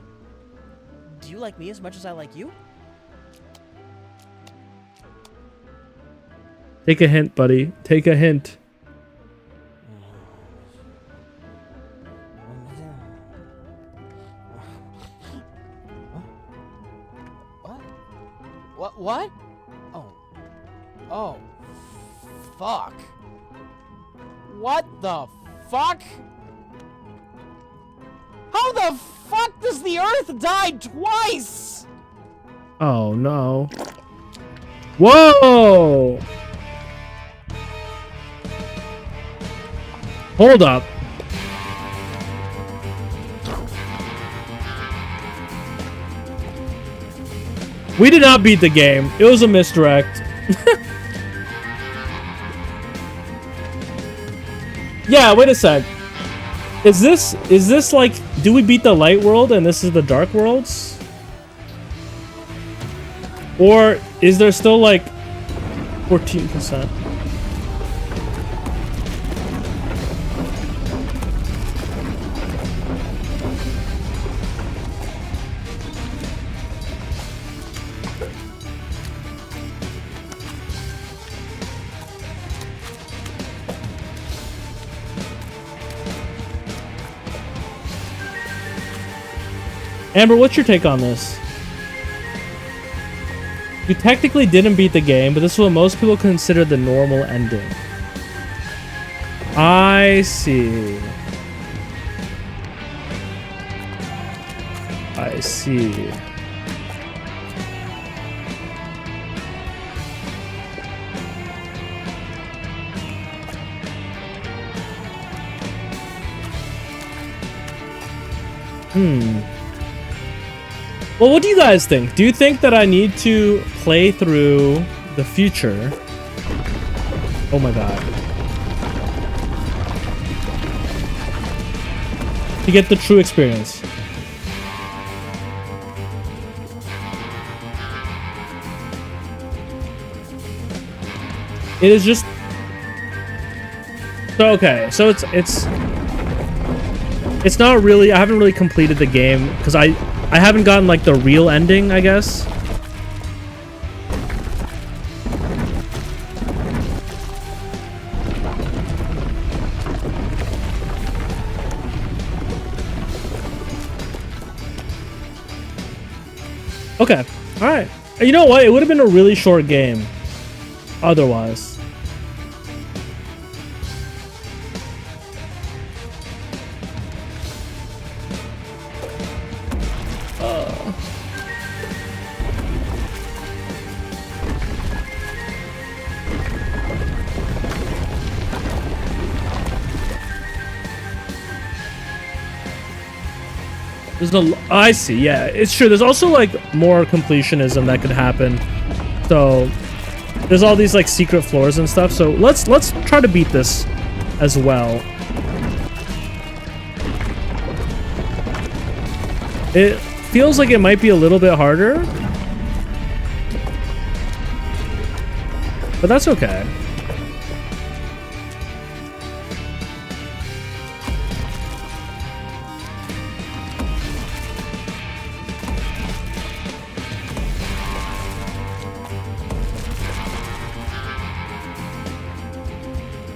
Do you like me as much as I like you? Take a hint, buddy. Take a hint. What? Oh. Fuck. What the fuck? How the fuck does the Earth die twice? Oh, no. Whoa! Hold up. We did not beat the game. It was a misdirect. Yeah, wait a sec. Is this like, do we beat the light world and this is the dark worlds? Or is there still like 14%? Amber, what's your take on this? You technically didn't beat the game, but this is what most people consider the normal ending. I see. I see. Well, what do you guys think? Do you think that I need to play through the future? Oh my god. To get the true experience. It is just... So, okay. So it's not really... I haven't really completed the game because I haven't gotten like the real ending, I guess. Okay. All right. You know what? It would have been a really short game otherwise. There's no... I see, yeah. It's true. There's also, like, more completionism that could happen. So, there's all these, like, secret floors and stuff. So, let's try to beat this as well. It feels like it might be a little bit harder. But that's okay.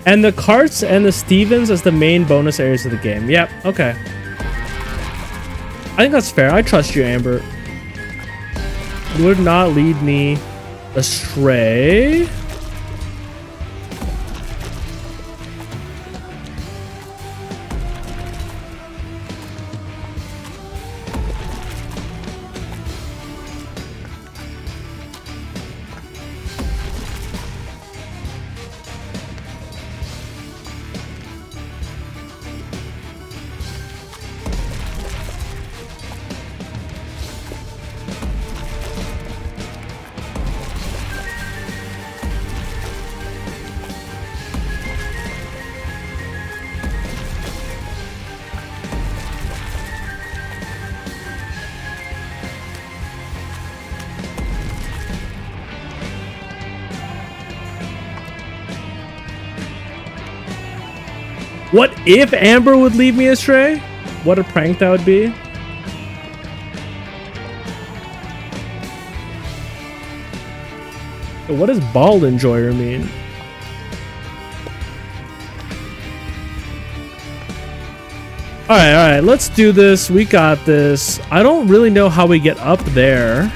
And the carts and the Stevens as the main bonus areas of the game. Yep, okay. I think that's fair. I trust you, Amber. You would not lead me astray. What if Amber would lead me astray? What a prank that would be. What does bald enjoyer mean? Alright, let's do this. We got this. I don't really know how we get up there.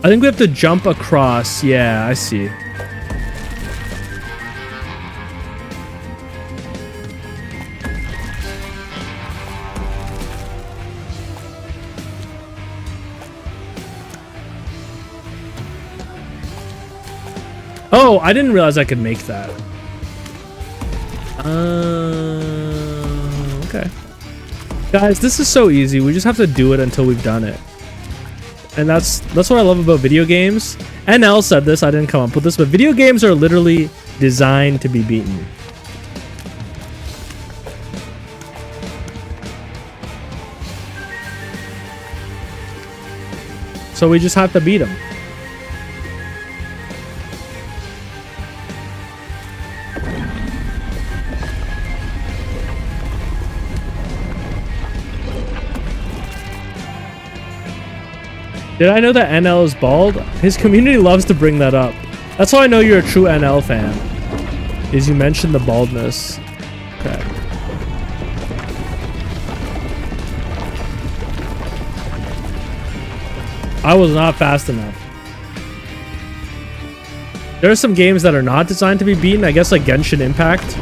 I think we have to jump across. Yeah, I see. Oh, I didn't realize I could make that. Okay. Guys, this is so easy. We just have to do it until we've done it. And that's what I love about video games. NL said this, I didn't come up with this, but video games are literally designed to be beaten. So we just have to beat them. Did I know that NL is bald? His community loves to bring that up. That's how I know you're a true NL fan. Is you mentioned the baldness. Okay. I was not fast enough. There are some games that are not designed to be beaten. I guess like Genshin Impact.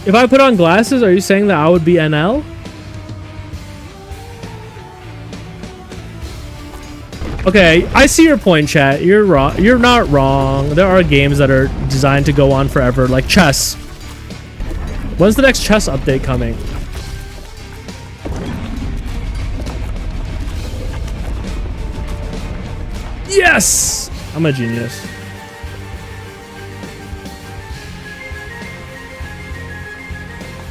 If I put on glasses, are you saying that I would be NL? Okay, I see your point, chat. You're wrong. You're not wrong. There are games that are designed to go on forever, like chess. When's the next chess update coming? Yes! I'm a genius.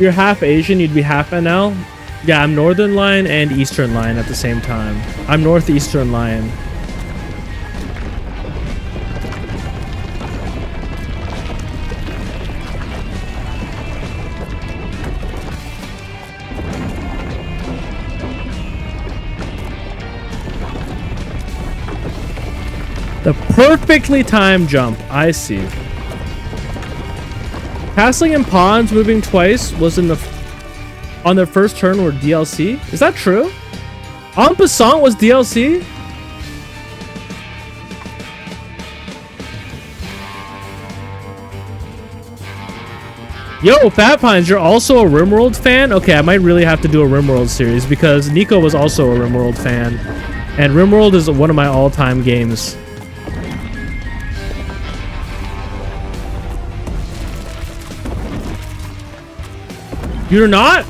You're half Asian, you'd be half NL? Yeah, I'm Northern Lion and Eastern Lion at the same time. I'm Northeastern Lion. The perfectly timed jump. I see. Castling and pawns moving twice was on their first turn were DLC. Is that true? En passant was DLC? Yo, Fat Pines, you're also a RimWorld fan? Okay, I might really have to do a RimWorld series because Nico was also a RimWorld fan. And RimWorld is one of my all-time games. You're not?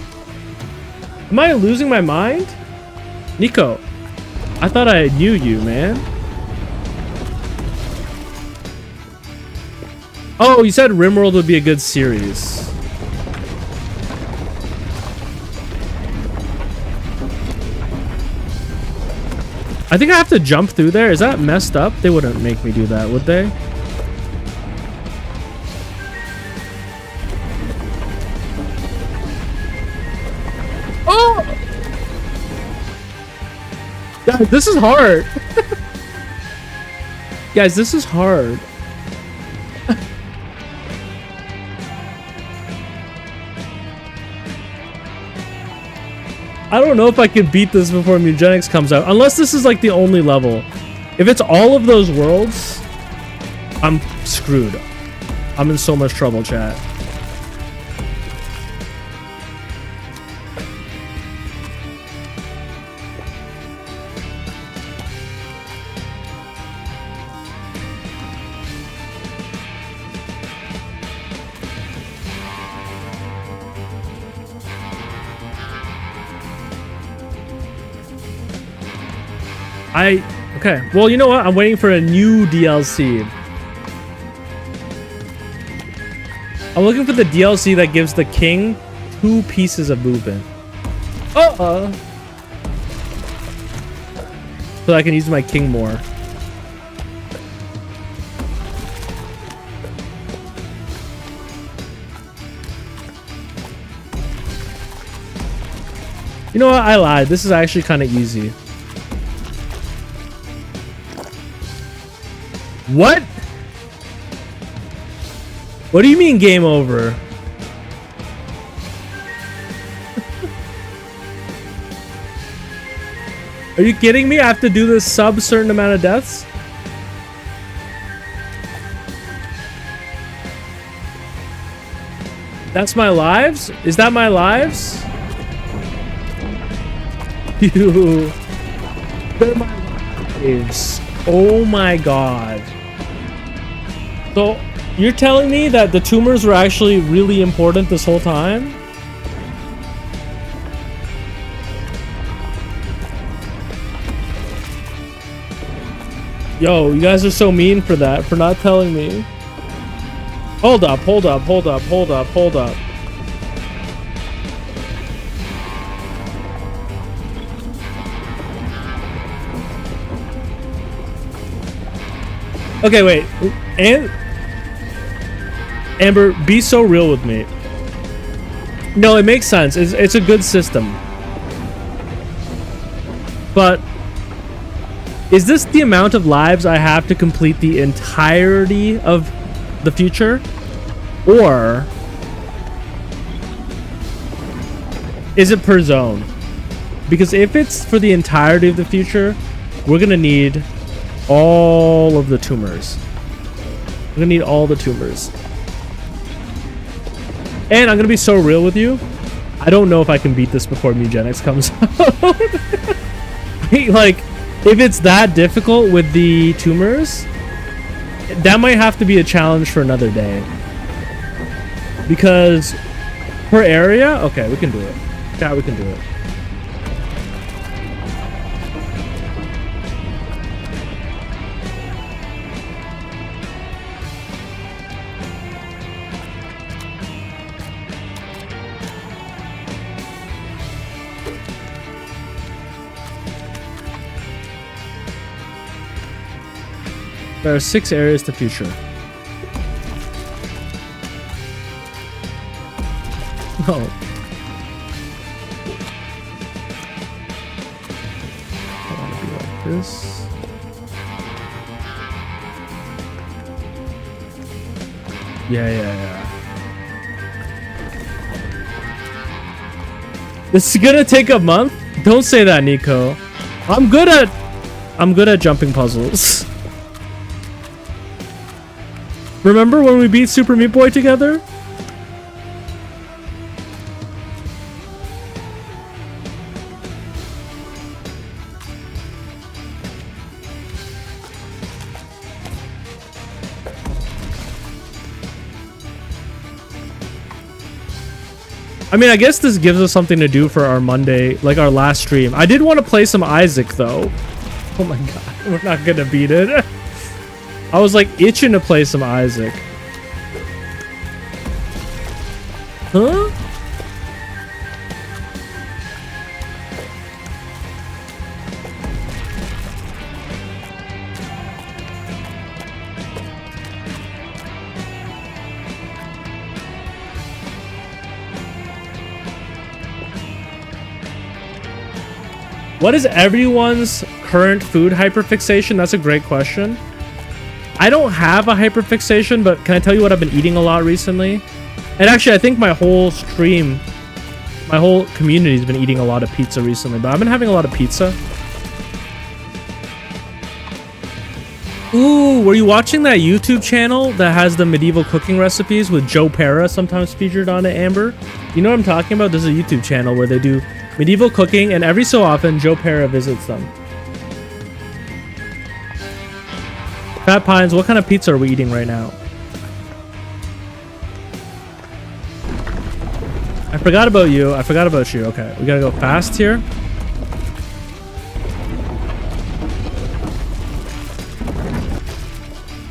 Am I losing my mind? Nico, I thought I knew you, man. Oh, you said RimWorld would be a good series. I think I have to jump through there. Is that messed up? They wouldn't make me do that, would they? Guys, this is hard. Guys, this is hard. I don't know if I can beat this before Mewgenics comes out. Unless this is like the only level. If it's all of those worlds, I'm screwed. I'm in so much trouble, chat. Okay. Well, you know what? I'm waiting for a new DLC. I'm looking for the DLC that gives the king 2 pieces of movement. So I can use my king more. You know what? I lied. This is actually kind of easy. What? What do you mean game over? Are you kidding me? I have to do this sub certain amount of deaths? That's my lives? Is that my lives? You. They're my lives. Oh my god. So, you're telling me that the tumors were actually really important this whole time? Yo, you guys are so mean for that, for not telling me. Hold up, hold up, hold up, hold up, hold up. Okay, wait. And Amber, be so real with me. No, it makes sense. It's a good system. But is this the amount of lives I have to complete the entirety of the future? Or is it per zone? Because if it's for the entirety of the future, we're gonna need all of the tumors. We're gonna need all the tumors. And I'm gonna be so real with you. I don't know if I can beat this before Mewgenics comes out. Like, if it's that difficult with the tumors, that might have to be a challenge for another day. Because per area, okay, we can do it. Yeah, we can do it. There are 6 areas to future. Oh. I want to be like this. Yeah. This is gonna take a month? Don't say that, Nico. I'm good at jumping puzzles. Remember when we beat Super Meat Boy together? I mean, I guess this gives us something to do for our Monday, like our last stream. I did want to play some Isaac, though. Oh my god, we're not gonna beat it. I was like itching to play some Isaac. Huh? What is everyone's current food hyperfixation? That's a great question. I don't have a hyperfixation, but can I tell you what I've been eating a lot recently? And actually, I think my whole stream, my whole community's been eating a lot of pizza recently, but I've been having a lot of pizza. Ooh, were you watching that YouTube channel that has the medieval cooking recipes with Joe Pera sometimes featured on it, Amber? You know what I'm talking about? There's a YouTube channel where they do medieval cooking, and every so often, Joe Pera visits them. Fat Pines, what kind of pizza are we eating right now? I forgot about you. I forgot about you. Okay, we gotta go fast here.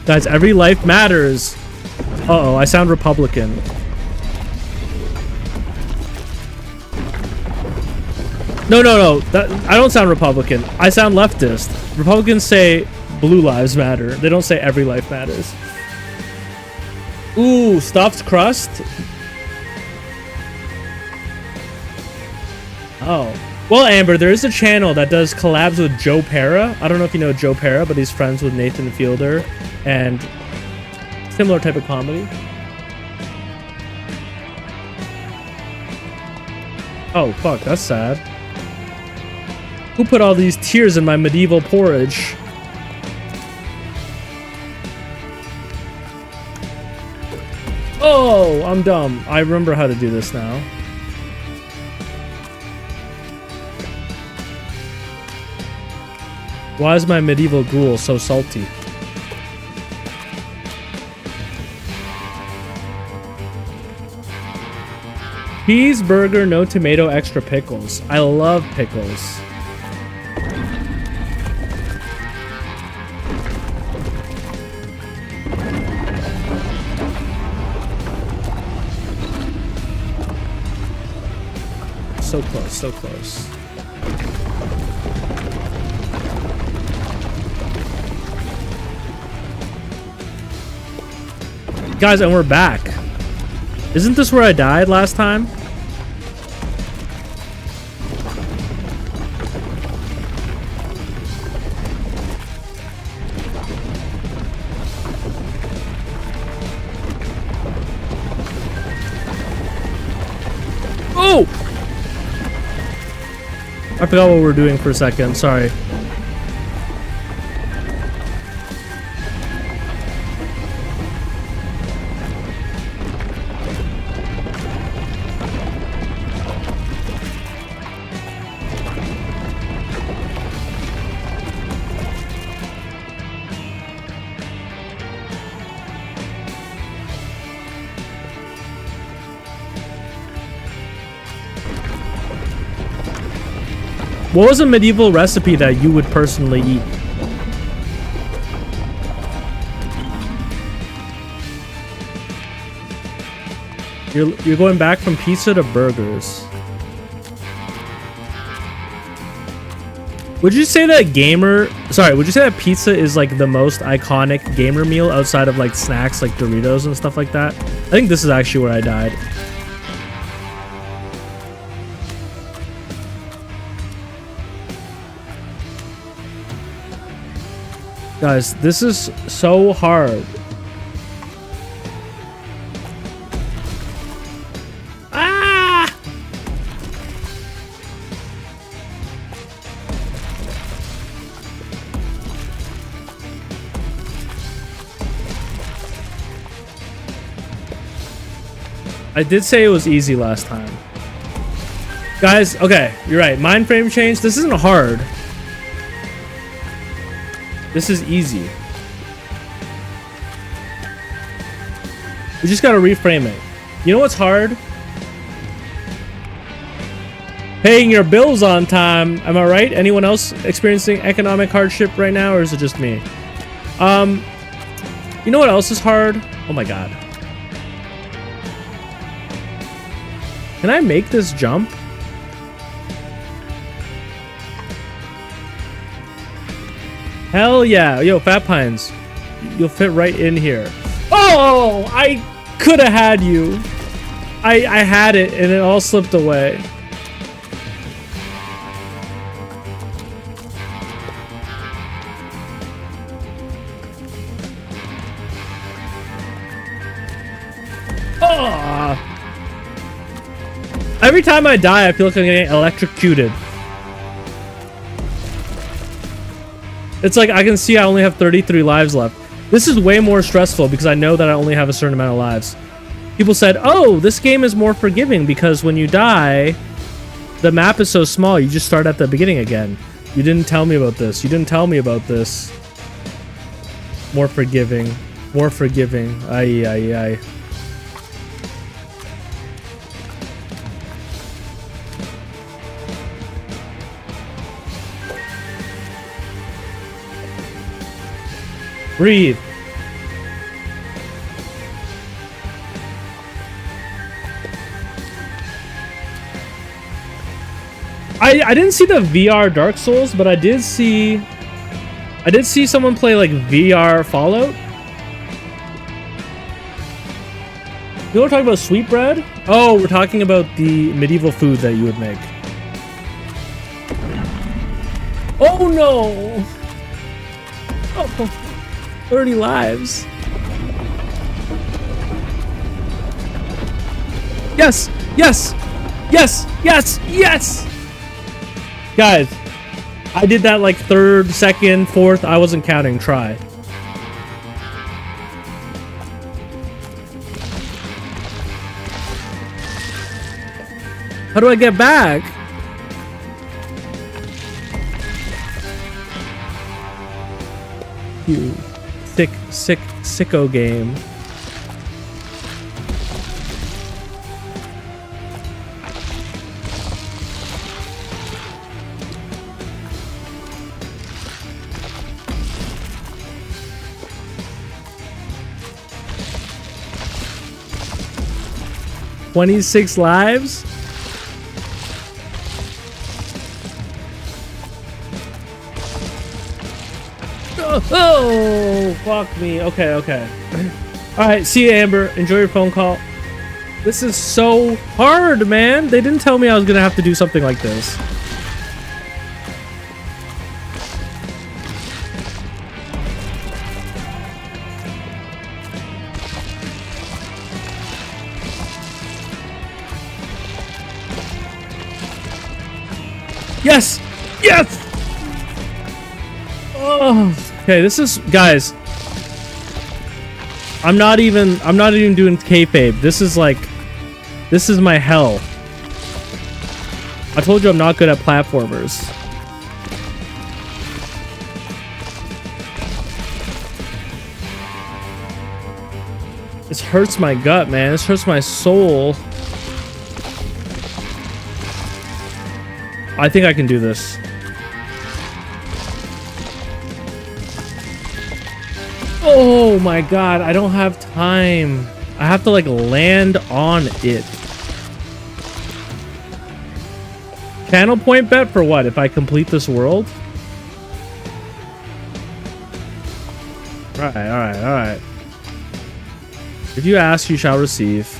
Guys, every life matters. Uh-oh, I sound Republican. No. I don't sound Republican. I sound leftist. Republicans say blue lives matter. They don't say every life matters. Ooh, stuffed crust? Oh. Well, Amber, there is a channel that does collabs with Joe Pera. I don't know if you know Joe Pera, but he's friends with Nathan Fielder and similar type of comedy. Oh, fuck, that's sad. Who put all these tears in my medieval porridge? Oh, I'm dumb. I remember how to do this now. Why is my medieval gruel so salty? Cheeseburger, no tomato, extra pickles. I love pickles. So close, so close. Guys, and we're back. Isn't this where I died last time? Oh! I forgot what we were doing for a second. Sorry. What was a medieval recipe that you would personally eat? You're going back from pizza to burgers. Would you say that would you say that pizza is like the most iconic gamer meal outside of like snacks like Doritos and stuff like that? I think this is actually where I died. Guys, this is so hard. Ah! I did say it was easy last time. Guys, okay, you're right. Mind frame change. This isn't hard. This is easy. We just gotta reframe it. You know what's hard? Paying your bills on time. Am I right? Anyone else experiencing economic hardship right now, or is it just me? You know what else is hard? Oh my god. Can I make this jump? Hell yeah. Yo, Fat Pines. You'll fit right in here. Oh, I could have had you. I had it and it all slipped away. Oh. Every time I die, I feel like I'm getting electrocuted. It's like I can see I only have 33 lives left. This is way more stressful because I know that I only have a certain amount of lives. People said, oh, this game is more forgiving because when you die, the map is so small. You just start at the beginning again. You didn't tell me about this. You didn't tell me about this. More forgiving. More forgiving. Ay, ay, ay. Breathe. I didn't see the VR Dark Souls, but I did see someone play like VR Fallout. You want to talk about sweetbread? Oh, we're talking about the medieval food that you would make. Oh no! Oh. 30 lives. Yes! Yes! Yes! Yes! Yes! Guys, I did that like third, second, fourth. I wasn't counting. Try. How do I get back? You sicko game. $26 lives? Oh, fuck me. Okay, okay. All right, see you, Amber. Enjoy your phone call. This is so hard, man. They didn't tell me I was gonna have to do something like this. Yes! Yes! Oh, okay, this is, guys. I'm not even doing kayfabe. This is like, this is my hell. I told you I'm not good at platformers. This hurts my gut, man. This hurts my soul. I think I can do this. Oh my god, I don't have time. I have to like land on it. Channel point bet for what? If I complete this world? Alright, alright, alright. If you ask, you shall receive.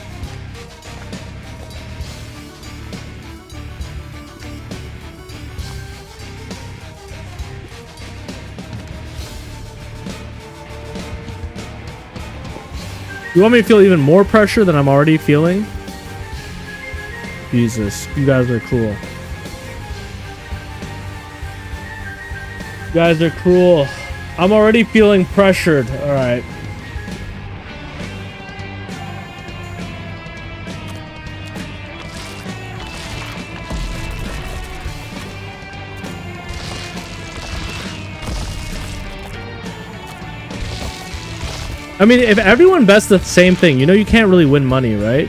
You want me to feel even more pressure than I'm already feeling? Jesus, you guys are cruel. You guys are cruel. I'm already feeling pressured. All right. I mean, if everyone bets the same thing, you know you can't really win money, right?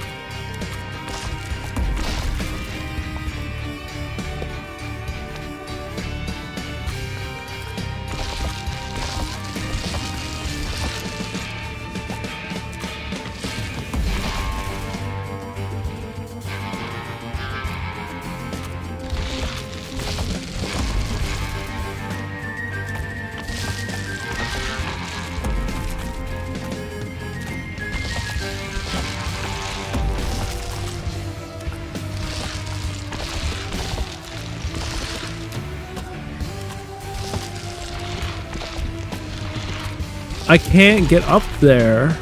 I can't get up there.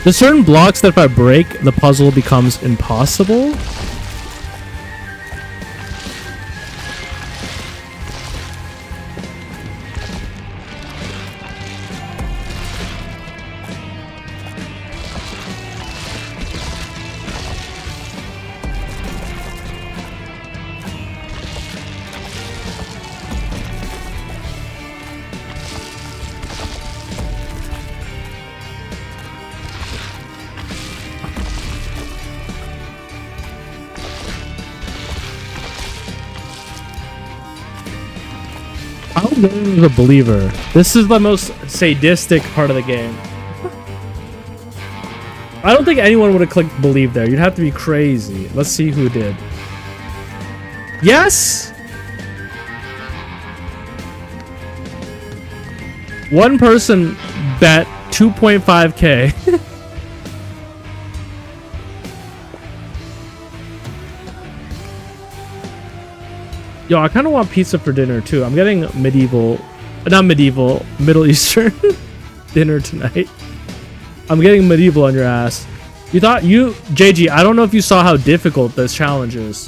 There's certain blocks that if I break, the puzzle becomes impossible. I'm a believer. This is the most sadistic part of the game. I don't think anyone would have clicked believe there. You'd have to be crazy. Let's see who did. Yes! One person bet 2.5k. Yo, I kind of want pizza for dinner too. I'm getting Middle Eastern dinner tonight. I'm getting medieval on your ass. JG, I don't know if you saw how difficult this challenge is.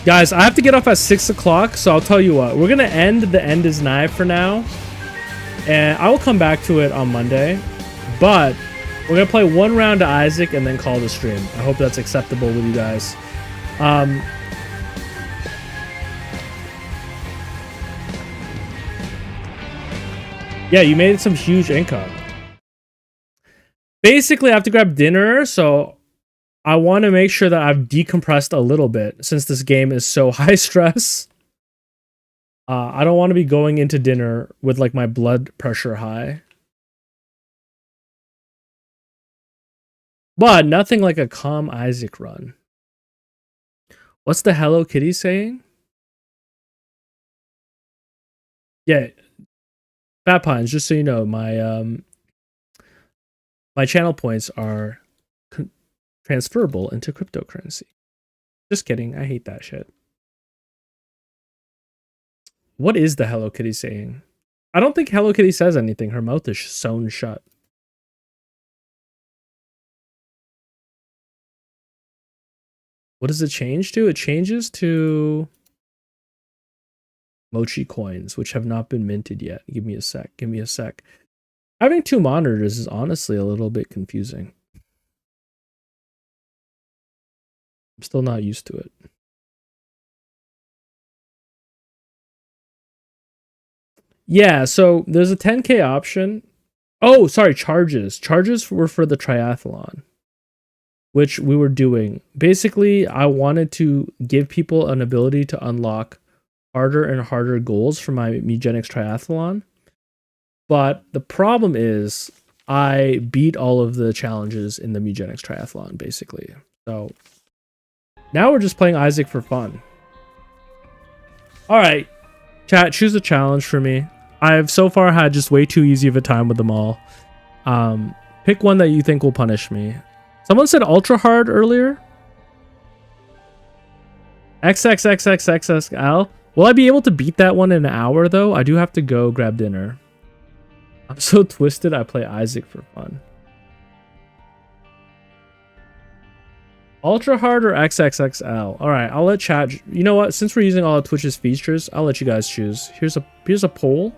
Guys, I have to get off at 6 o'clock, so I'll tell you what. We're going to end the end is nigh for now. And I will come back to it on Monday. But we're going to play one round to Isaac and then call the stream. I hope that's acceptable with you guys. Yeah, you made some huge income. Basically, I have to grab dinner, so I want to make sure that I've decompressed a little bit since this game is so high stress. I don't want to be going into dinner with like my blood pressure high. But nothing like a calm Isaac run. What's the Hello Kitty saying? Yeah, Fat Pines, just so you know, my channel points are transferable into cryptocurrency. Just kidding, I hate that shit. What is the Hello Kitty saying? I don't think Hello Kitty says anything. Her mouth is sewn shut. What does it change to? It changes to Mochi coins, which have not been minted yet. Give me a sec. Give me a sec. Having two monitors is honestly a little bit confusing. I'm still not used to it. Yeah, so there's a 10K option. Oh, sorry, charges. Charges were for the triathlon, which we were doing. Basically, I wanted to give people an ability to unlock harder and harder goals for my Mewgenics triathlon. But the problem is I beat all of the challenges in the Mewgenics triathlon, basically. So now we're just playing Isaac for fun. All right, chat, choose a challenge for me. I've so far had just way too easy of a time with them all. Pick one that you think will punish me. Someone said ultra hard earlier. XXXXXL. Will I be able to beat that one in an hour though? I do have to go grab dinner. I'm so twisted I play Isaac for fun. Ultra hard or XXXL? Alright, I'll let chat. You know what? Since we're using all of Twitch's features, I'll let you guys choose. Here's a poll.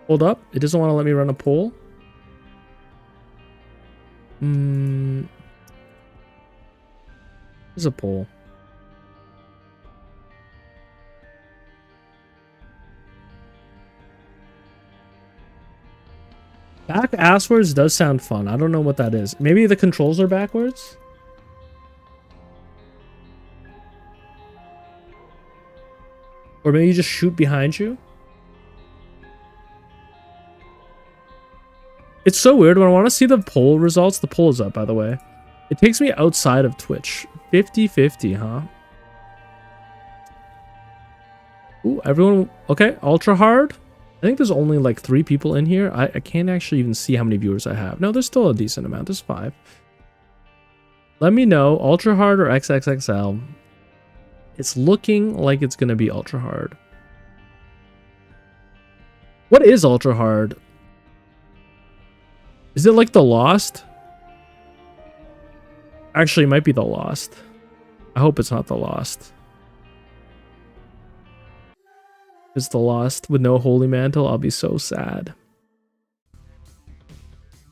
Hold up. It doesn't want to let me run a poll. Here's a poll. Back asswards does sound fun. I don't know what that is. Maybe the controls are backwards? Or maybe you just shoot behind you? It's so weird. When I want to see the poll results, the poll is up, by the way. It takes me outside of Twitch. 50-50, huh? Ooh, everyone... Okay, ultra hard. I think there's only like 3 people in here. I can't actually even see how many viewers I have. No, there's still a decent amount. There's 5. Let me know, ultra hard or XXXL. It's looking like it's going to be ultra hard. What is ultra hard? Is it like the Lost? Actually, it might be the Lost. I hope it's not the Lost. If it's the Lost with no holy mantle, I'll be so sad.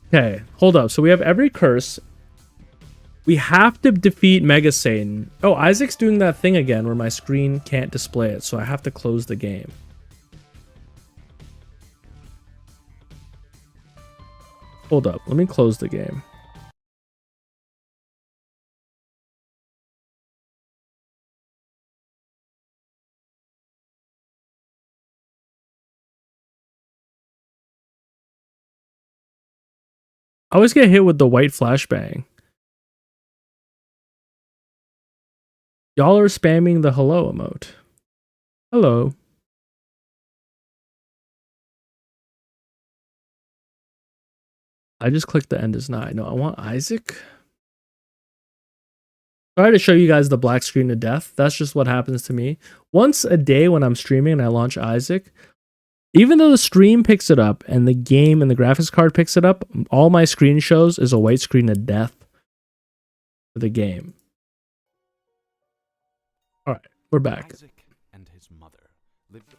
Okay, hold up. So we have every curse. We have to defeat Mega Satan. Oh, Isaac's doing that thing again where my screen can't display it, so I have to close the game. Hold up, let me close the game. I always get hit with the white flashbang. Y'all are spamming the hello emote. Hello. I just clicked the end as Nigh. No, I want Isaac. Sorry to show you guys the black screen of death. That's just what happens to me. Once a day when I'm streaming and I launch Isaac, even though the stream picks it up and the game and the graphics card picks it up, all my screen shows is a white screen of death for the game. All right, we're back. Isaac and his mother lived.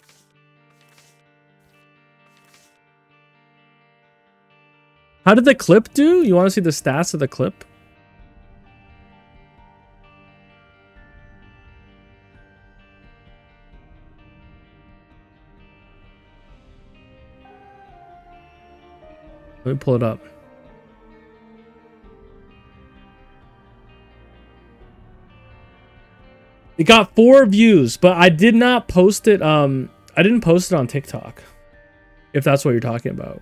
How did the clip do? You want to see the stats of the clip? Let me pull it up. It got 4 views, but I did not post it. I didn't post it on TikTok. If that's what you're talking about.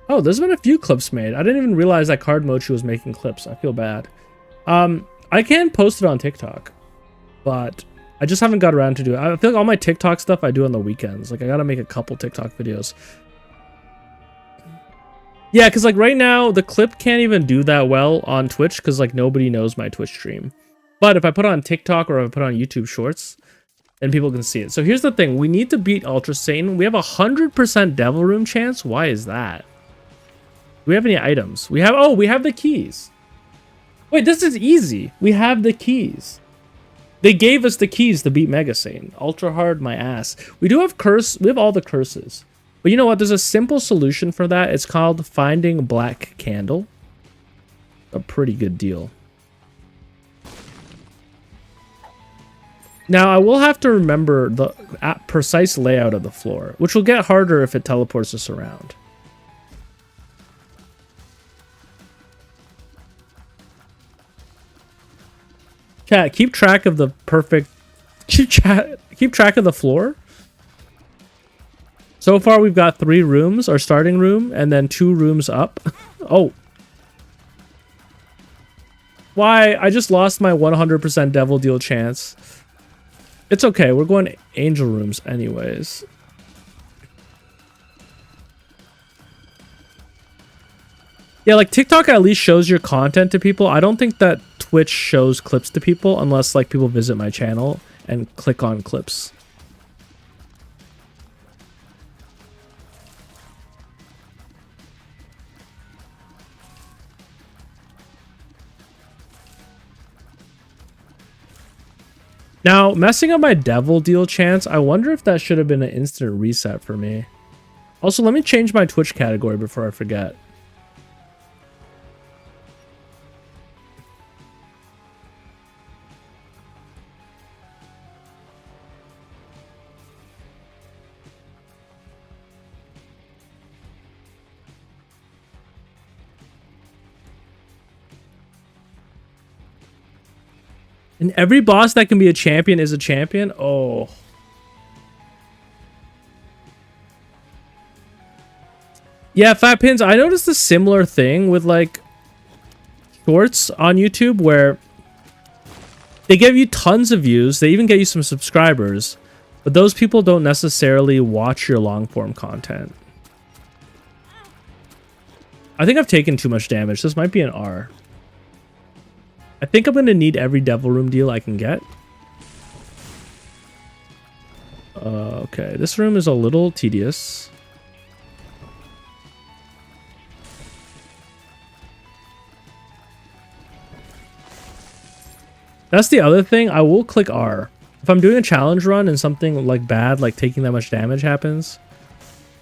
Oh, there's been a few clips made. I didn't even realize that Card Mochi was making clips. I feel bad. I can post it on TikTok, but I just haven't got around to do it. I feel like all my TikTok stuff I do on the weekends. Like I gotta make a couple TikTok videos. Yeah, because like right now the clip can't even do that well on Twitch because like nobody knows my Twitch stream. But if I put it on TikTok or if I put it on YouTube Shorts, then people can see it. So here's the thing: we need to beat Ultra Satan. We have 100% Devil Room chance. Why is that? Do we have any items? We have the keys. Wait, this is easy. We have the keys. They gave us the keys to beat Mega Satan. Ultra hard, my ass. We do have curse. We have all the curses. But you know what? There's a simple solution for that. It's called Finding Black Candle. A pretty good deal. Now, I will have to remember the precise layout of the floor, which will get harder if it teleports us around. Chat, keep track of the perfect... Keep track of the floor. So far, we've got 3 rooms, our starting room, and then 2 rooms up. Oh. Why? I just lost my 100% Devil Deal chance. It's okay. We're going angel rooms anyways. Yeah, like TikTok at least shows your content to people. I don't think that Twitch shows clips to people unless like people visit my channel and click on clips. Now, messing up my Devil Deal chance, I wonder if that should have been an instant reset for me. Also, let me change my Twitch category before I forget. And every boss that can be a champion is a champion? Oh. Yeah, Fat Pins, I noticed a similar thing with like shorts on YouTube where they give you tons of views. They even get you some subscribers. But those people don't necessarily watch your long form content. I think I've taken too much damage. This might be an R. I think I'm going to need every Devil Room deal I can get. Okay, this room is a little tedious. That's the other thing. I will click R. If I'm doing a challenge run and something like bad, like taking that much damage happens.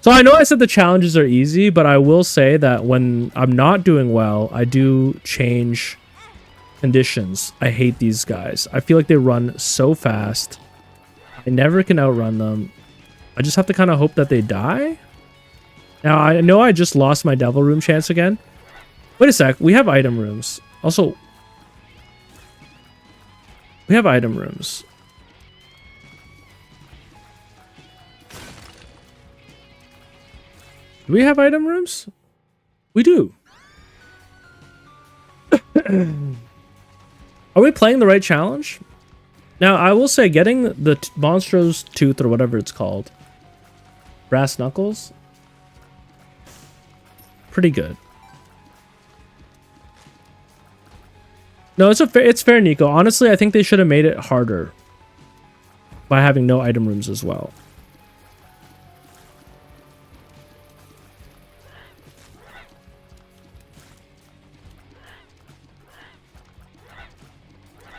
So I know I said the challenges are easy, but I will say that when I'm not doing well, I do change conditions. I hate these guys. I feel like they run so fast. I never can outrun them. I just have to kind of hope that they die. Now, I know I just lost my Devil Room chance again. Wait a sec. We have item rooms. Also, we have item rooms. Do we have item rooms? We do. Are we playing the right challenge? Now, I will say getting the Monstro's Tooth or whatever it's called. Brass Knuckles. Pretty good. No, it's fair, Nico. Honestly, I think they should have made it harder by having no item rooms as well.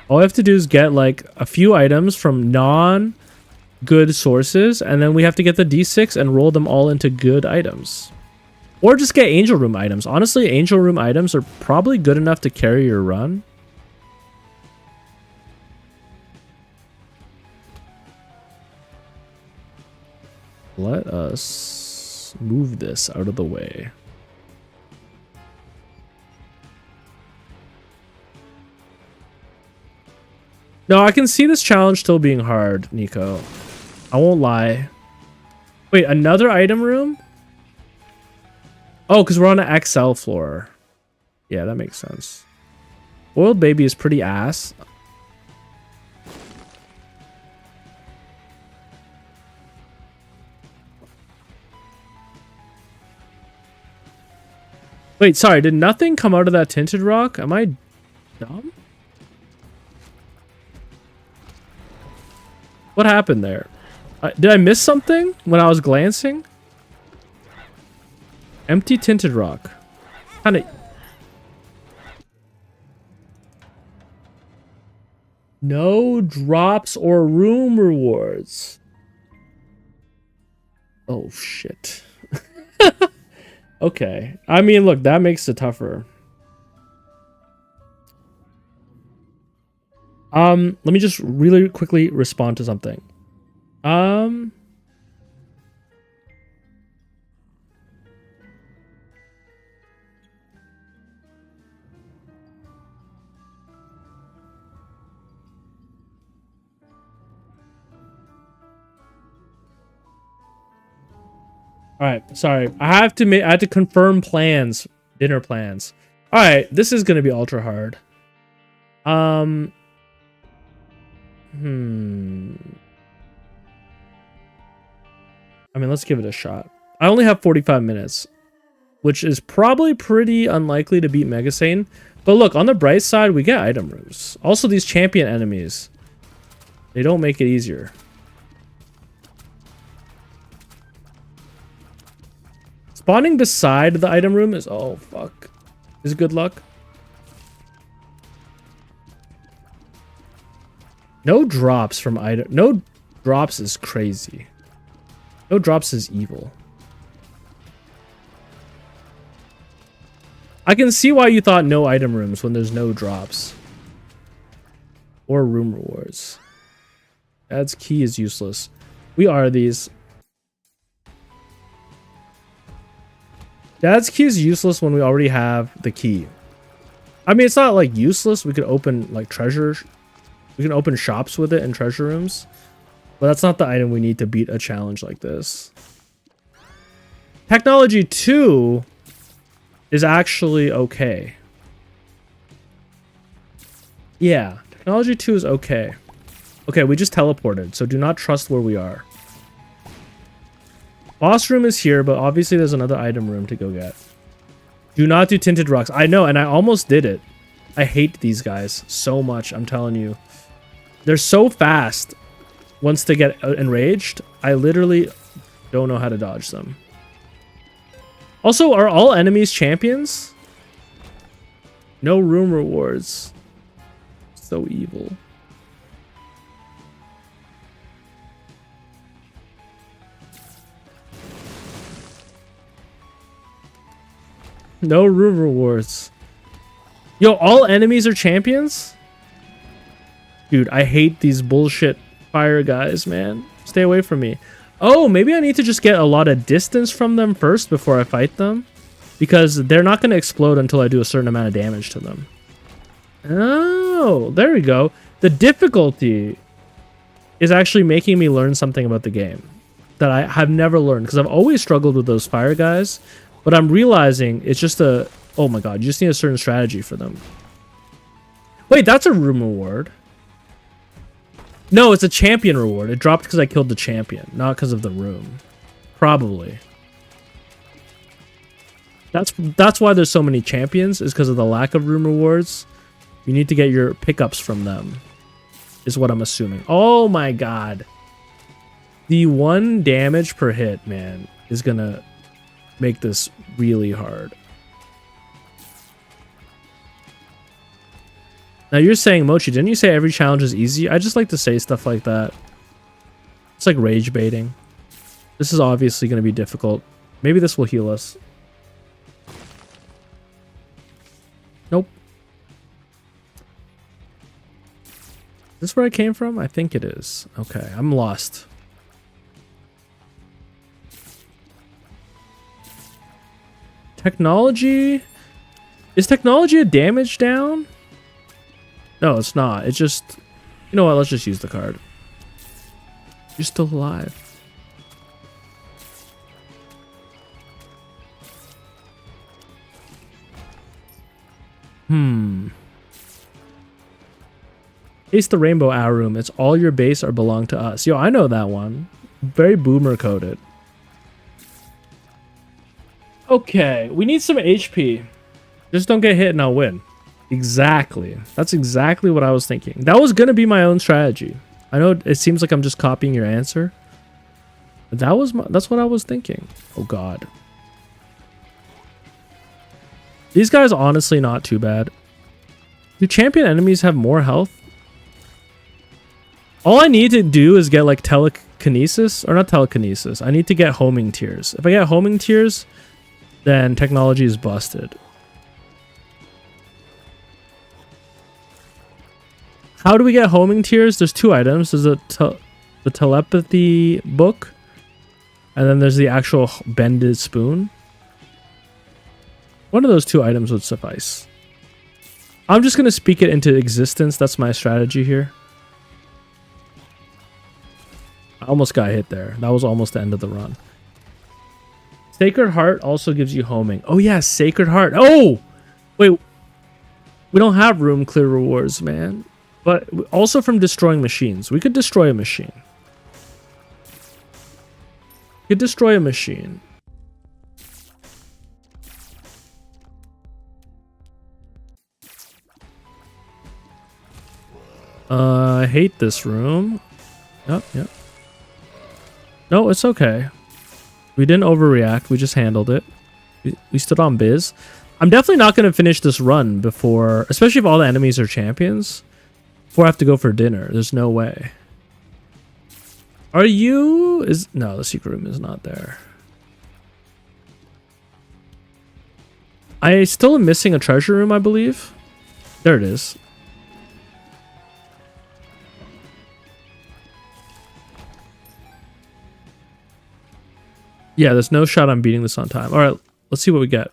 All I have to do is get like a few items from non-good sources, and then we have to get the D6 and roll them all into good items. Or just get Angel Room items. Honestly, Angel Room items are probably good enough to carry your run. Let us move this out of the way. No, I can see this challenge still being hard, Nico. I won't lie. Wait, another item room? Oh, because we're on an XL floor. Yeah, that makes sense. Boiled baby is pretty ass. Wait, sorry, did nothing come out of that tinted rock? Am I dumb? What happened there? Did I miss something when I was glancing? Empty tinted rock. Kind of... No drops or room rewards. Oh, shit. Okay. I mean, look, that makes it tougher. Let me just really quickly respond to something. All right, sorry. I had to confirm plans, dinner plans. All right, this is going to be ultra hard. I mean, let's give it a shot. I only have 45 minutes, which is probably pretty unlikely to beat Megasane. But look, on the bright side, we get item rooms. Also, these champion enemies, they don't make it easier. Spawning beside the item room is... Oh, fuck. Is good luck. No drops from item... No drops is crazy. No drops is evil. I can see why you thought no item rooms when there's no drops. Or room rewards. Adds key is useless. We are these. Dad's key is useless when we already have the key. I mean, it's not like useless. We could open like treasure. We can open shops with it in treasure rooms. But that's not the item we need to beat a challenge like this. Technology 2 is actually okay. Yeah, technology 2 is okay. Okay, we just teleported, so do not trust where we are. Boss room is here, but obviously there's another item room to go get. Do not do tinted rocks. I know, and I almost did it. I hate these guys so much, I'm telling you. They're so fast. Once they get enraged, I literally don't know how to dodge them. Also, are all enemies champions? No room rewards. So evil. No room rewards. Yo, all enemies are champions? Dude, I hate these bullshit fire guys, man. Stay away from me. Oh, maybe I need to just get a lot of distance from them first before I fight them. Because they're not going to explode until I do a certain amount of damage to them. Oh, there we go. The difficulty is actually making me learn something about the game that I have never learned. Because I've always struggled with those fire guys. But I'm realizing it's just a... Oh my god, you just need a certain strategy for them. Wait, that's a room reward. No, it's a champion reward. It dropped because I killed the champion, not because of the room. Probably. That's why there's so many champions, is because of the lack of room rewards. You need to get your pickups from them, is what I'm assuming. Oh my god. The 1 damage per hit, man, is gonna make this really hard. Now you're saying, Mochi, didn't you say every challenge is easy? I just like to say stuff like that. It's like rage baiting. This is obviously going to be difficult. Maybe this will heal us. Nope. Is this where I came from? I think it is. Okay, I'm lost. Technology? Is technology a damage down? No, it's not. It You know what? Let's just use the card. You're still alive. Ace the Rainbow Arum. It's all your base or belong to us. Yo, I know that one. Very boomer coded. Okay, we need some HP. Just don't get hit and I'll win. Exactly. That's exactly what I was thinking. That was going to be my own strategy. I know it seems like I'm just copying your answer. But that's what I was thinking. Oh god. These guys honestly not too bad. Do champion enemies have more health? All I need to do is get like telekinesis, or not telekinesis. I need to get homing tears. If I get homing tears, then technology is busted. How do we get homing tears? There's two items. There's the telepathy book, and then there's the actual bended spoon. One of those two items would suffice. I'm just going to speak it into existence. That's my strategy here. I almost got hit there. That was almost the end of the run. Sacred Heart also gives you homing. Oh yeah, Sacred Heart. Oh! Wait. We don't have room clear rewards, man. But also from destroying machines. We could destroy a machine. We could destroy a machine. I hate this room. Yep. No, it's okay. We didn't overreact. We just handled it. We stood on biz. I'm definitely not going to finish this run before, especially if all the enemies are champions, before I have to go for dinner. There's no way. Are you... No, the secret room is not there. I still am missing a treasure room, I believe. There it is. Yeah, there's no shot I'm beating this on time. All right, let's see what we get.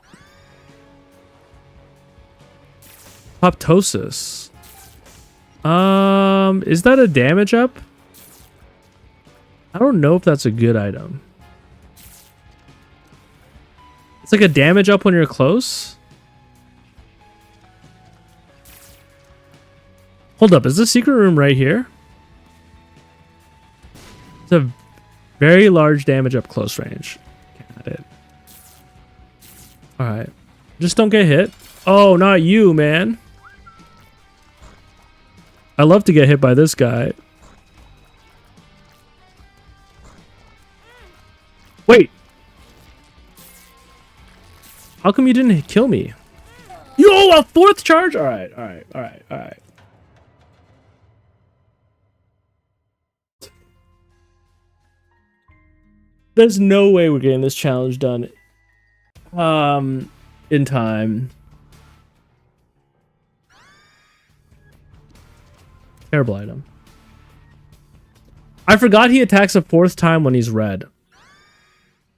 Apoptosis. Is that a damage up? I don't know if that's a good item. It's like a damage up when you're close. Hold up, is the secret room right here? It's a very large damage up close range. Got it. Alright. Just don't get hit. Oh, not you, man. I love to get hit by this guy. Wait. How come you didn't kill me? Yo, a fourth charge? Alright. There's no way we're getting this challenge done in time. Terrible item. I forgot he attacks a fourth time when he's red.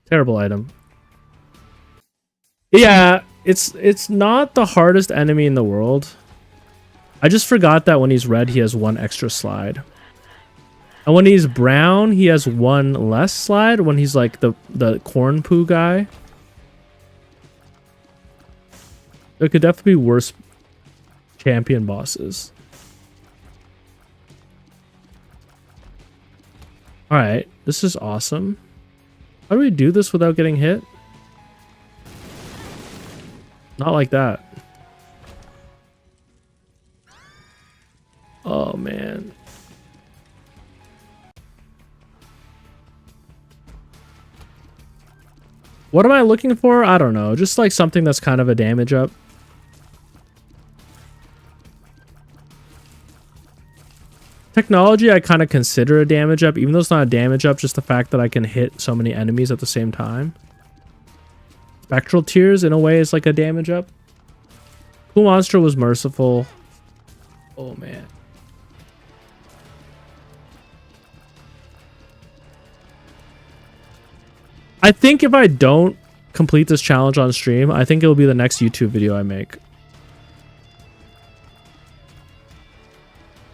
Terrible item. Yeah, it's not the hardest enemy in the world. I just forgot that when he's red, he has one extra slide. And when he's brown, he has one less slide when he's like the corn poo guy. There could definitely be worse champion bosses. Alright, this is awesome. How do we do this without getting hit? Not like that. Oh, man. What am I looking for? I don't know. Just like something that's kind of a damage up. Technology, I kind of consider a damage up, even though it's not a damage up, just the fact that I can hit so many enemies at the same time. Spectral Tears, in a way, is like a damage up. Cool Monster was merciful. Oh, man. I think if I don't complete this challenge on stream, I think it'll be the next YouTube video I make.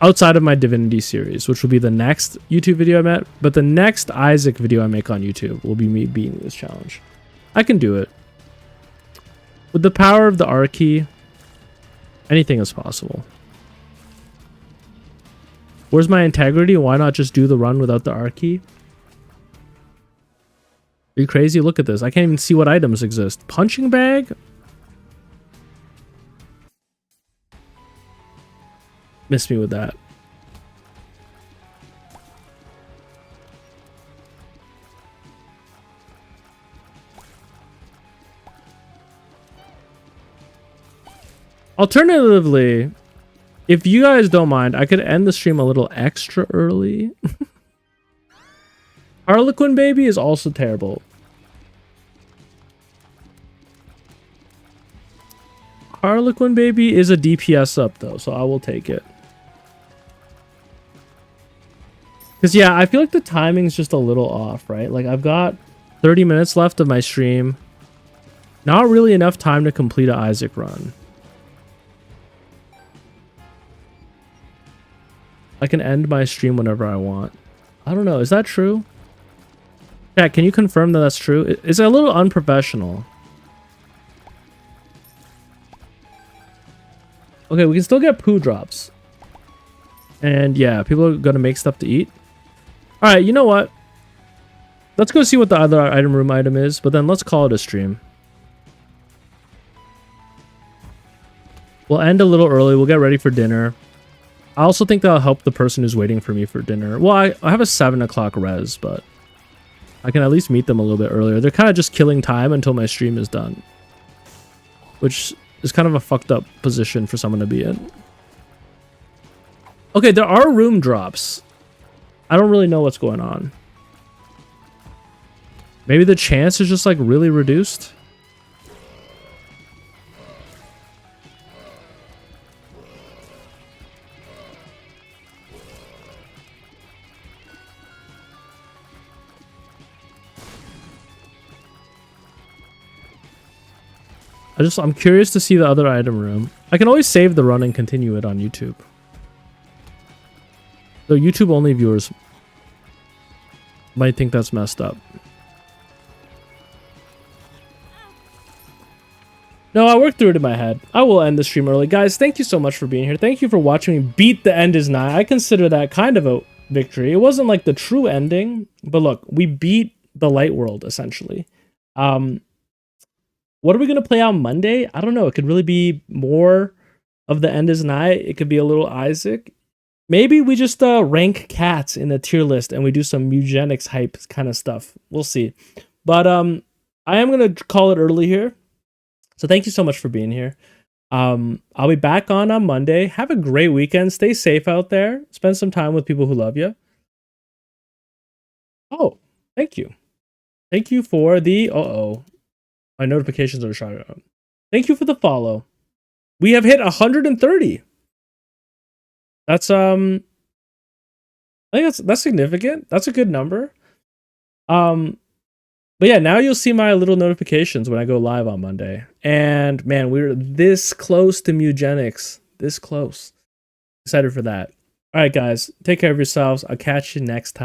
outside of my Divinity series, which will be the next YouTube video I met. But the next Isaac video I make on YouTube will be me beating this challenge. I can do it. With the power of the R key, anything is possible. Where's my integrity? Why not just do the run without the R key? Are you crazy? Look at this. I can't even see what items exist. Punching bag? Miss me with that. Alternatively, if you guys don't mind, I could end the stream a little extra early. Harlequin Baby is also terrible. Harlequin Baby is a DPS up though, so I will take it. Because yeah, I feel like the timing's just a little off, right? Like I've got 30 minutes left of my stream. Not really enough time to complete an Isaac run. I can end my stream whenever I want. I don't know. Is that true? Chat, can you confirm that that's true? It's a little unprofessional. Okay, we can still get poo drops. And yeah, people are going to make stuff to eat. Alright, you know what? Let's go see what the other item room item is, but then let's call it a stream. We'll end a little early. We'll get ready for dinner. I also think that'll help the person who's waiting for me for dinner. Well, I have a 7 o'clock res, but I can at least meet them a little bit earlier. They're kind of just killing time until my stream is done, which is kind of a fucked up position for someone to be in. Okay, there are room drops. I don't really know what's going on. Maybe the chance is just like really reduced. I'm curious to see the other item room. I can always save the run and continue it on YouTube. Though YouTube only viewers might think that's messed up. No, I worked through it in my head. I will end the stream early. Guys, thank you so much for being here. Thank you for watching me beat The End is Nigh. I consider that kind of a victory. It wasn't like the true ending, but look, we beat the light world, essentially. What are we going to play on Monday? I don't know. It could really be more of The End is Nigh. It could be a little Isaac. Maybe we just rank cats in the tier list and we do some Mewgenics hype kind of stuff. We'll see. But I am going to call it early here. So thank you so much for being here. I'll be back on Monday. Have a great weekend. Stay safe out there. Spend some time with people who love you. Oh, thank you. Thank you for the... My notifications are shouting out. Thank you for the follow. We have hit 130. That's I think that's significant. That's a good number. But yeah, now you'll see my little notifications when I go live on Monday. And man, we're this close to Mewgenics. This close. Excited for that. All right, guys. Take care of yourselves. I'll catch you next time.